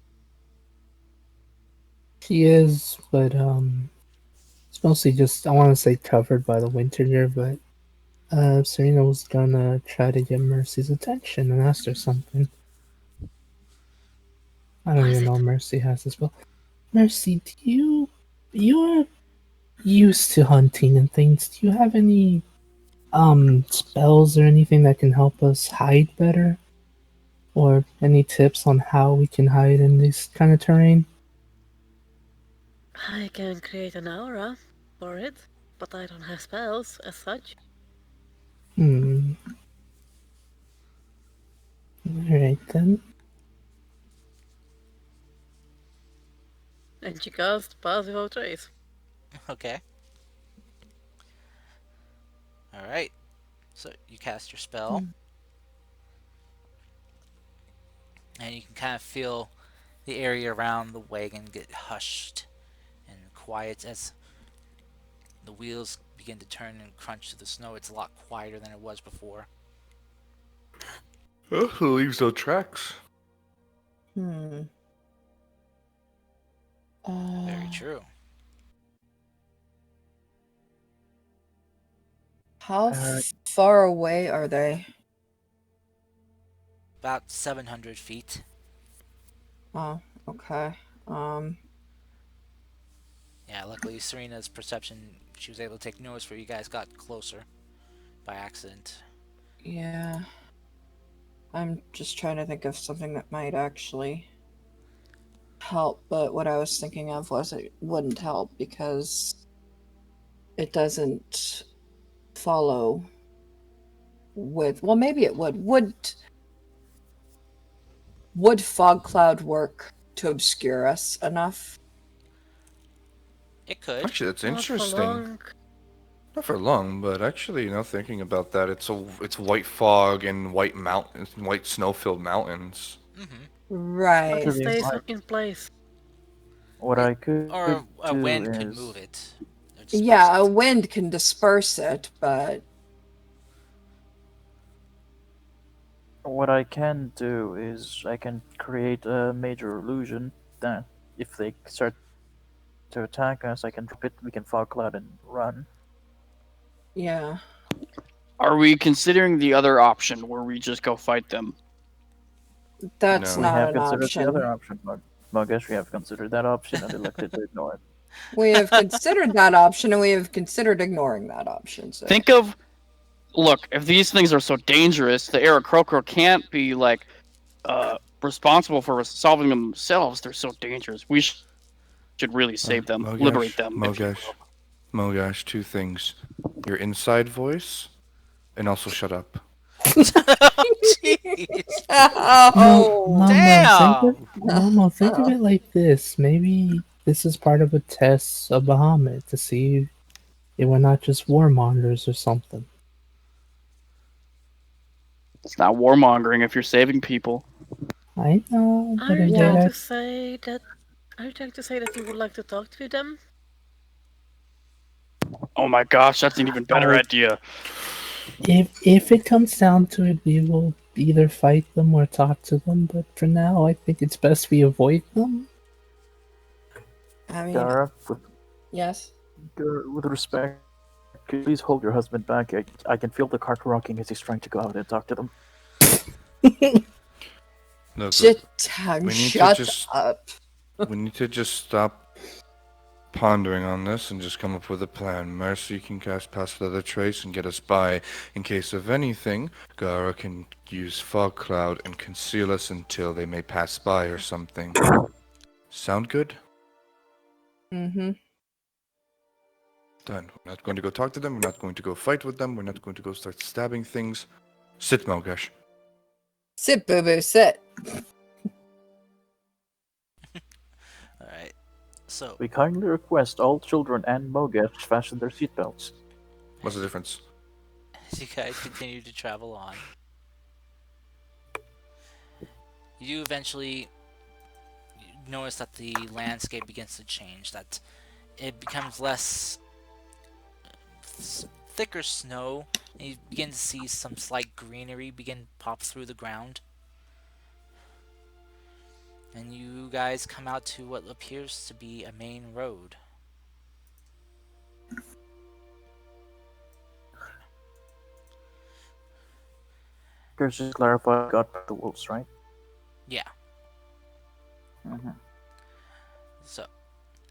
she is, but it's mostly just I want to say covered by the winter gear, but Serena was gonna try to get Mercy's attention and ask her something. I don't What is even know it? if Mercy has this spell. Mercy, you're used to hunting and things. Do you have any spells or anything that can help us hide better? Or any tips on how we can hide in this kind of terrain? I can create an aura for it, but I don't have spells as such. Hmm. Alright then. And she cast Pass Without Trace. Okay. Alright. So you cast your spell, and you can kind of feel the area around the wagon get hushed and quiet as the wheels begin to turn and crunch to the snow. It's a lot quieter than it was before. Oh, it leaves no tracks. Hmm. Very true. How Uh, far away are they? About 700 feet. Oh, okay. Um, Yeah, luckily Serena's perception, she was able to take notice where you guys got closer by accident. yeah. I'm just trying to think of something that might actually help, but what I was thinking of was it wouldn't help because it doesn't follow with, well, maybe it would. Would fog cloud work to obscure us enough? It could. Actually, that's Not for interesting. long. Not for long, but actually, thinking about that, it's white fog and white mountains, white snow-filled mountains. Mm-hmm. But Right. it Actually, stays in place. what I could Or a do wind could is move it. Or disperse Yeah, a it. wind can disperse it, but what I can do is I can create a major illusion that if they start to attack us, I can drop it. We can fog cloud and run. yeah. Are we considering the other option where we just go fight them? That's No. We not have an considered the other option. option, Mugish. We have considered that option and elected to ignore it. We have considered that option and we have considered ignoring that option. So Think of, look, if these things are so dangerous, the Aarakocra can't be like responsible for solving them themselves. They're so dangerous. We should really save them, liberate them. If you Mogash, Mogash, two things: your inside voice, and also shut up. Jeez. No, Oh, Momo, think of Damn. Momo, think of it like this. Maybe this is part of a test of Bahamut to see if we're not just warmongers or something. It's not warmongering if you're saving people. I know, Are but you it trying did. to say that? Are you trying to say that you would like to talk to them? Oh my gosh, that's an even better Oh. idea. If it comes down to it, we will either fight them or talk to them. But for now, I think it's best we avoid them. I mean, Gara, yes. with respect, could you please hold your husband back? I can feel the cart rocking as he's trying to go out and talk to them. Look, Jitang, we need to shut just up. we need to just stop pondering on this and just come up with a plan. Mercy can cast Pass Without a Trace and get us by. In case of anything, Gara can use Fog Cloud and conceal us until they may pass by or something. Sound good? Mm-hmm. Done. We're not going to go talk to them. We're not going to go fight with them. We're not going to go start stabbing things. Sit, Malgash. Sit, boo boo, sit. Alright. So, We kindly request all children and Mogesh fasten their seatbelts. What's the difference? as you guys continue to travel on, you do eventually notice that the landscape begins to change, that it becomes less thicker snow, and you begin to see some slight greenery begin to pop through the ground. And you guys come out to what appears to be a main road. Just to clarify, got the wolves, right? Yeah. Mm-hmm. So,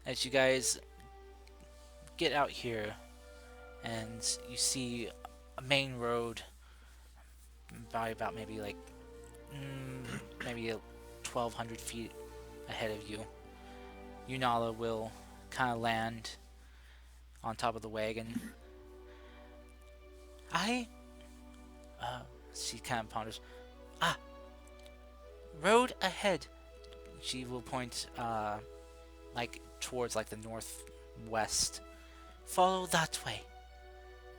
as you guys get out here, and you see a main road by about maybe like maybe 1,200 feet ahead of you, Yunala will kind of land on top of the wagon. She kind of ponders. Ah, road ahead. She will point like towards like the northwest. Follow that way.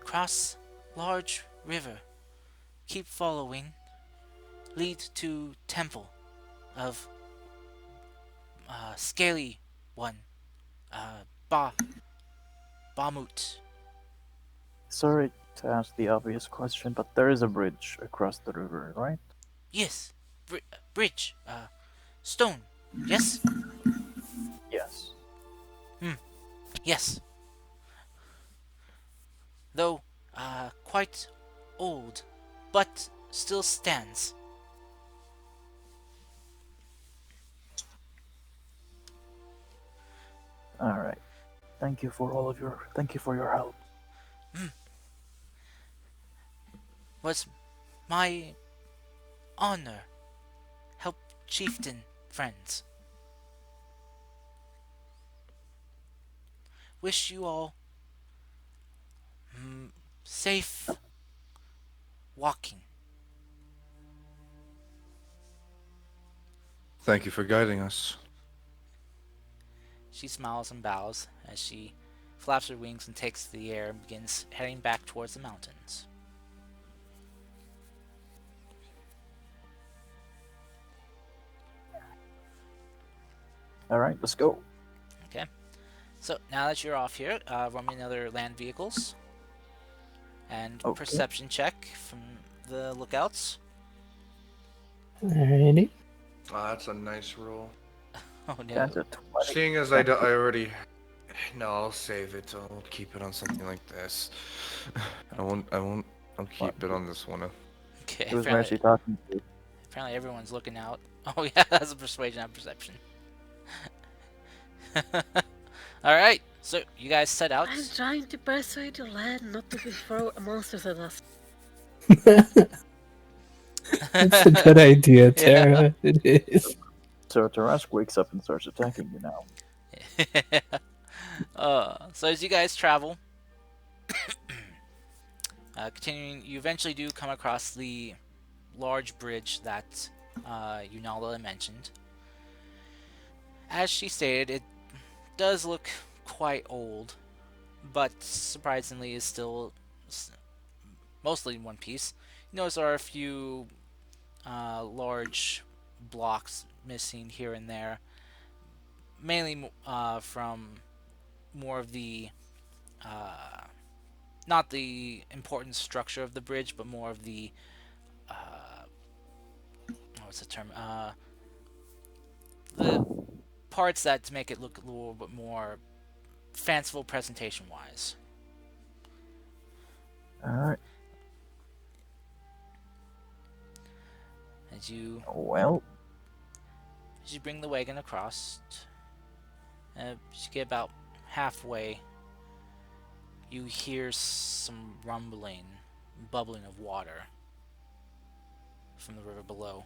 Cross large river. Keep following. Lead to temple of scaly one. Bamut. Sorry to ask the obvious question, but there is a bridge across the river, right? Yes. Bridge. Stone. Yes? Yes. Yes. Though, quite old, but still stands. All right. Thank you for your help. Was my honor. Help chieftain friends. Wish you all safe walking. Thank you for guiding us. She smiles and bows as she flaps her wings and takes the air and begins heading back towards the mountains. All right, let's go. Okay. So now that you're off here, run me another land vehicles and Okay. perception check from the lookouts. Alrighty. Oh, that's a nice roll. Oh no. That's a 20. Seeing as I already... No, I'll save it. I'll keep it on something like this. I'll keep it on this one. Okay. Who's Mercy talking to? Apparently everyone's looking out. Oh yeah, that's a persuasion and perception. Alright, so you guys set out. I'm trying to persuade your land not to throw monsters at us. That's a good idea, Tara. It is. So Tarask wakes up and starts attacking you now. So as you guys travel, continuing, you eventually do come across the large bridge that Yunala mentioned. As she stated, it does look quite old, but surprisingly is still mostly in one piece. You notice there are a few large blocks missing here and there, mainly from more of the uh, not the important structure of the bridge, but more of the what's the term? The parts that make it look a little bit more fanciful presentation wise. Alright. As you Well, bring the wagon across, as you get about halfway, you hear some rumbling, bubbling of water from the river below.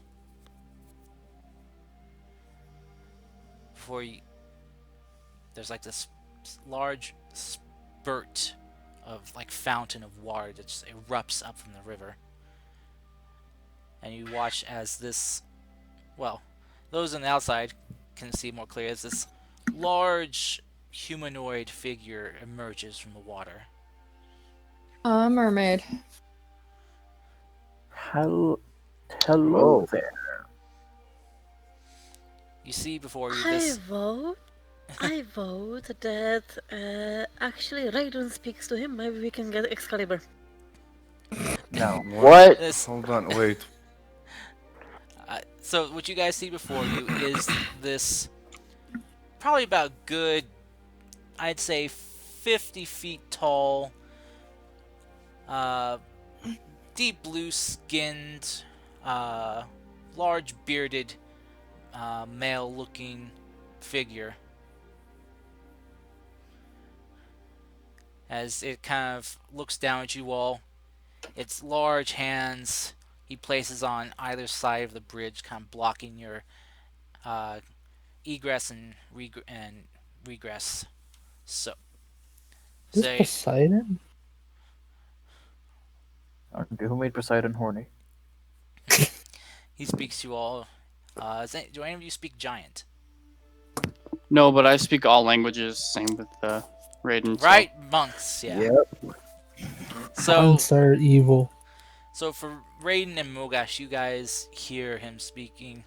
Before you, there's like this large spurt of like fountain of water that just erupts up from the river. And you watch as this, well, those on the outside can see more clearly as this large humanoid figure emerges from the water. Mermaid. hello Oh. there. You see before you I this. vote. I vote that actually Raiden speaks to him. Maybe we can get Excalibur. No. What? This. Hold on, wait. So what you guys see before you is this probably about good, I'd say 50 feet tall, uh, deep blue skinned, large bearded, male looking figure. As it kind of looks down at you all, its large hands he places on either side of the bridge, kind of blocking your egress and regress. So, Is this say Poseidon? Okay, who made Poseidon horny? he speaks to you all. Do any of you speak Giant? No, but I speak all languages. Same with Raiden. So. Right, monks. Yeah. Yep. So, Hunts are evil. so for Raiden and Mogash, you guys hear him speaking.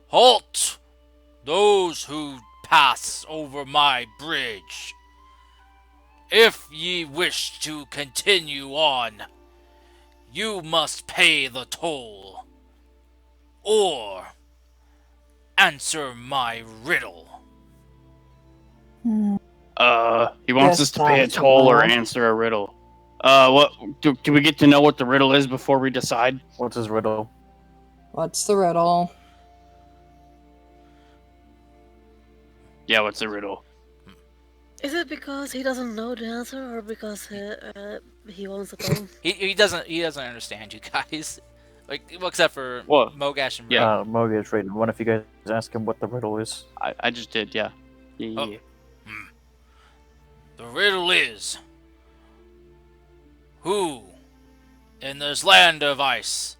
Halt! Those who pass over my bridge. If ye wish to continue on, you must pay the toll. Or answer my riddle. He wants Yes, us to pay a answer toll or that. answer a riddle. What do we get to know what the riddle is before we decide? What's his riddle? What's the riddle? Yeah, what's the riddle? Is it because he doesn't know the answer, or because he wants a toll? He doesn't understand you guys. Like, well, except for What? Mogash and Yeah. Raiden. Moga's rated. One of you guys ask him what the riddle is. I just did. Yeah. Yeah. Oh. The riddle is, who in this land of ice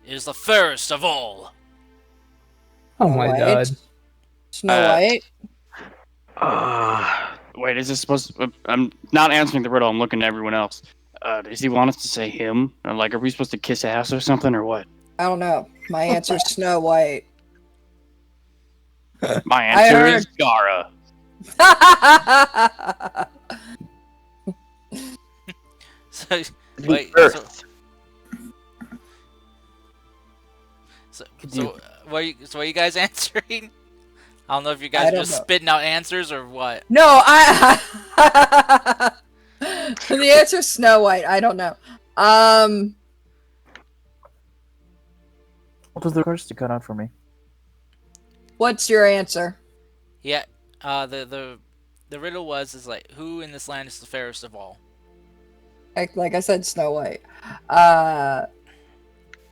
is the fairest of all? Oh my White? god. Snow Uh, White? Wait, is this supposed to, I'm not answering the riddle. I'm looking at everyone else. Does he want us to say him? Like, are we supposed to kiss ass or something, or what? I don't know. My answer's Snow White. My answer heard- is Gara. So, wait, Earth. what are you guys answering? I don't know if you I guys are don't just know. spitting out answers or what. No, the answer's Snow White. I don't know. What was the first you cut out for me? What's your answer? Yeah, the riddle is like, who in this land is the fairest of all? Like I said, Snow White.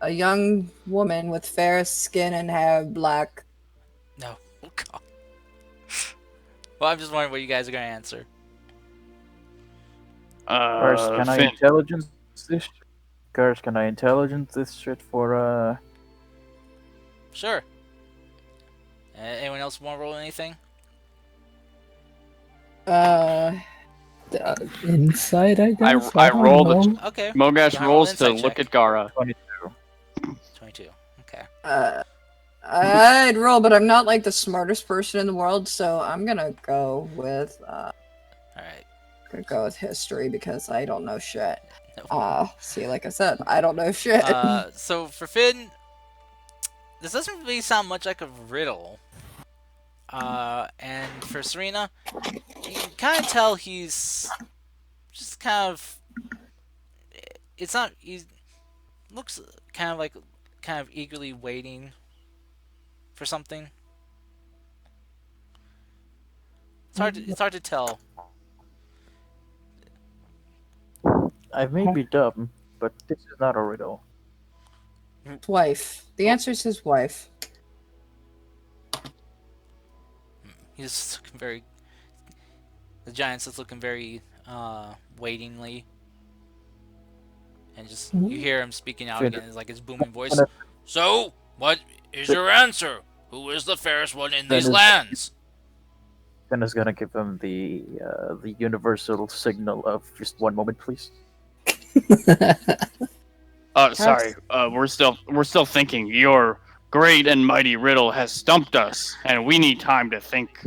A young woman with fair skin and hair, black. No. Oh god. Well, I'm just wondering what you guys are gonna answer. First, can I Finn. intelligence this? First, can I intelligence this shit for Sure. Anyone else want to roll anything? Uh, Insight, I guess. I don't rolled know. Okay. Mogash Go ahead, roll an rolls to insight look check. at Gara. 22. 22. Okay. I'd roll, but I'm not like the smartest person in the world, so I'm gonna go with Alright. history because I don't know shit. No. See, like I said, I don't know shit. So for Finn, this doesn't really sound much like a riddle. And for Serena, you can kind of tell he's just kind of. It's not. He looks kind of eagerly waiting for something. It's hard. It's hard to tell. I may be dumb, but this is not a riddle. His wife. The answer is his wife. He's just looking very. The giant's just looking very waitingly, and just you hear him speaking out Finn- again. It's like his booming voice. So, what is your answer? Who is the fairest one in these Finn is- lands? Then is gonna give him the universal signal of just one moment, please. Sorry. We're still thinking. Your great and mighty riddle has stumped us, and we need time to think.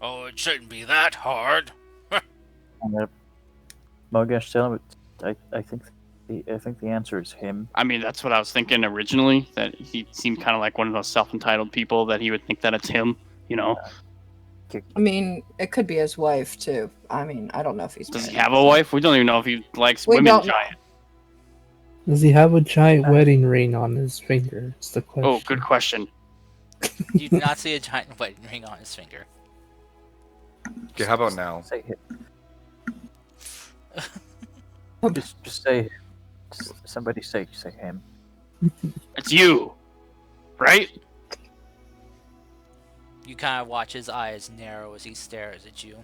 Oh, it shouldn't be that hard. Mogash, tell him. I think the answer is him. I mean, that's what I was thinking originally. That he seemed kind of like one of those self-entitled people that he would think that it's him. You know? I mean, it could be his wife too. I mean, I don't know if he's. Does he married. have a wife? We don't even know if he likes We women don't know. giant. Does he have a giant wedding ring on his finger? It's the question. Oh, good question. You do not see a giant wedding ring on his finger. Okay, how about now? Say him. just say him. Somebody say him. It's you, right? You kind of watch his eyes narrow as he stares at you.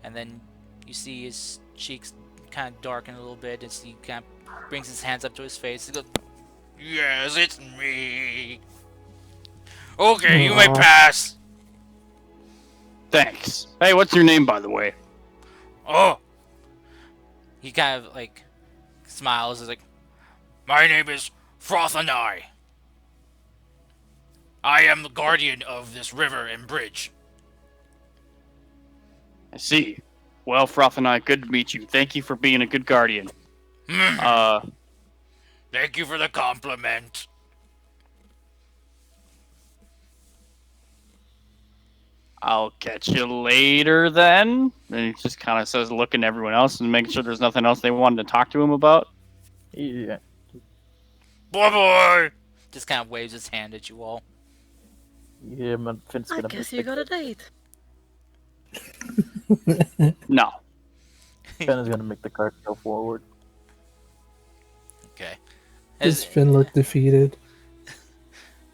And then you see his cheeks kind of darken a little bit as he kind of brings his hands up to his face. He goes, "Yes, it's me. Okay, you may pass." Thanks. Hey, what's your name, by the way? Oh. He kind of like smiles. He's like, "My name is Frothanai. I am the guardian of this river and bridge." I see. Well, Froth and I, good to meet you. Thank you for being a good guardian. Thank you for the compliment. I'll catch you later then. And he just kind of says, looking at everyone else and making sure there's nothing else they wanted to talk to him about. Yeah. Bye bye. Just kind of waves his hand at you all. Yeah, man. Finn's I gonna guess make you got a date. No. Finn is gonna make the cart go forward. Okay. Does Finn look defeated?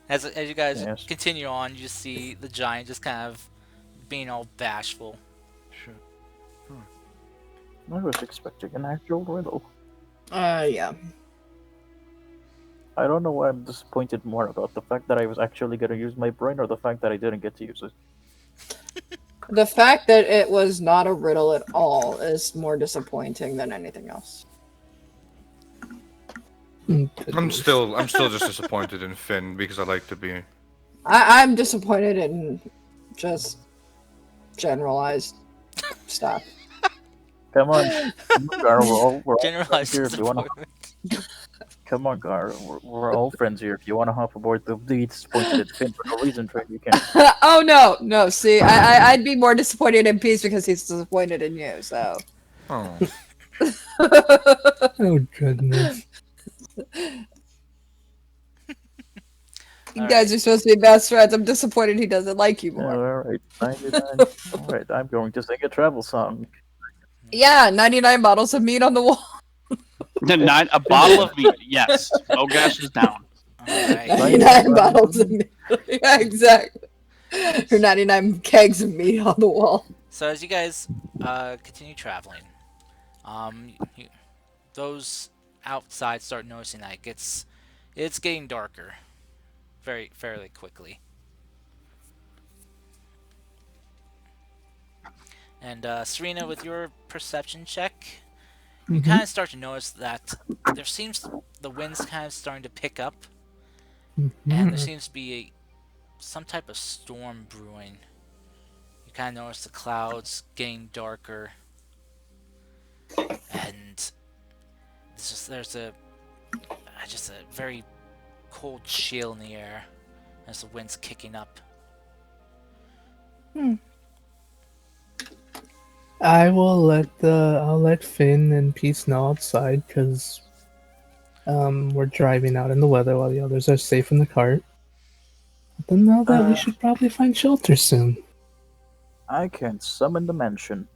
As you guys Yes. continue on, you see the giant just kind of being all bashful. Sure. I was expecting an actual riddle. Yeah. I don't know why I'm disappointed more about the fact that I was actually gonna use my brain or the fact that I didn't get to use it. The fact that it was not a riddle at all is more disappointing than anything else. I'm still just disappointed in Finn because I like to be. I'm disappointed in just generalized stuff. Come on, Gar, we're all friends Generalized here. If you wanna, disappointment. come on, Gar, we're all friends here. If you wanna hop aboard the disappointed at Finn for no reason, Finn, you can. Oh no! See, I'd be more disappointed in Peace because he's disappointed in you. So. Oh, Oh goodness. You guys are supposed to be best friends. I'm disappointed he doesn't like you Yeah, more. all right, 99. All right, I'm going to sing a travel song. Yeah, 99 bottles of meat on the wall. A bottle of meat. Yes. Mogash is down. Alright. 99 bottles of meat. Yeah, exactly. Or 99 kegs of meat on the wall. So as you guys continue traveling, those outside start noticing that it's getting darker, fairly quickly. And Serena, with your perception check, you Mm-hmm. kind of start to notice that there seems the wind's kind of starting to pick up, and there Mm-hmm. seems to be some type of storm brewing. You kind of notice the clouds getting darker, and there's just a very cold chill in the air as the wind's kicking up. I'll let Finn and Peace know outside because we're driving out in the weather while the others are safe in the cart. Let them know that we Uh, should probably find shelter soon. I can summon Dimension.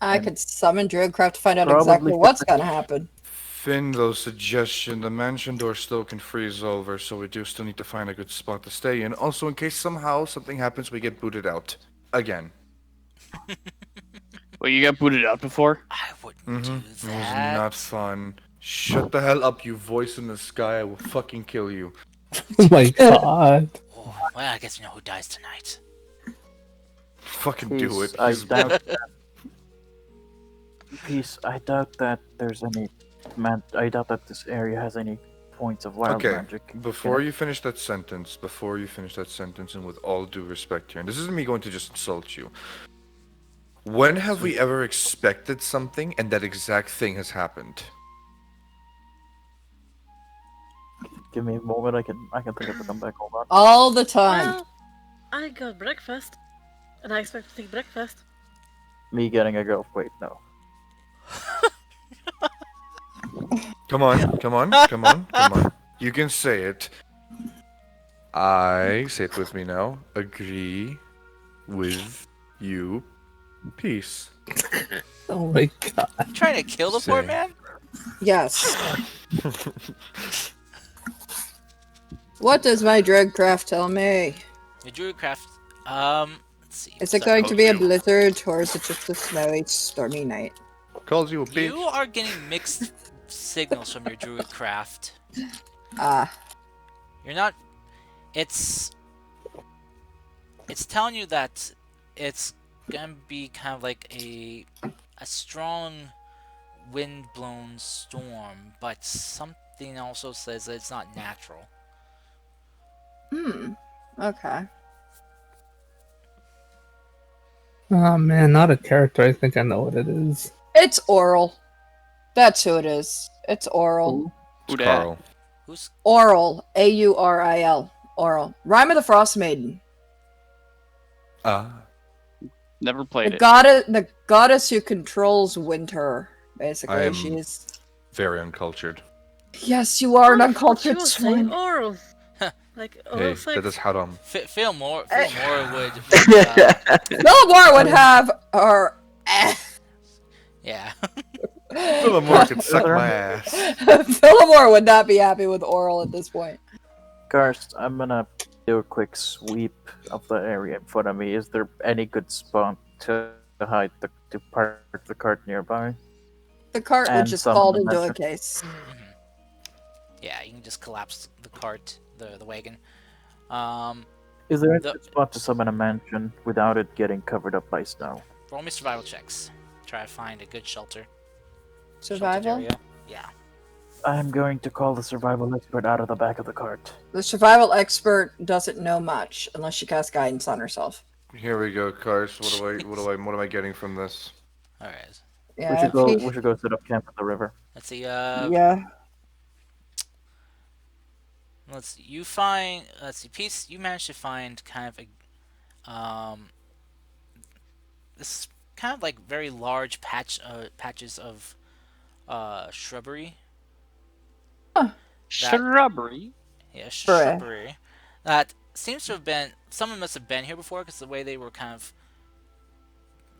I And could summon Druidcraft to find out probably exactly what's fit gonna happen. Finn, though, suggestion: the mansion door still can freeze over, so we do still need to find a good spot to stay in. Also, in case somehow something happens, we get booted out again. Well, you got booted out before? I wouldn't Mm-hmm. do It was that. not fun. Shut the hell up, you voice in the sky! I will fucking kill you. Oh my god. Oh, well, I guess you know who dies tonight. Fucking do Peace. it. I He's doubt that. Peace. I doubt that there's any. I doubt that this area has any points of wild okay. magic. Before you finish that sentence, and with all due respect here, and this isn't me going to just insult you. When have we ever expected something and that exact thing has happened? Give me a moment. I can think of a comeback. Hold on. All the time. Well, I got breakfast, and I expect to take breakfast. Me getting a go. Wait, no. Come on, come on, come on, come on. You can say it. I say it with me now. Agree with you. Peace. Oh my god. You trying to kill the poor Say. man? Yes. What does my Druidcraft tell me? Your Druidcraft, let's see. Is what's it that going code to be for a you? blizzard or is it just a snowy, stormy night? Calls you a You bitch. are getting mixed signals from your Druidcraft. Ah, You're not. It's telling you that it's gonna be kind of like a strong wind-blown storm, but something also says that it's not natural. okay. Oh man, not a character. I think I know what it is. It's Oral. That's who it is. It's Oral. Who It's dat? Carl. Who's Oral. Auril. Oral. Rhyme of the Frost Maiden. Ah. Never played it. The goddess who controls winter. Basically, I am- she's. Very uncultured. Yes, you are an She uncultured was saying swine. oral. Like Hey, oral that sex. is haram. Phil Moore would Philmore would have her. yeah. Philomore can suck my ass. Philmore would not be happy with Oral at this point. Karst, I'm gonna do a quick sweep of the area in front of me. Is there any good spot to hide to park the cart nearby? The cart would And just some fall of the into a magic. case. Yeah, you can just collapse the cart, the wagon. Is there any The- good spot to summon a mansion without it getting covered up by snow? Roll me survival checks. Try to find a good sheltered Survival? area. Yeah. I'm going to call the survival expert out of the back of the cart. The survival expert doesn't know much unless she casts guidance on herself. Here we go, Cars. What am I getting from this? All right. Yeah, We should go set up camp at the river. Let's see. yeah. Let's see. You find. Let's see. Peace. You managed to find kind of a this kind of like very large patches of shrubbery. Shrubbery. Yeah, Bruh. shrubbery. That seems to have been. Someone must have been here before because the way they were kind of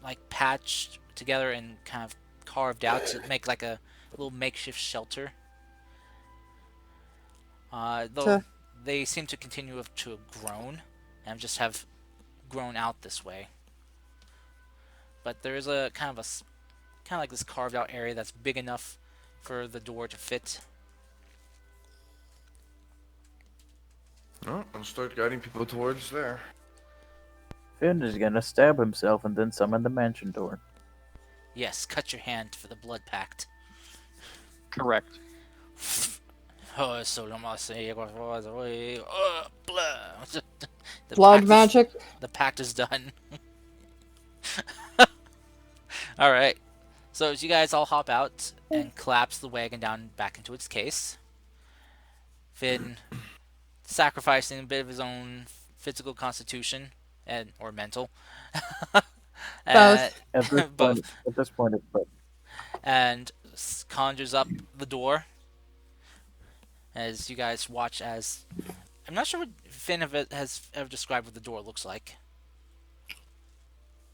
like patched together and kind of carved out to make like a little makeshift shelter. Though Sure. they seem to continue to have grown and just have grown out this way. But there is a kind of like this carved out area that's big enough for the door to fit. Oh, I'll start guiding people towards there. Finn is gonna stab himself and then summon the mansion door. Yes, cut your hand for the blood pact. Correct. Oh, so don't want to say blood. The Blood pact is magic? the pact is done. All right. So as you guys all hop out and collapse the wagon down back into its case, Finn sacrificing a bit of his own physical constitution and or mental, uh, Both. At this point, both, at this point, it's but and conjures up the door as you guys watch as I'm not sure what Finn has ever described what the door looks like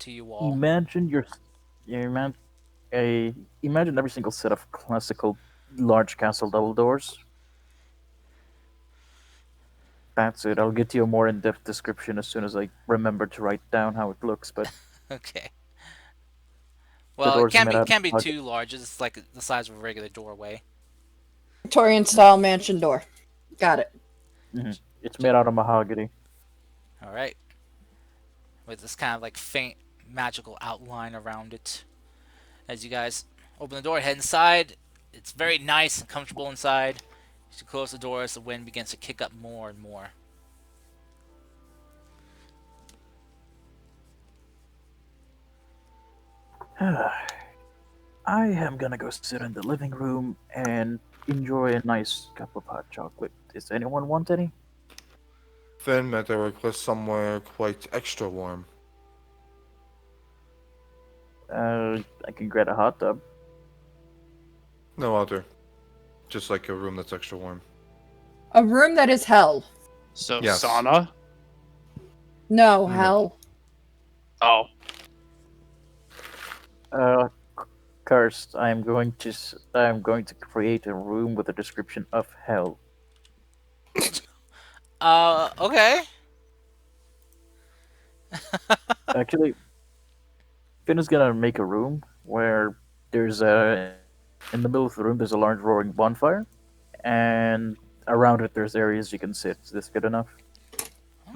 to you all. imagine you imagine every single set of classical large castle double doors. That's it. I'll get you a more in-depth description as soon as I remember to write down how it looks. But Okay. the Well, it doors are can't made be out of can't be mahogany. too large. It's like the size of a regular doorway. Victorian style mansion door. Got it. It's made out of mahogany. All right. With this kind of like faint magical outline around it. As you guys open the door, head inside. It's very nice and comfortable inside. You close the door as the wind begins to kick up more and more. I am gonna go sit in the living room and enjoy a nice cup of hot chocolate. Does anyone want any? Finn met a request somewhere quite extra warm. I can get a hot tub. No other. Just like a room that's extra warm. A room that is hell. So Yes. sauna. No, No. hell. Oh, Cursed. I'm going to create a room with a description of hell. Okay. Actually, Finn is gonna make a room where there's a in the middle of the room there's a large roaring bonfire, and around it there's areas you can sit. Is this good enough?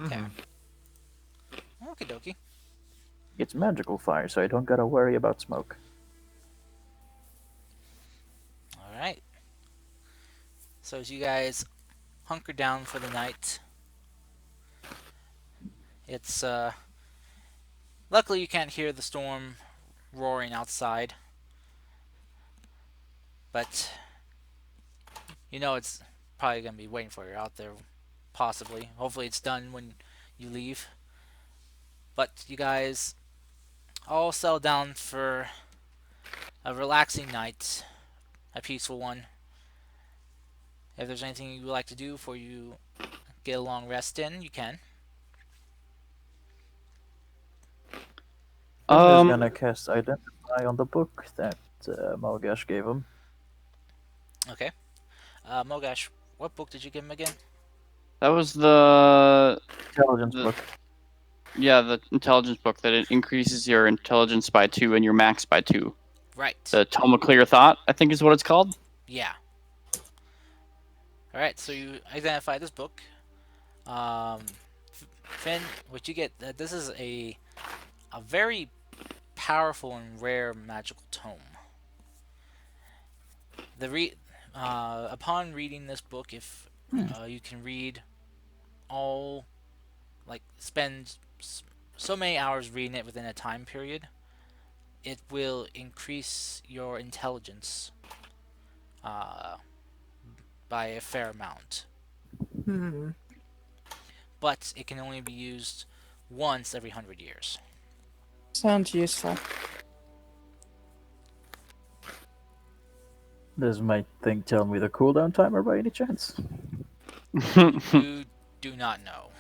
Okay. Okie dokie. It's magical fire, so I don't gotta worry about smoke. All right. So as you guys hunker down for the night, it's luckily you can't hear the storm roaring outside, but you know it's probably gonna be waiting for you out there, possibly. Hopefully it's done when you leave. But you guys all settle down for a relaxing night, a peaceful one. If there's anything you would like to do before you get a long rest in, you can. Finn is um, gonna cast Identify on the book that Malgash gave him. Okay. Mogash, what book did you give him again? that was the Intelligence The- book. the intelligence book that it increases your intelligence by 2 and your max by 2. Right. The Tome of Clear Thought, I think, is what it's called. Yeah. All right. So you identify this book. Finn, what you get? This is a very powerful and rare magical tome. Upon reading this book, if you can read all, like spend so many hours reading it within a time period, it will increase your intelligence by a fair amount. Hmm. But it can only be used once every 100 years. Sounds useful. Does my thing tell me the cooldown timer by any chance? You do not know.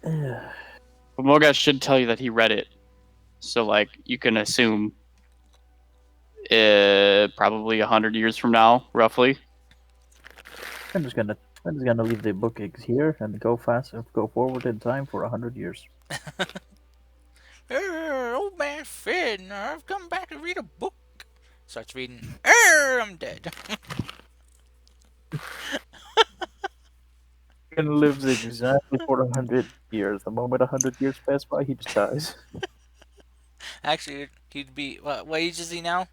But Mogash should tell you that he read it, so like you can assume, probably 100 years from now, roughly. I'm just gonna leave the book here and go forward in time for 100 years. Old man Finn, I've come back to read a book. Starts reading. I'm dead. lives exactly for 100 years. The moment 100 years pass by, he just dies. Actually, he'd be what age is he now?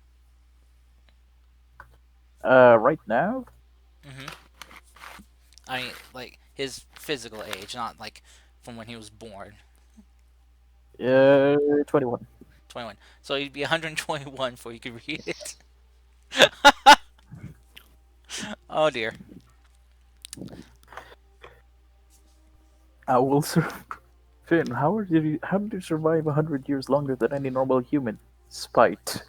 Right now, Hmm. I mean, like his physical age, not like from when he was born. 21. 21. So he'd be 121 before you could read it. Oh dear. I will Finn, how did you survive 100 years longer than any normal human? Spite.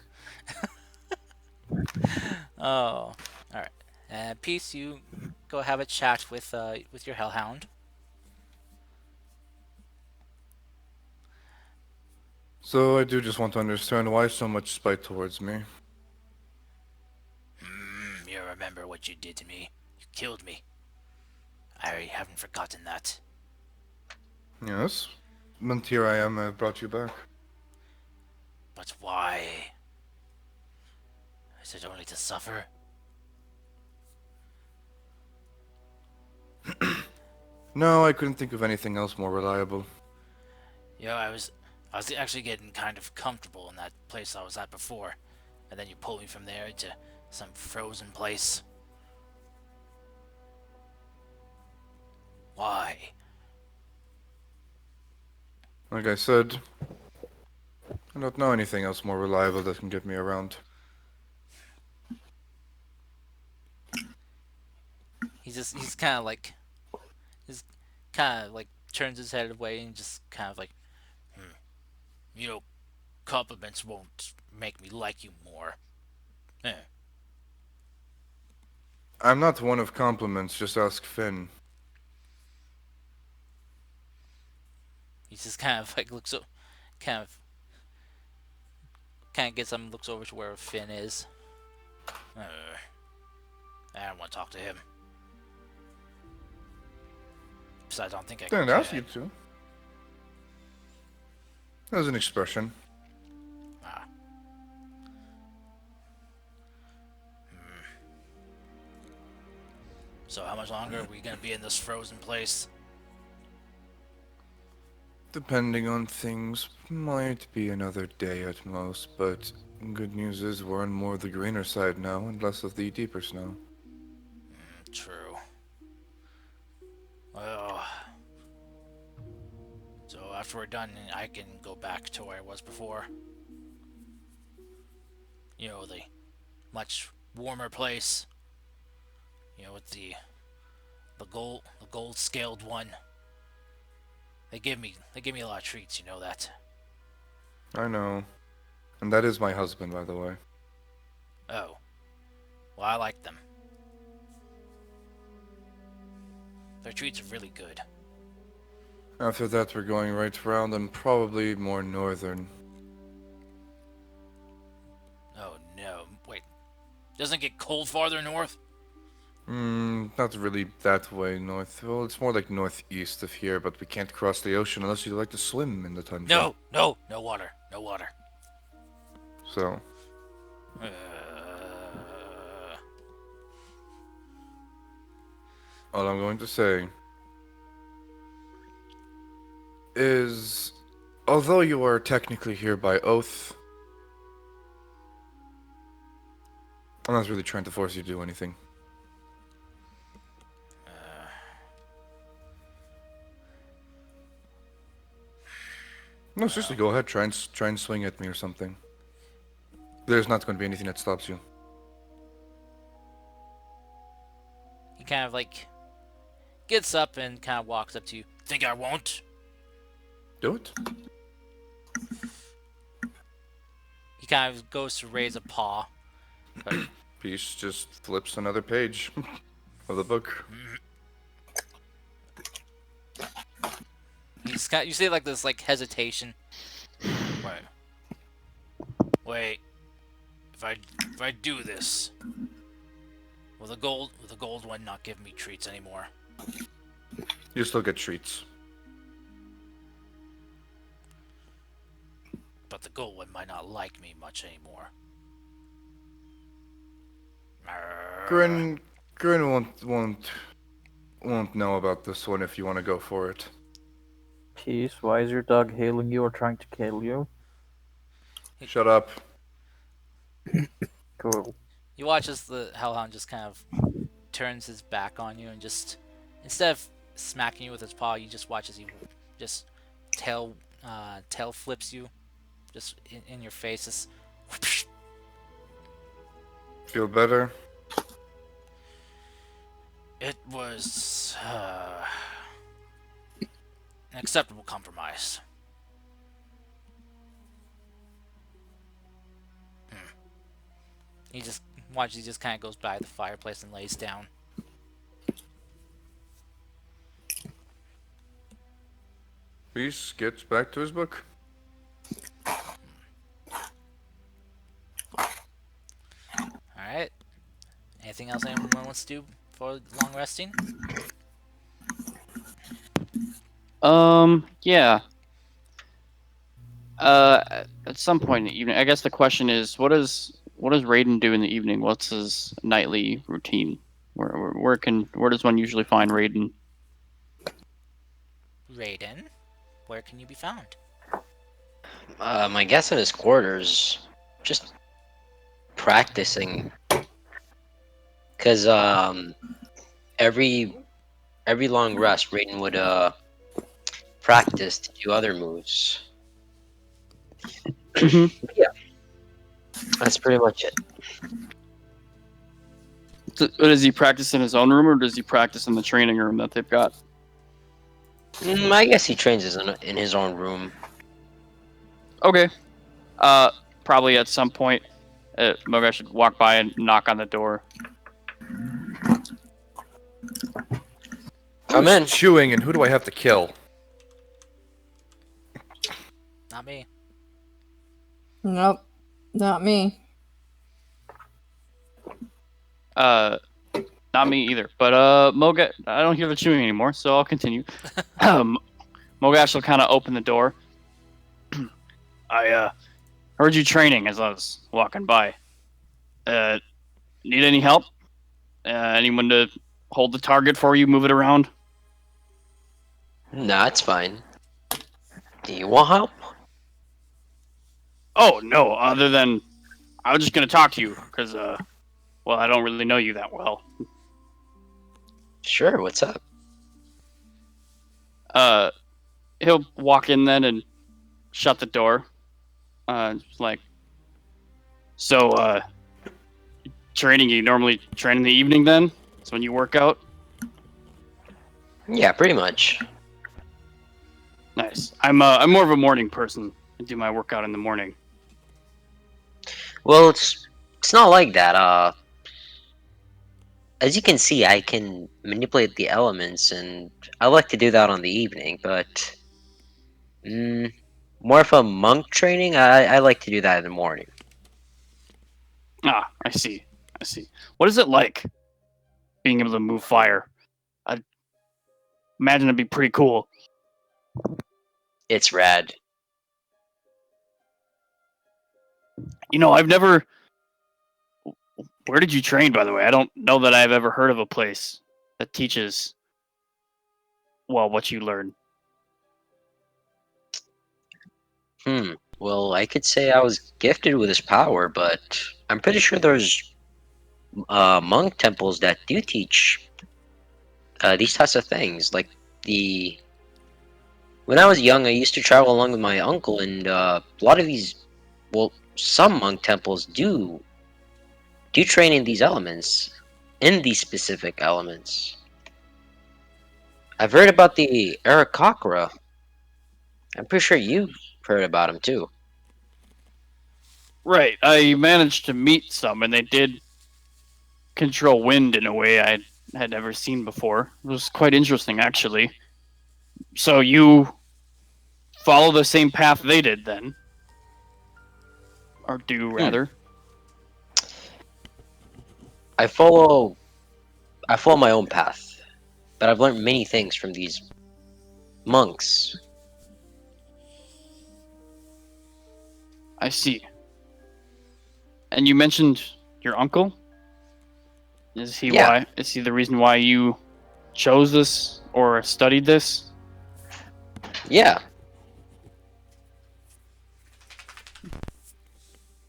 Oh, all right. Peace, you go have a chat with your hellhound. So I do just want to understand why so much spite towards me. You remember what you did to me? You killed me. I haven't forgotten that. Yes. And here I am, I brought you back. But why? Is it only to suffer? No, I couldn't think of anything else more reliable. I was actually getting kind of comfortable in that place I was at before, and then you pulled me from there to some frozen place. Why? Like I said, I don't know anything else more reliable that can get me around. He's kind of like he's kind of like turns his head away and just kind of like, you know, compliments won't make me like you more. Eh. I'm not one of compliments, just ask Finn. He just kind of like looks up, kind of gets up and looks over to where Finn is. I don't want to talk to him. Besides, I don't think I Didn't could. ask you to. As an expression. Ah. So how much longer are we gonna be in this frozen place? Depending on things, might be another day at most, but good news is we're on more of the greener side now and less of the deeper snow. True. Well, so after we're done, I can go back to where I was before. You know, the much warmer place. You know, with the gold scaled one. They give me a lot of treats. You know that. I know. And that is my husband, by the way. Oh, well, I like them. Their treats are really good. After that, we're going right around and probably more northern. Oh no! Wait, doesn't it get cold farther north? Not really that way north. Well, it's more like northeast of here, but we can't cross the ocean unless you like to swim in the tundra. No, no, no water, no water. So, Uh, all I'm going to say is, although you are technically here by oath, I'm not really trying to force you to do anything. No, seriously, go ahead. Try and swing at me or something. There's not going to be anything that stops you. he kind of like gets up and kind of walks up to you. Think I won't? Do it. He kind of goes to raise a paw. Peace just flips another page of the book. He's got you see like this like hesitation. Wait. If I do this, will the gold one not give me treats anymore? You still get treats. But the gold one might not like me much anymore. Grin won't know about this one if you want to go for it. Peace, why is your dog hailing you or trying to kill you? Shut up. Cool. You watch as the hellhound just kind of turns his back on you and just instead of smacking you with his paw, you just watch as he just tail flips you just in your face. Just Feel better? it was an acceptable compromise. He just watches. He just kind of goes by the fireplace and lays down. Peace gets back to his book. All right. Anything else anyone wants to do for long resting? Yeah. At some point in the evening, I guess the question is, what does Raiden do in the evening? What's his nightly routine? Where does one usually find Raiden? Raiden, where can you be found? I guess in his quarters, just practicing. Cause every long rest, Raiden would practice to do other moves. Yeah, that's pretty much it. Does he practice in his own room, or does he practice in the training room that they've got? I guess he trains in his own room. Okay. Probably at some point, Moga should walk by and knock on the door. Come Who's in. chewing and who do I have to kill? Not me. Nope, not me. Not me either. But Moga, I don't hear the chewing anymore, so I'll continue. Mogash will kind of open the door. I heard you training as I was walking by. Need any help? Anyone to hold the target for you, move it around? Nah, it's fine. Do you want help? Oh no, other than I was just gonna talk to you because well, I don't really know you that well. Sure. What's up? He'll walk in then and shut the door. Like, so training, you normally train in the evening then? That's when you work out? Yeah, pretty much. Nice. I'm more of a morning person. I do my workout in the morning. Well, it's not like that. As you can see, I can manipulate the elements, and I like to do that on the evening. But more of a monk training, I like to do that in the morning. Ah, I see. What is it like being able to move fire? I imagine it'd be pretty cool. It's rad. You know, I've never. Where did you train, by the way? I don't know that I've ever heard of a place that teaches, well, what you learn. Well, I could say I was gifted with this power, but I'm pretty sure there's monk temples that do teach these types of things. Like when I was young, I used to travel along with my uncle, and a lot of these, well, some monk temples do train in these elements, in these specific elements. I've heard about the Arakakra. I'm pretty sure you've heard about them too. Right. I managed to meet some, and they did control wind in a way I had never seen before. It was quite interesting, actually. So you follow the same path they did, then? Or do, rather? I follow my own path, but I've learned many things from these monks. I see. And you mentioned your uncle? Is he Yeah. why? Is he the reason why you chose this or studied this? Yeah.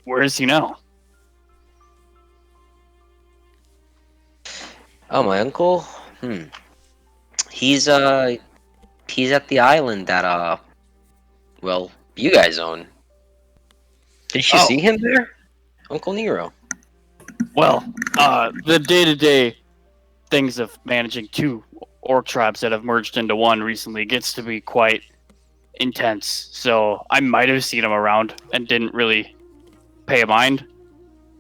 Where is he now? Oh, my uncle. He's he's at the island that well, you guys own. Did you Oh, see him there, Uncle Nero? well, the day-to-day things of managing two orc tribes that have merged into one recently gets to be quite intense. So I might have seen him around and didn't really pay a mind.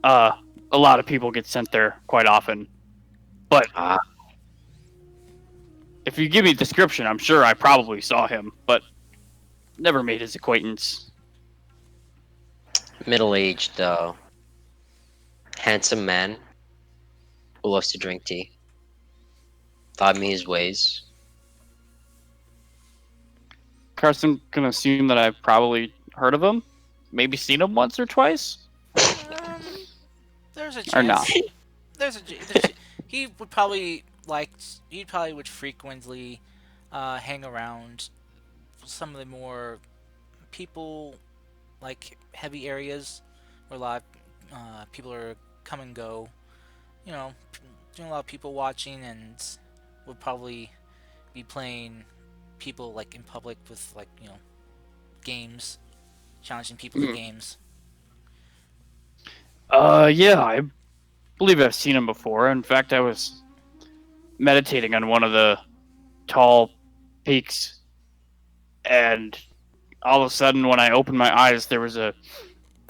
A lot of people get sent there quite often, but Ah, if you give me a description, I'm sure I probably saw him, but never made his acquaintance. middle-aged, handsome man who loves to drink tea. Taught me his ways. Carson can assume that I've probably heard of him, maybe seen him once or twice, There's a or chance. not. He would probably like. He probably would frequently hang around some of the more people like heavy areas where a lot of people are come and go. You know, doing a lot of people watching, and would probably be playing people like in public with like games, challenging people to Mhm. games. Yeah, I believe I've seen him before. In fact, I was meditating on one of the tall peaks, and all of a sudden, when I opened my eyes, there was a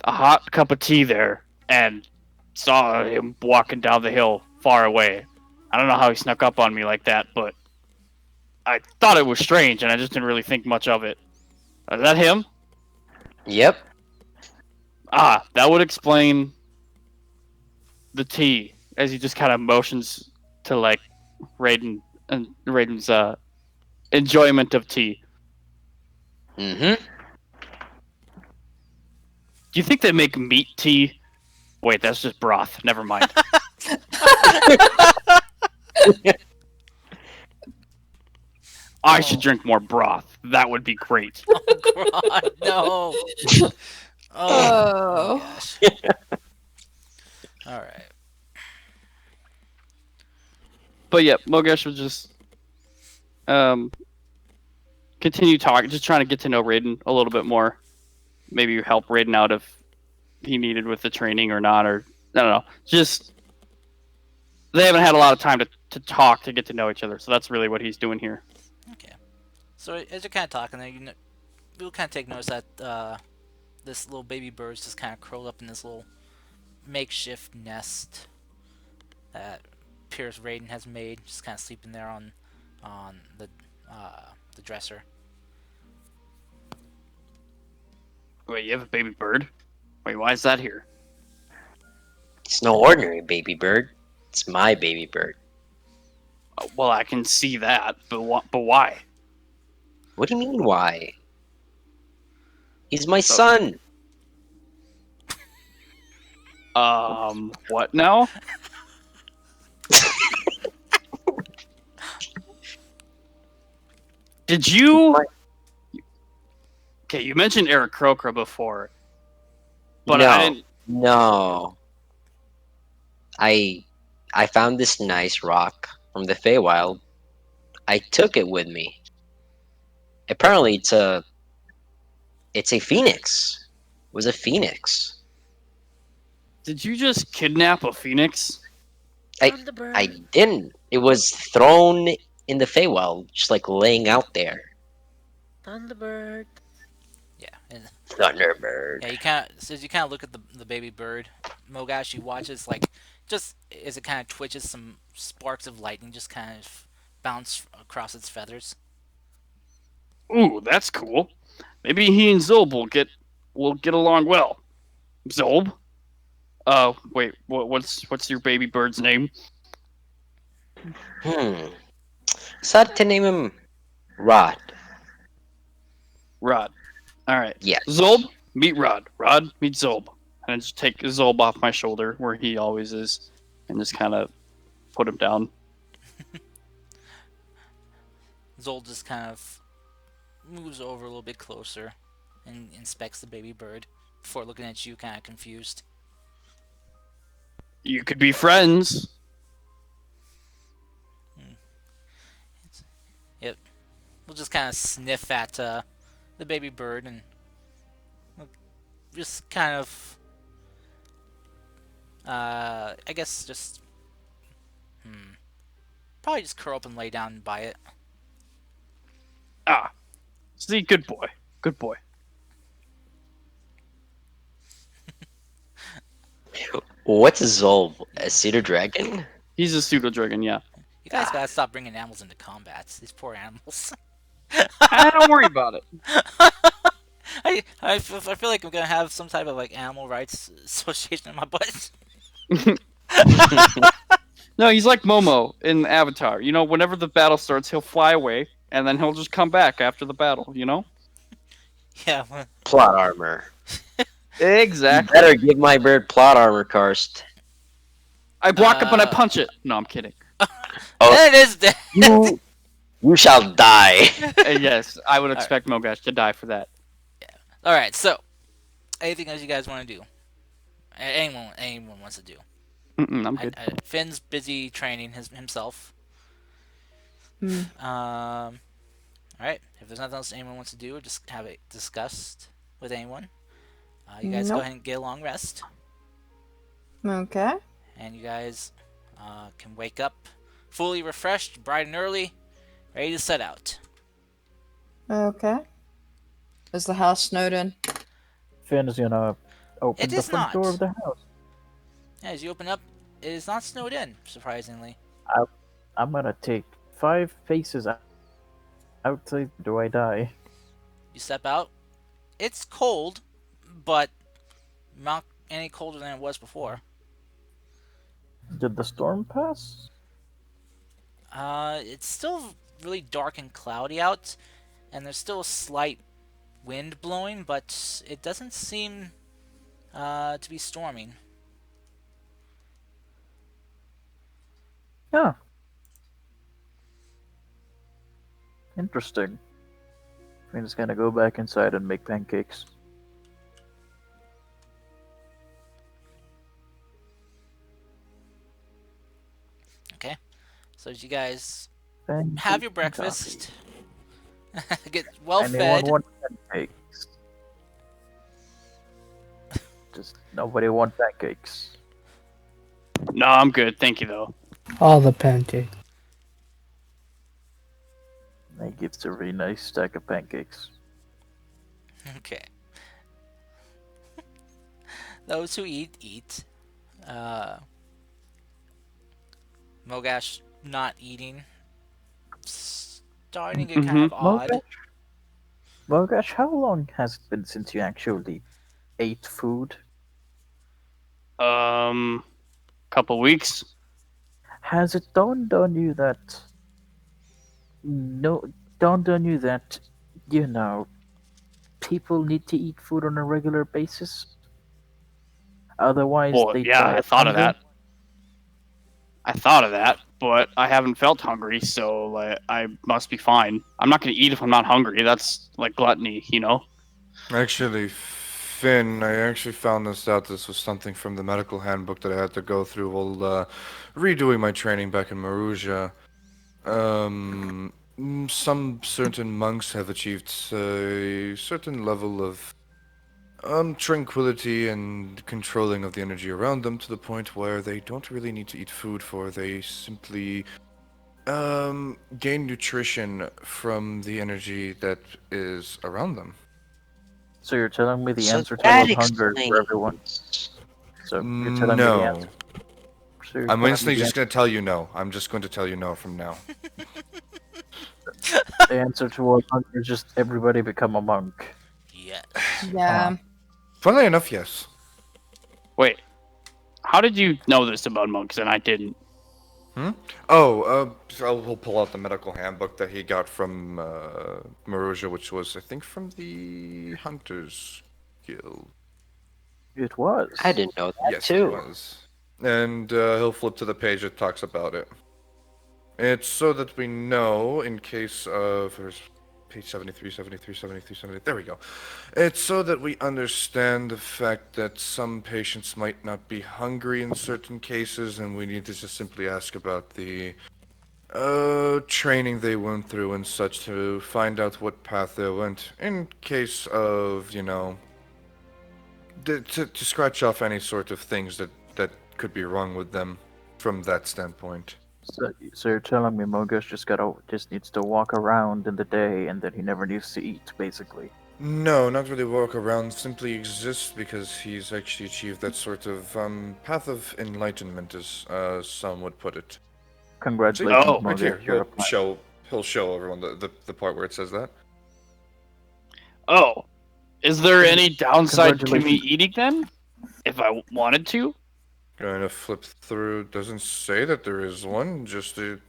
hot cup of tea there, and saw him walking down the hill far away. I don't know how he snuck up on me like that, but I thought it was strange, and I just didn't really think much of it. Is that him? Yep. Ah, that would explain the tea, as he just kind of motions to like Raiden and Raiden's enjoyment of tea. Mm-hmm. Do you think they make meat tea? Wait, that's just broth. Never mind. I should drink more broth. That would be great. Oh God, no! Oh, my gosh! All right. But yeah, Mogesh was just continue talking, just trying to get to know Raiden a little bit more. Maybe help Raiden out if he needed with the training or not, or I don't know. Just they haven't had a lot of time to talk to get to know each other, so that's really what he's doing here. Okay. So as you're kind of talking there, you'll kind of take notice that this little baby bird's just kind of curled up in this little makeshift nest that Pierce Raiden has made, just kind of sleeping there on the dresser. Wait, you have a baby bird? Wait, why is that here? It's no ordinary baby bird. It's my baby bird. Well, I can see that, but but why? What do you mean, why? He's my son. What now? Did you? Okay, you mentioned Eric Krokra before, but no, I didn't. no. I found this nice rock from the Feywild. I took it with me. Apparently, it's a phoenix. It was a phoenix. Did you just kidnap a phoenix? Thunderbird. I didn't. It was thrown in the Feywild, just like laying out there. Thunderbird. Yeah. And, Thunderbird. yeah. As you kind of look at the baby bird, Mogash, you watch as like just as it kind of twitches, some sparks of lightning just kind of bounce across its feathers. Ooh, that's cool. Maybe he and Zolb will get along well. Zolb? Wait, what's your baby bird's name? Decided to name him Rod. Rod. All right. Yes. Zolb, meet Rod. Rod, meet Zolb. And I just take Zolb off my shoulder where he always is, and just kind of put him down. Zold just kind of moves over a little bit closer and inspects the baby bird before looking at you, kind of confused. You could be friends. Yep. We'll just kind of sniff at the baby bird and just kind of, I guess just, probably just curl up and lay down by it. Ah, see, good boy. Good boy. What's a Zolb? A cedar dragon? He's a pseudo dragon, yeah. You guys gotta stop bringing animals into combat. These poor animals. Don't worry about it. I feel like I'm gonna have some type of like animal rights association in my butt. No, he's like Momo in Avatar. You know, whenever the battle starts, he'll fly away, and then he'll just come back after the battle, you know? Yeah. Plot armor. Exactly. Better give my bird plot armor, Karst. I block it, but I punch it. No, I'm kidding. It is dead. You shall die. Yes, I would expect Mogash to die for that. All right. So, anything else you guys want to do? Anyone wants to do? I'm good. Finn's busy training himself. All right. If there's nothing else anyone wants to do, or just have it discussed with anyone, you guys go Nope. ahead and get a long rest, Okay. and you guys can wake up fully refreshed, bright and early, ready to set out. Okay. Is the house snowed in? Finn's gonna open It the is front not. door of the house. As you open up, it is not snowed in, surprisingly. I'm gonna take 5 paces outside. Do I die? You step out. It's cold, but not any colder than it was before. Did the storm pass? It's still really dark and cloudy out, and there's still a slight wind blowing, but it doesn't seem to be storming. Yeah. Interesting. Finn's gonna go back inside and make pancakes. Okay, so as you guys Pancakes have your and breakfast, get coffee. well Anyone fed. want pancakes? Just nobody want pancakes. No, I'm good. Thank you, though. All the pancakes. He gives a really nice stack of pancakes. Okay. Those who eat. Mogash not eating. Starting to get kind of odd. Mogash, how long has it been since you actually ate food? Couple weeks. Has it dawned on you that you know people need to eat food on a regular basis? Otherwise, Well, they yeah, die I of thought of hunger? that. I thought of that, but I haven't felt hungry, so like, I must be fine. I'm not gonna eat if I'm not hungry. That's like gluttony, you know? Actually, Finn, I actually found this out. This was something from the medical handbook that I had to go through while redoing my training back in Maruja. Some certain monks have achieved a certain level of tranquility and controlling of the energy around them to the point where they don't really need to eat food for. They simply gain nutrition from the energy that is around them. So you're telling me the So answer to that love hunger for everyone? explains. So you're telling me the No. answer. So you're I'm telling me instantly the just going to tell you no. I'm just going to tell you no from now. The answer to all hunger is just everybody become a monk. Yes. Yeah. Funnily enough, yes. Wait, how did you know this about monks and I didn't? So we'll pull out the medical handbook that he got from Maruja, which was, I think, from the Hunters Guild. It was. I didn't know that Yes, too. it was. And he'll flip to the page that talks about it. It's so that we know in case of. There's page 73, 73, 73, 70. There we go. It's so that we understand the fact that some patients might not be hungry in certain cases, and we need to just simply ask about the training they went through and such to find out what path they went in case of, to scratch off any sort of things that could be wrong with them from that standpoint. So you're telling me Mogus just needs to walk around in the day and then he never needs to eat, basically. No, not really walk around, simply exists because he's actually achieved that sort of path of enlightenment, as some would put it. See? Congratulations, Oh. Right here. Mogus. You're a plant. He'll show everyone the part where it says that. Oh. Is there any downside to me Congratulations. eating then? If I wanted to? Going to flip through. Doesn't say that there is one. Just that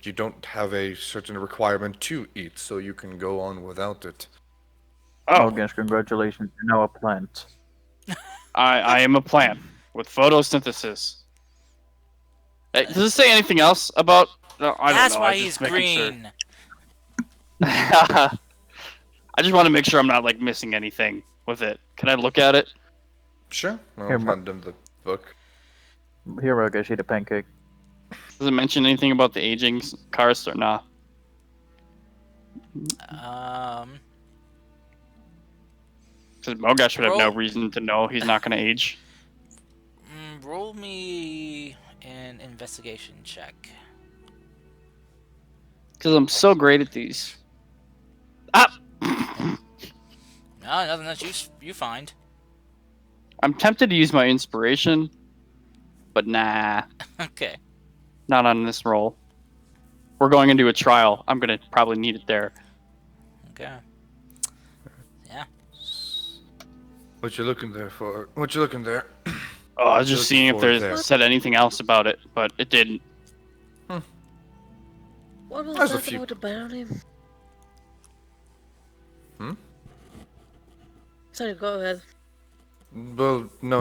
you don't have a certain requirement to eat, so you can go on without it. Oh. Mogus, congratulations. You're now a plant. I am a plant with photosynthesis. Does it say anything else about? No, I don't That's know. why I'm he's just making sure. green. I just want to make sure I'm not like missing anything with it. Can I look at it? Sure. I'll Here, hand him the book. Here, Mogus, eat a pancake. Does it mention anything about the aging cars or not? Because Mogash would have no Roll- reason to know he's not going to age. Roll me an investigation check. Because I'm so great at these. Ah! No, nothing that you find. I'm tempted to use my inspiration, but nah, Okay. not on this roll. We're going into a trial. I'm going to probably need it there. Okay. Yeah. What you looking there for? What you looking there? Oh, I was You're just looking seeing if for there's there. said anything else about it, but it didn't. What was There's a that few- about the brownie? Hmm? Sorry, go ahead. Well, no,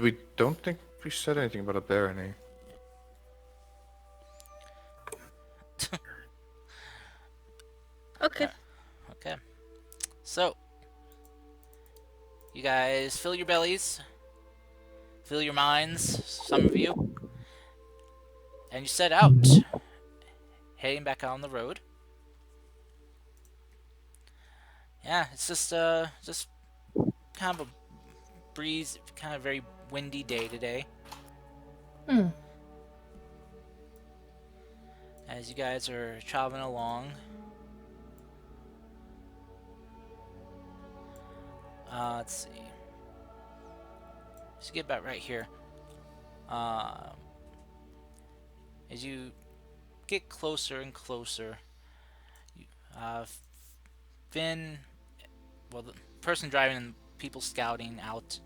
we don't think we said anything about a barony. Okay. Okay. So, you guys fill your bellies, fill your minds, some of you, and you set out, heading back on the road. Yeah, it's just kind of a breeze, kind of very windy day today. Hmm. As you guys are traveling along. Let's see. Just get about right here. As you get closer and closer, Finn, well, the person driving and people scouting out,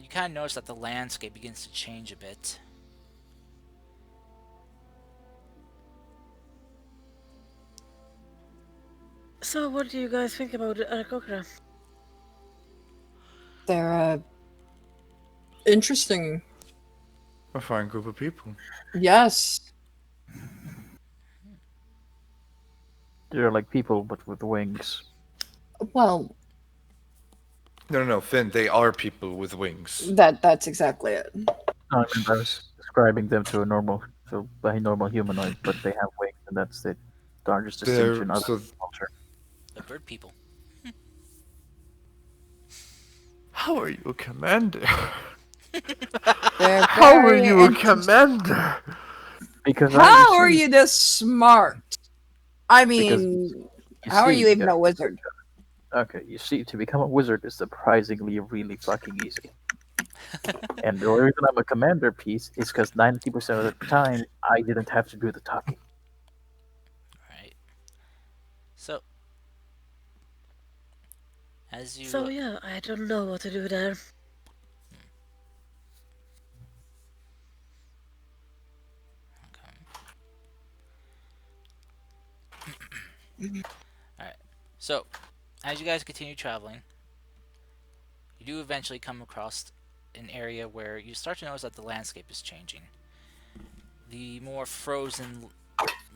you kind of notice that the landscape begins to change a bit. So, what do you guys think about the Arakokra? They're interesting. A fine group of people. Yes. They're like people, but with wings. Well, No, Finn. They are people with wings. that's exactly it. No, I mean, I was describing them to a normal humanoid, but they have wings, and that's the largest distinction of So, the culture. The bird people. how are you a commander? They're How are very you a interesting. commander? Because How are you this smart? I Because mean, how are see, you even a wizard? Okay, you see, to become a wizard is surprisingly really fucking easy. And the only reason I'm a commander piece is because 90% of the time I didn't have to do the talking. Right. So, as you So, yeah, I don't know what to do there. Alright. So, as you guys continue traveling, you do eventually come across an area where you start to notice that the landscape is changing. The more frozen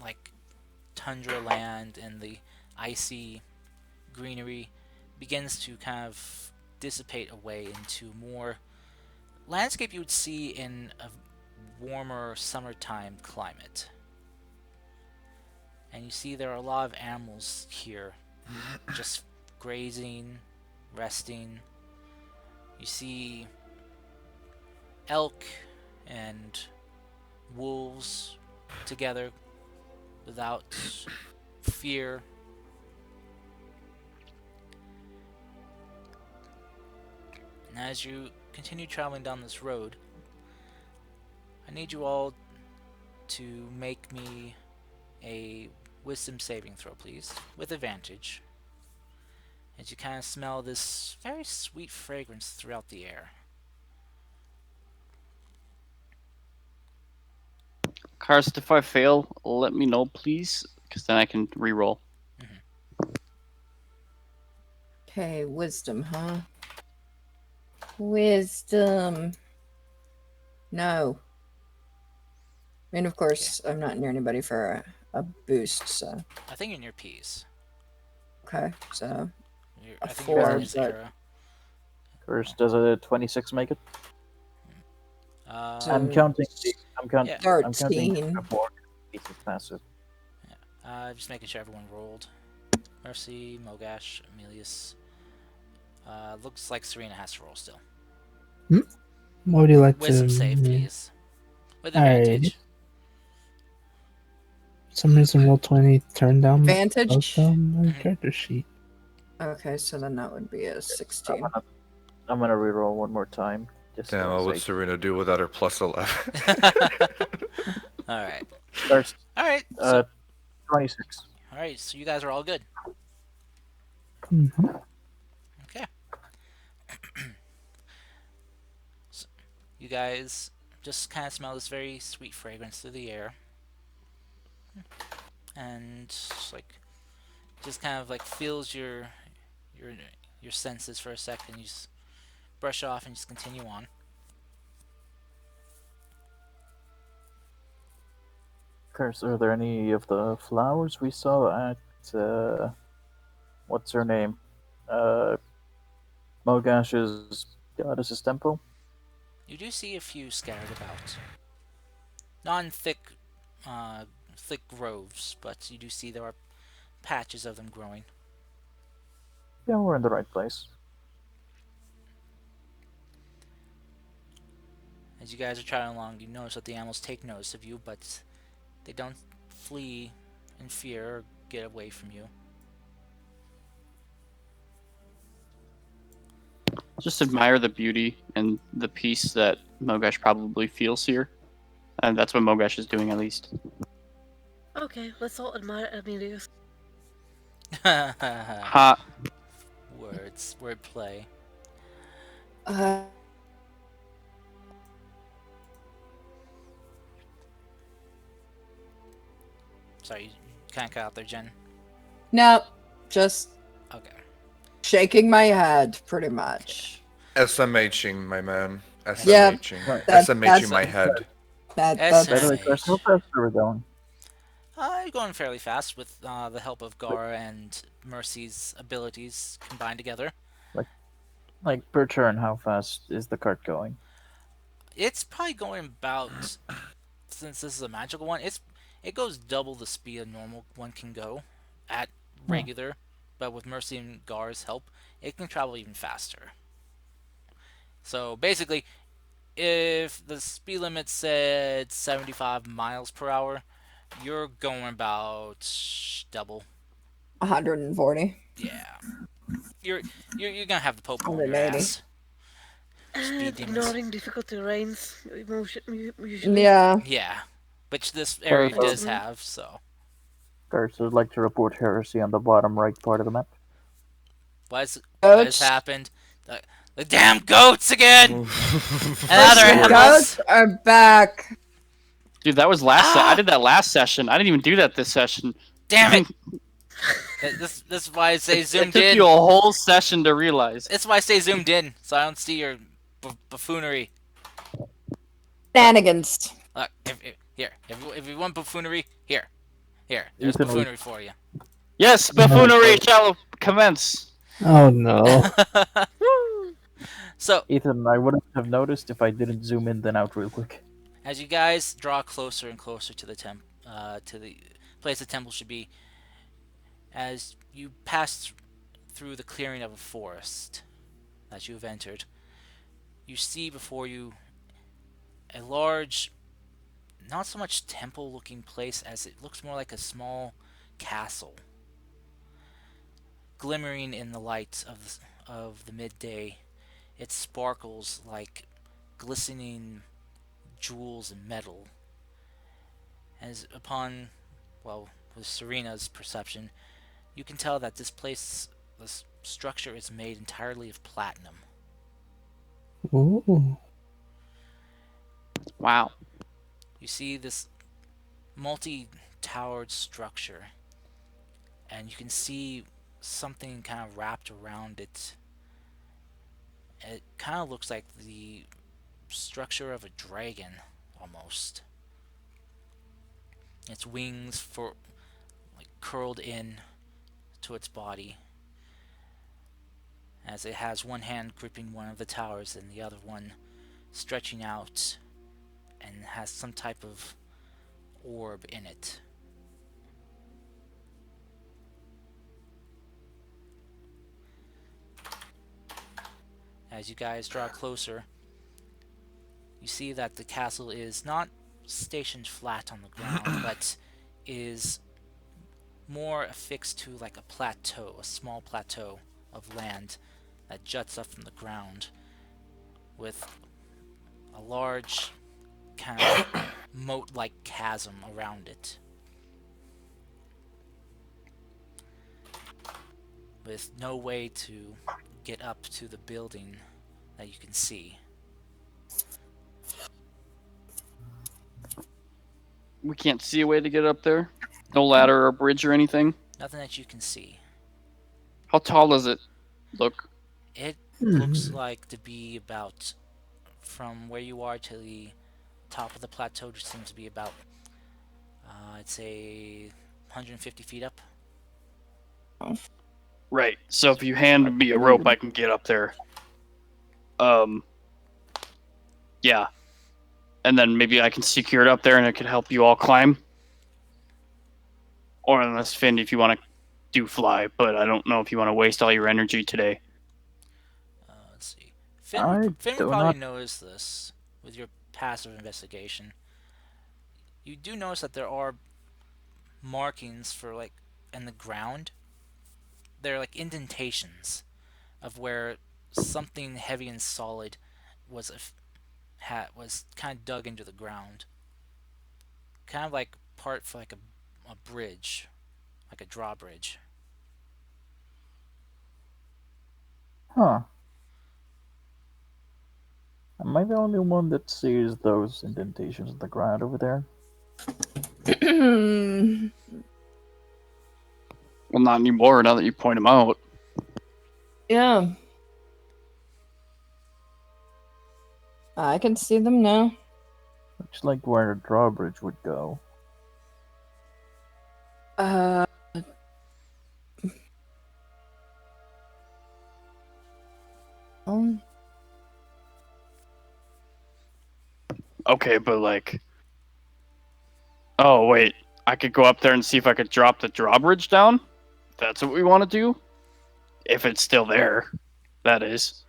like tundra land and the icy greenery begins to kind of dissipate away into more landscape you would see in a warmer summertime climate. And you see there are a lot of animals here just grazing, resting. You see elk and wolves together without fear. And as you continue traveling down this road, I need you all to make me a wisdom saving throw, please, with advantage, as you kind of smell this very sweet fragrance throughout the air. Karst, if I fail, let me know, please, because then I can re-roll. Okay, wisdom, huh? Wisdom. No. And of course, I'm not near anybody for a boost, so. I think you're near P's. Okay, so. I think you're within his but- era. First, does a 26 make it? So- I'm counting. I'm counting. Yeah. I'm counting 13. before it's passive. Just making sure everyone rolled. Mercy, Mogash, Emilius. Looks like Serena has to roll still. What would you like Wisdom to? save, please. With Alright. advantage. For some reason, roll 20 turned down Advantage? both down my Mhm. character sheet. Okay, so then that would be a 16. I'm gonna reroll one more time. Just Damn, for what would sake. Serena do without her plus 11? Alright. First, Alright, so, 26. so you guys are all good. Mhm. Okay. So, you guys just kind of smell this very sweet fragrance through the air. And just kind of like fills your senses for a second. You just brush off and just continue on. Curse, are there any of the flowers we saw at what's her name? Mogash's goddess's temple? You do see a few scattered about. Not in thick groves, but you do see there are patches of them growing. Yeah, we're in the right place. As you guys are traveling along, you notice that the animals take notice of you, but they don't flee in fear or get away from you. Just admire the beauty and the peace that Mogash probably feels here. And that's what Mogash is doing, at least. Okay, let's all admire Emilius. Ha! Wordplay. Uh, Sorry, you kind of cut out there, Jen. no, just Okay. shaking my head, pretty much. SMHing, my man. Yeah, SMHing. that's- SMHing my head. That's By the way, SMH. Curse, how fast are we going? You're going fairly fast with the help of Gar and Mercy's abilities combined together. Like, per turn, how fast is the cart going? It's probably going about, since this is a magical one, it goes double the speed a normal one can go at regular, but with Mercy and Gar's help, it can travel even faster. So basically, if the speed limit said 75 miles per hour, you're going about double. 140. Yeah. You're gonna have the Pope on your 180. ass. Speed And demons. ignoring difficult terrains, usually. Yeah. Yeah. Which this area Perfect. does have, so. Curse, I'd like to report heresy on the bottom right part of the map. What has Goats. happened? The damn goats again! and First, other the animals! goats are back. Dude, that was I did that last session. I didn't even do that this session. Damn it! This is why I say It zoomed took in. you a whole session to realize. That's why I say zoomed in, so I don't see your buffoonery. Shenanigans. Look, if you want buffoonery, here. Here, there's Ethan, buffoonery for you. Yes, No. buffoonery shall commence. Oh no. So, Ethan, I wouldn't have noticed if I didn't zoom in then out real quick. as you guys draw closer and closer to the to the place the temple should be, as you pass through the clearing of a forest that you have entered, you see before you a large, not so much temple-looking place as it looks more like a small castle, glimmering in the light of the midday. It sparkles like glistening jewels and metal. As upon, well, with Serena's perception, you can tell that this structure is made entirely of platinum. Ooh. Wow. You see this multi-towered structure, and you can see something kind of wrapped around it. It kind of looks like the structure of a dragon, almost. Its wings for like curled in to its body, as it has one hand gripping one of the towers and the other one stretching out, and has some type of orb in it. As you guys draw closer, you see that the castle is not stationed flat on the ground, but is more affixed to like a plateau, a small plateau of land that juts up from the ground with a large kind of moat-like chasm around it, with no way to get up to the building that you can see. We can't see a way to get up there? No ladder or bridge or anything? Nothing that you can see. How tall does it look? It looks like to be about, from where you are to the top of the plateau, just seems to be about, I'd say, 150 feet up. Right. So if you hand me a rope, I can get up there. Yeah. And then maybe I can secure it up there and it could help you all climb. Or unless Finn, if you want to do fly, but I don't know if you want to waste all your energy today. Let's see. I Finn would do probably not- notice this with your passive investigation. You do notice that there are markings for like in the ground. They're like indentations of where something heavy and solid was was kind of dug into the ground. Kind of like part for like a bridge, like a drawbridge. Huh. Am I the only one that sees those indentations in the ground over there? Well, not anymore now that you point them out. Yeah. I can see them now. Looks like where a drawbridge would go. Uh, um, Okay, but like... Oh, wait. I could go up there and see if I could drop the drawbridge down? That's what we want to do? If it's still there, that is.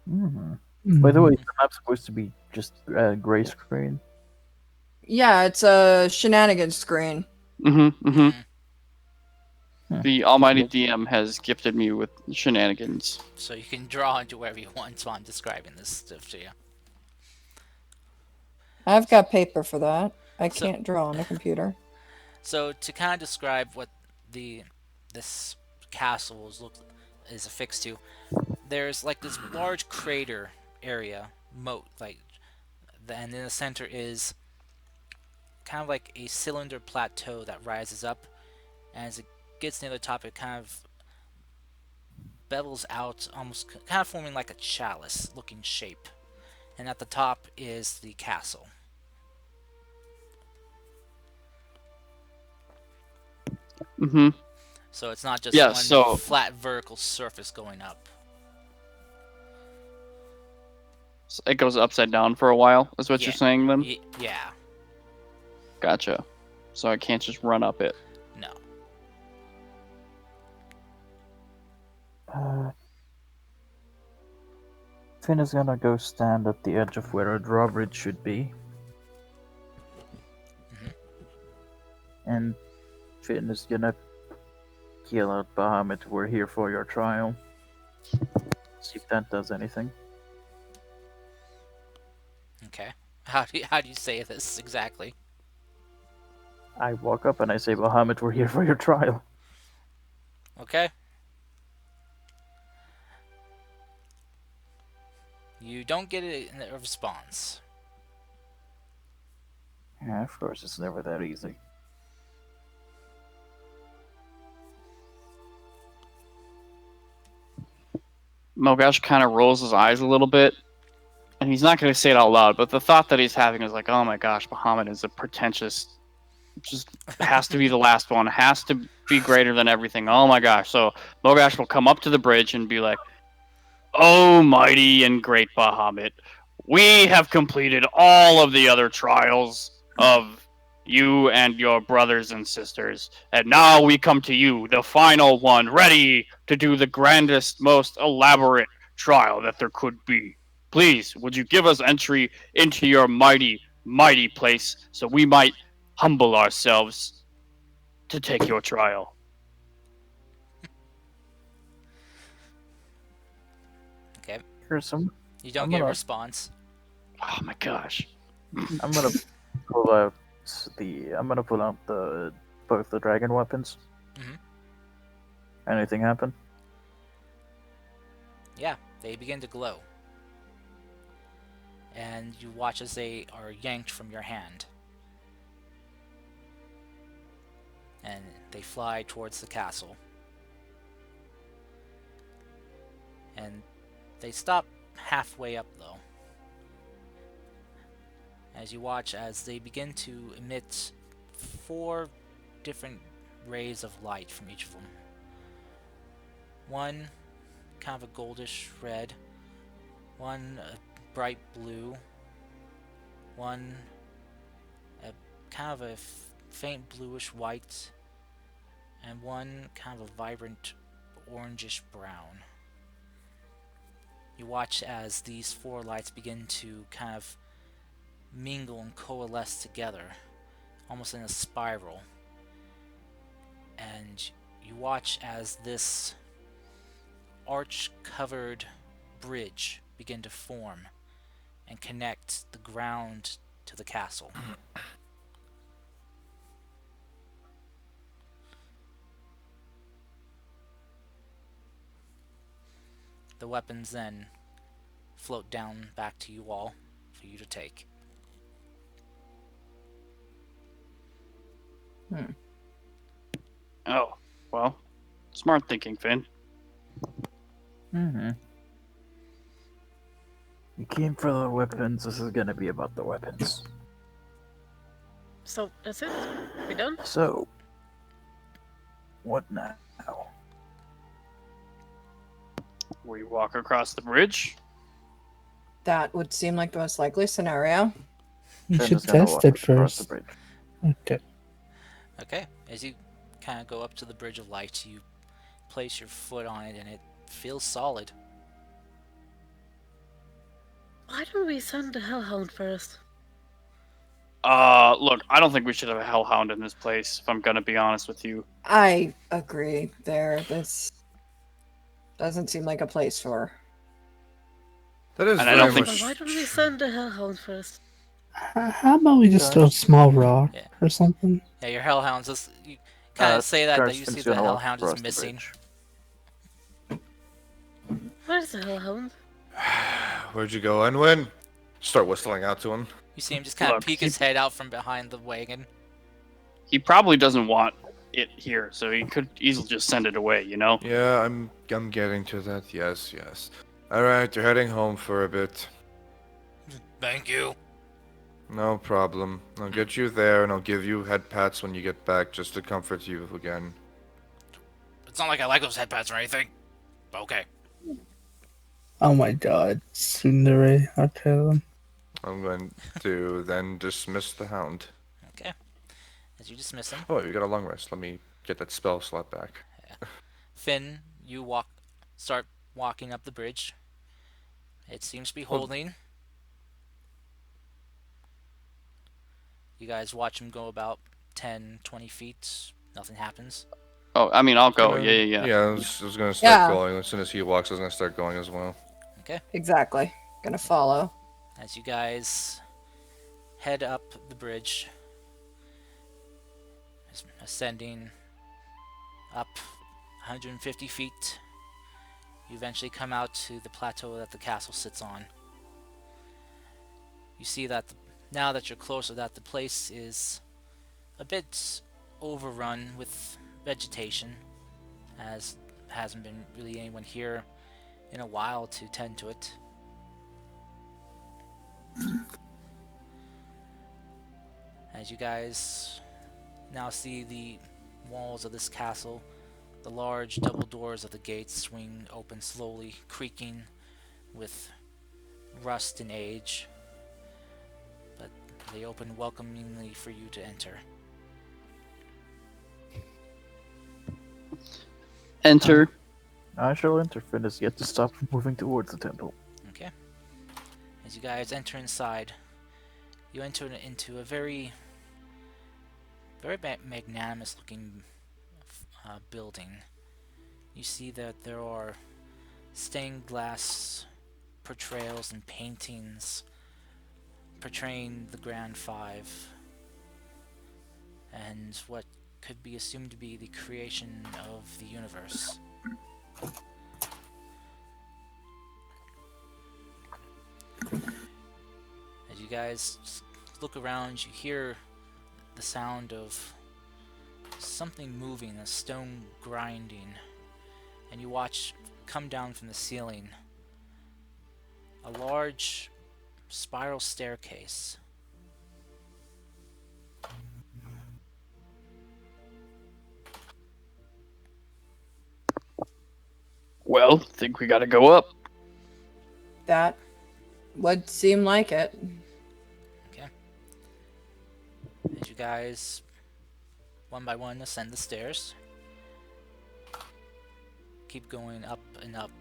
Hmm. By the way, is the map supposed to be just gray screen? yeah, it's a shenanigans screen. The almighty DM has gifted me with shenanigans. So you can draw into wherever you want while I'm describing this stuff to you. I've got paper for that. I So- can't draw on a computer. So to kind of describe what this castle is affixed to, there's like this large crater area moat, and in the center is kind of like a cylinder plateau that rises up, and as it gets near the top, it kind of bevels out, almost kind of forming like a chalice-looking shape. And at the top is the castle. Mm-hmm. So it's not just Yeah, one so flat vertical surface going up. it goes upside down for a while, is what you're Yeah. saying then? Yeah. Gotcha. So I can't just run up it. No. Finn is gonna go stand at the edge of where a drawbridge should be. Mhm. And Finn is gonna yell out, Bahamut, we're here for your trial. See if that does anything. Okay. How do you say this exactly? I walk up and I say, Bahamut, we're here for your trial. Okay. You don't get a response. Yeah, of course, it's never that easy. Mogash kind of rolls his eyes a little bit, and he's not going to say it out loud, but the thought that he's having is like, oh my gosh, Bahamut is a pretentious, just has to be the last one, has to be greater than everything. Oh my gosh. So Mogash will come up to the bridge and be like, oh mighty and great Bahamut, we have completed all of the other trials of you and your brothers and sisters, and now we come to you, the final one, ready to do the grandest, most elaborate trial that there could be. Please, would you give us entry into your mighty, mighty place so we might humble ourselves to take your trial? Okay. Here's some. You don't I'm get a gonna- response. Oh my gosh. I'm gonna pull out the both the dragon weapons. Mhm. Anything happen? Yeah, they begin to glow. And you watch as they are yanked from your hand. And they fly towards the castle. And they stop halfway up, though. As you watch as they begin to emit 4 different rays of light from each of them. One kind of a goldish red, one a bright blue, one a kind of a faint bluish white, and one kind of a vibrant orangish brown. You watch as these 4 lights begin to kind of mingle and coalesce together, almost in a spiral. And you watch as this arch-covered bridge begin to form and connect the ground to the castle. The weapons then float down back to you all for you to take. Oh, well, smart thinking, Finn. Mm-hmm. You came for the weapons. This is gonna be about the weapons. So that's it. We done? So, what now? We walk across the bridge. That would seem like the most likely scenario. You Finn should is gonna test walk it across the first. bridge. Okay. Okay, as you kind of go up to the Bridge of Light, you place your foot on it and it feels solid. Why don't we send the Hellhound first? Look, I don't think we should have a hellhound in this place, if I'm gonna be honest with you. I agree there. This doesn't seem like a place for. That is And I very don't think- Well, much. why don't we send the Hellhound first? How about we just throw a small rock Yeah. or something? Yeah, your Hellhounds, you kind of say that you Karsten's see the gonna walk Hellhound across is the missing. bridge. Where's the Hellhound? Where'd you go, Enwin? Start whistling out to him. You see him just kind of Look, peek his head out from behind the wagon. He probably doesn't want it here, so he could easily just send it away, you know? Yeah, I'm getting to that. Yes, yes. All right, you're heading home for a bit. Thank you. No problem. I'll get you there, and I'll give you head pats when you get back, just to comfort you again. It's not like I like those headpads or anything. But okay. Oh my god, Tsundere, I'll tell them. I'm going to then dismiss the hound. Okay. As you dismiss him, Oh, you got a long rest. Let me get that spell slot back. Finn, you start walking up the bridge. It seems to be Well- holding. You guys watch him go about 10, 20 feet. Nothing happens. Oh, I mean, I'll go. Gonna- Yeah. Yeah, I was gonna start Yeah. going. As soon as he walks, I was gonna start going as well. Exactly. Gonna follow. As you guys head up the bridge, ascending up 150 feet, you eventually come out to the plateau that the castle sits on. You see that now that you're closer, that the place is a bit overrun with vegetation, as hasn't been really anyone here in a while to tend to it. As you guys now see the walls of this castle, the large double doors of the gates swing open slowly, creaking with rust and age, but they open welcomingly for you to enter. Enter. I shall enter. Finn is yet to stop moving towards the temple. Okay. As you guys enter inside, you enter into a very magnanimous looking building. You see that there are stained glass portrayals and paintings portraying the Grand Five and what could be assumed to be the creation of the universe. As you guys look around, you hear the sound of something moving, a stone grinding, and you watch come down from the ceiling a large spiral staircase. Well, think we gotta go up. That would seem like it. Okay. As you guys, one by one, ascend the stairs, keep going up and up.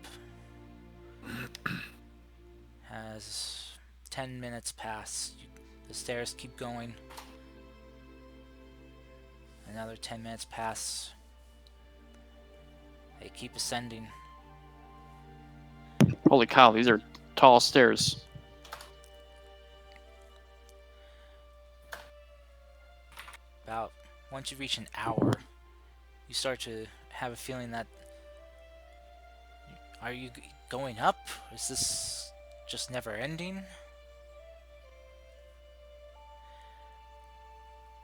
As 10 minutes pass, the stairs keep going. Another 10 minutes pass. They keep ascending. Holy cow, these are tall stairs. About once you reach an hour, you start to have a feeling that are you going up? Is this just never ending?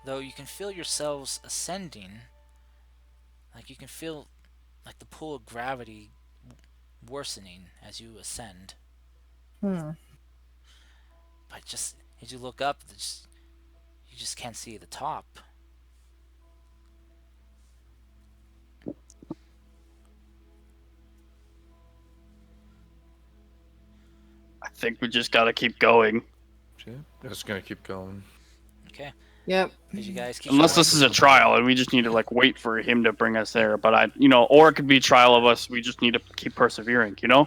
Though you can feel yourselves ascending, like you can feel like the pull of gravity worsening as you ascend. Hmm. But just as you look up, you just can't see the top. I think we just gotta keep going. Yeah, just gonna keep going. Okay. Yep. As you guys keep Unless going, this is a trial and we just need to like wait for him to bring us there. But or it could be trial of us. We just need to keep persevering. There's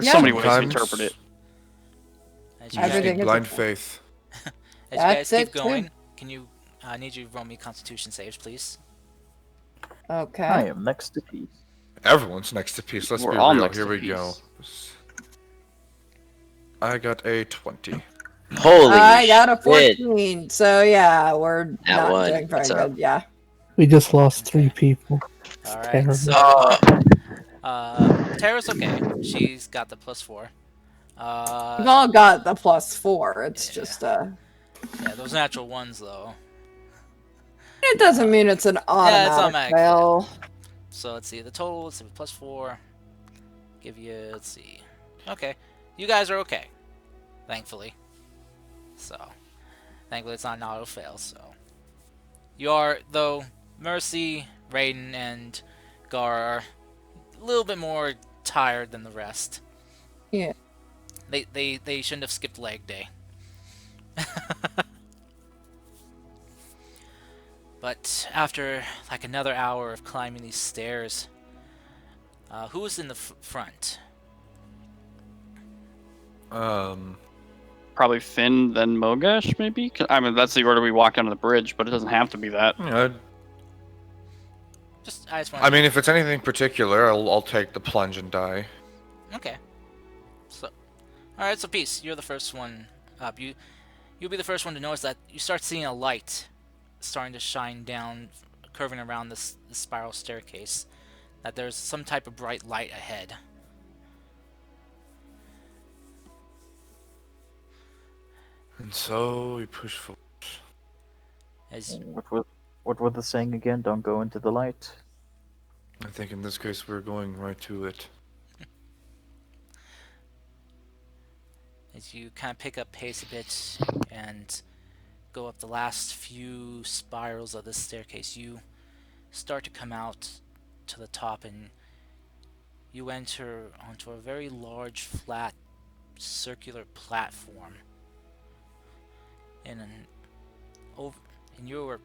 Yeah. so many ways to Sometimes interpret it. as you You just guys, Everything need is blind a- faith. as you That's guys keep it, too. going, can you? I need you to roll me Constitution saves, please. Okay. I am next to peace. Everyone's next to peace. Let's We're be all real. next Here to we peace. go. I got a 20. Holy I got a shit. 14. So yeah, we're That not one. doing very What's up? good. Yeah. We just lost 3 people. It's All right. terrible. So, Tara's okay. She's got the +4. We've all got the +4. It's Yeah. just Yeah, those natural ones though. it doesn't mean it's an automatic, automatic fail. So let's see. The total is +4. Give you. Let's see. Okay, you guys are okay. Thankfully. So, thankfully it's not an auto fail. So, you are though. Mercy, Raiden, and Gar are a little bit more tired than the rest. Yeah. They shouldn't have skipped leg day. But after like another hour of climbing these stairs, who was in the front? Probably Finn, then Mogash, maybe? I mean, that's the order we walked onto the bridge, but it doesn't have to be that. Yeah, I just want. I mean, if it's anything particular, I'll take the plunge and die. Okay. So, all right. So, Peace, you're the first one up. You'll be the first one to notice that you start seeing a light starting to shine down, curving around this spiral staircase. That there's some type of bright light ahead. And so we push forward. As What was the saying again? Don't go into the light. I think in this case we're going right to it. as you kind of pick up pace a bit and go up the last few spirals of this staircase, you start to come out to the top and you enter onto a very large, flat, circular platform. And you were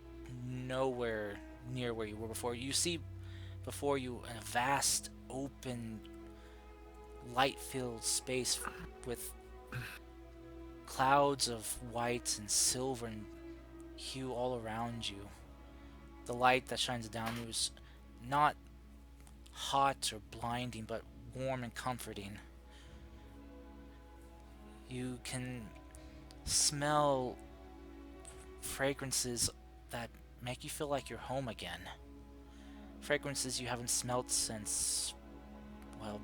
nowhere near where you were before. You see before you a vast, open, light-filled space with clouds of white and silver and hue all around you. The light that shines down you is not hot or blinding, but warm and comforting. You can smell fragrances that make you feel like you're home again. Fragrances you haven't smelled since, well,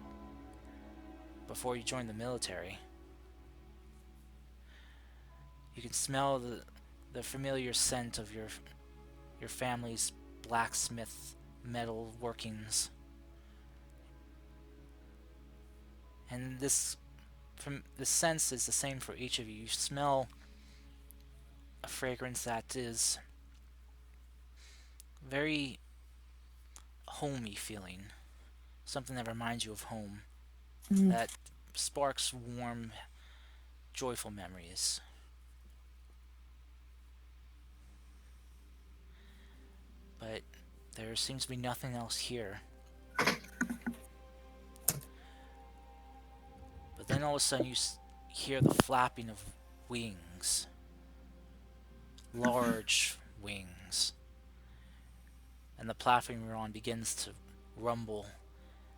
before you joined the military. You can smell the familiar scent of your family's blacksmith metal workings. And the sense is the same for each of you. You smell a fragrance that is very homey feeling. Something that reminds you of home. That sparks warm, joyful memories. But there seems to be nothing else here. But then all of a sudden you hear the flapping of wings. Large wings. And the platform you're on begins to rumble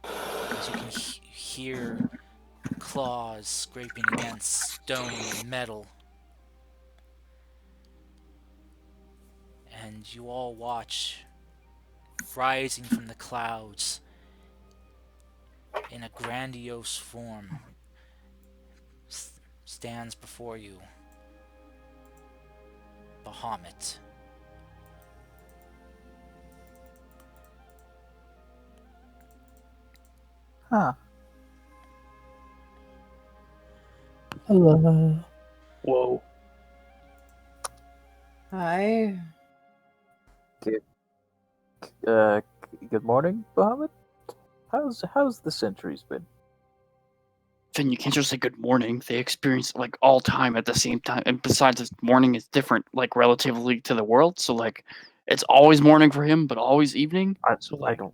as you can hear claws scraping against stone and metal. And you all watch, rising from the clouds in a grandiose form, stands before you Bahamut. Huh. Hello. Whoa. Hi. Good morning, Bahamut. How's the centuries been? Finn, you can't just say good morning. They experience like all time at the same time. And besides, this morning is different, like relatively to the world. So like, it's always morning for him, but always evening. I So don't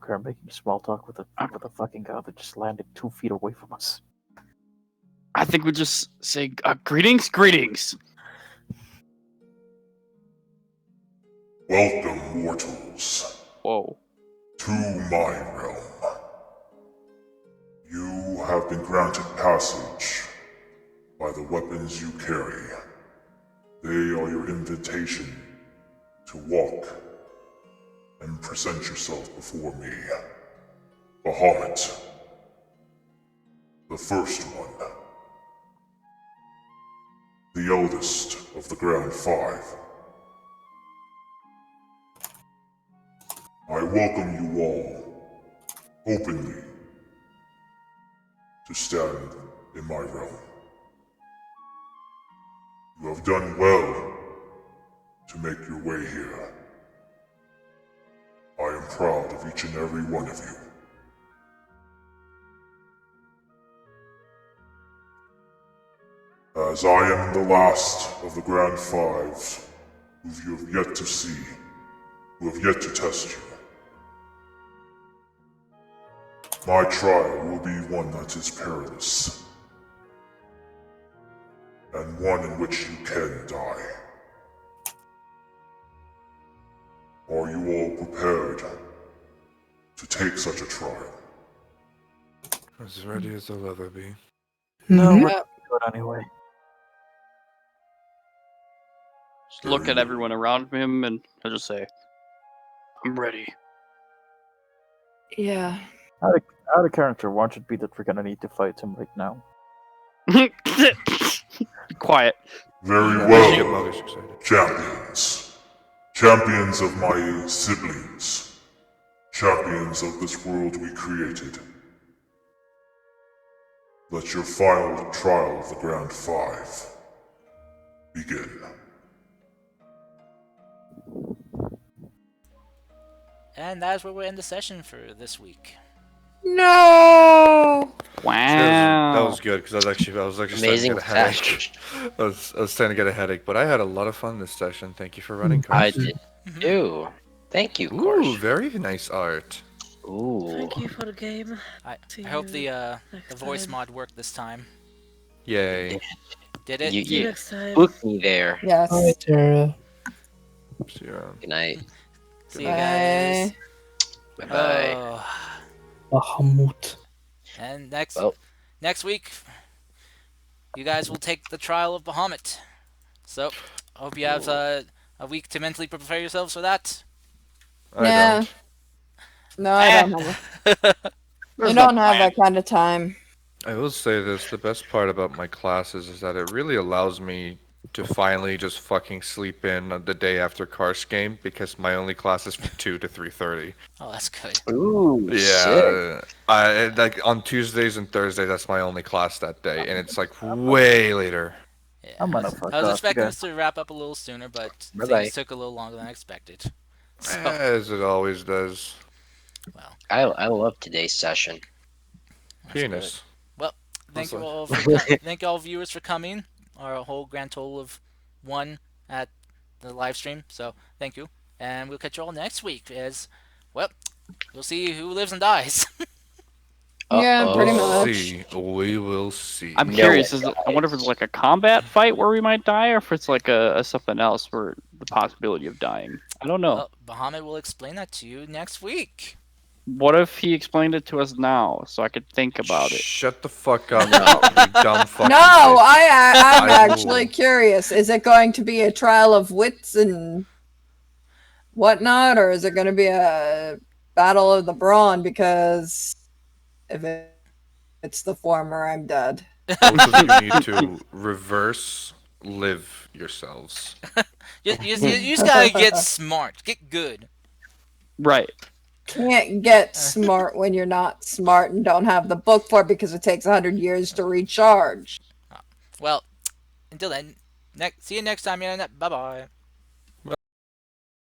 care. I'm making small talk with a fucking guy that just landed 2 feet away from us. I think we just say greetings, greetings. Welcome, mortals, Whoa. to my realm. You have been granted passage by the weapons you carry. They are your invitation to walk and present yourself before me. Bahamut, the first one, the eldest of the Grand Five. I welcome you all, openly, to stand in my realm. You have done well to make your way here. I am proud of each and every one of you. As I am the last of the Grand Fives, who you have yet to see, who have yet to test you, my trial will be one that is perilous, and one in which you can die. Are you all prepared to take such a trial? As ready as I'll ever be. No, Mhm. we're Yep. good anyway. Just look at everyone around him and he'll just say, "I'm ready." Yeah. Out of character, one should be that we're gonna need to fight him right now. Be quiet. Very Get well, Muggish excited. champions. Champions of my siblings. Champions of this world we created. Let your final trial of the Grand Five begin. And that is where we'll end the session for this week. No. Wow. That was good because I was actually Amazing starting to get a session. headache. I was starting to get a headache, but I had a lot of fun this session. Thank you for running, I Cars. did too. Thank you, Ooh, Kors. very nice art. Ooh. Thank you for the game. I See hope you the next voice time. mod worked this time. Yay. Did it? You, See you you next time. booked me there. Yes. Bye, Tara. See ya. Good night. See you guys. Bye. Bye bye. Oh. Bahamut. And Well, next week, you guys will take the trial of Bahamut. So, I hope you have a week to mentally prepare yourselves for that. I Yeah. don't. No, I don't have. I There's don't no have plan. that kind of time. I will say this, the best part about my classes is that it really allows me to finally just fucking sleep in on the day after Cars game because my only class is from 2 to 3:30. Oh, that's good. ooh, sick. Yeah, I like on Tuesdays and Thursdays that's my only class that day and it's like way later. Yeah, I'm I gonna was, fuck I was off, expecting okay. this to wrap up a little sooner, but Bye-bye. things took a little longer than I expected. So, As it always does. well, I love today's session. that's Penis. good. Well, thank you Also- all thank you all viewers for coming. Our whole grand total of 1 at the live stream. So, thank you. And we'll catch you all next week as, well, we'll see who lives and dies. Yeah, Uh-oh. pretty We'll much. see. We will see. I'm No curious. one I wonder if it's like a combat fight where we might die, or if it's like a something else where the possibility of dying. I don't know. Well, Bahamut will explain that to you next week. What if he explained it to us now, so I could think about it? Shut the fuck up, you dumb fucking No, bitch. I'm I actually will- curious. Is it going to be a trial of wits and whatnot, or is it going to be a battle of the brawn? Because if it's the former, I'm dead. Both of you need to reverse live yourselves. You just gotta get smart. Get good. Right. Can't get smart when you're not smart and don't have the book for it because it takes 100 years to recharge. Well, until then, see you next time, Internet. Bye bye.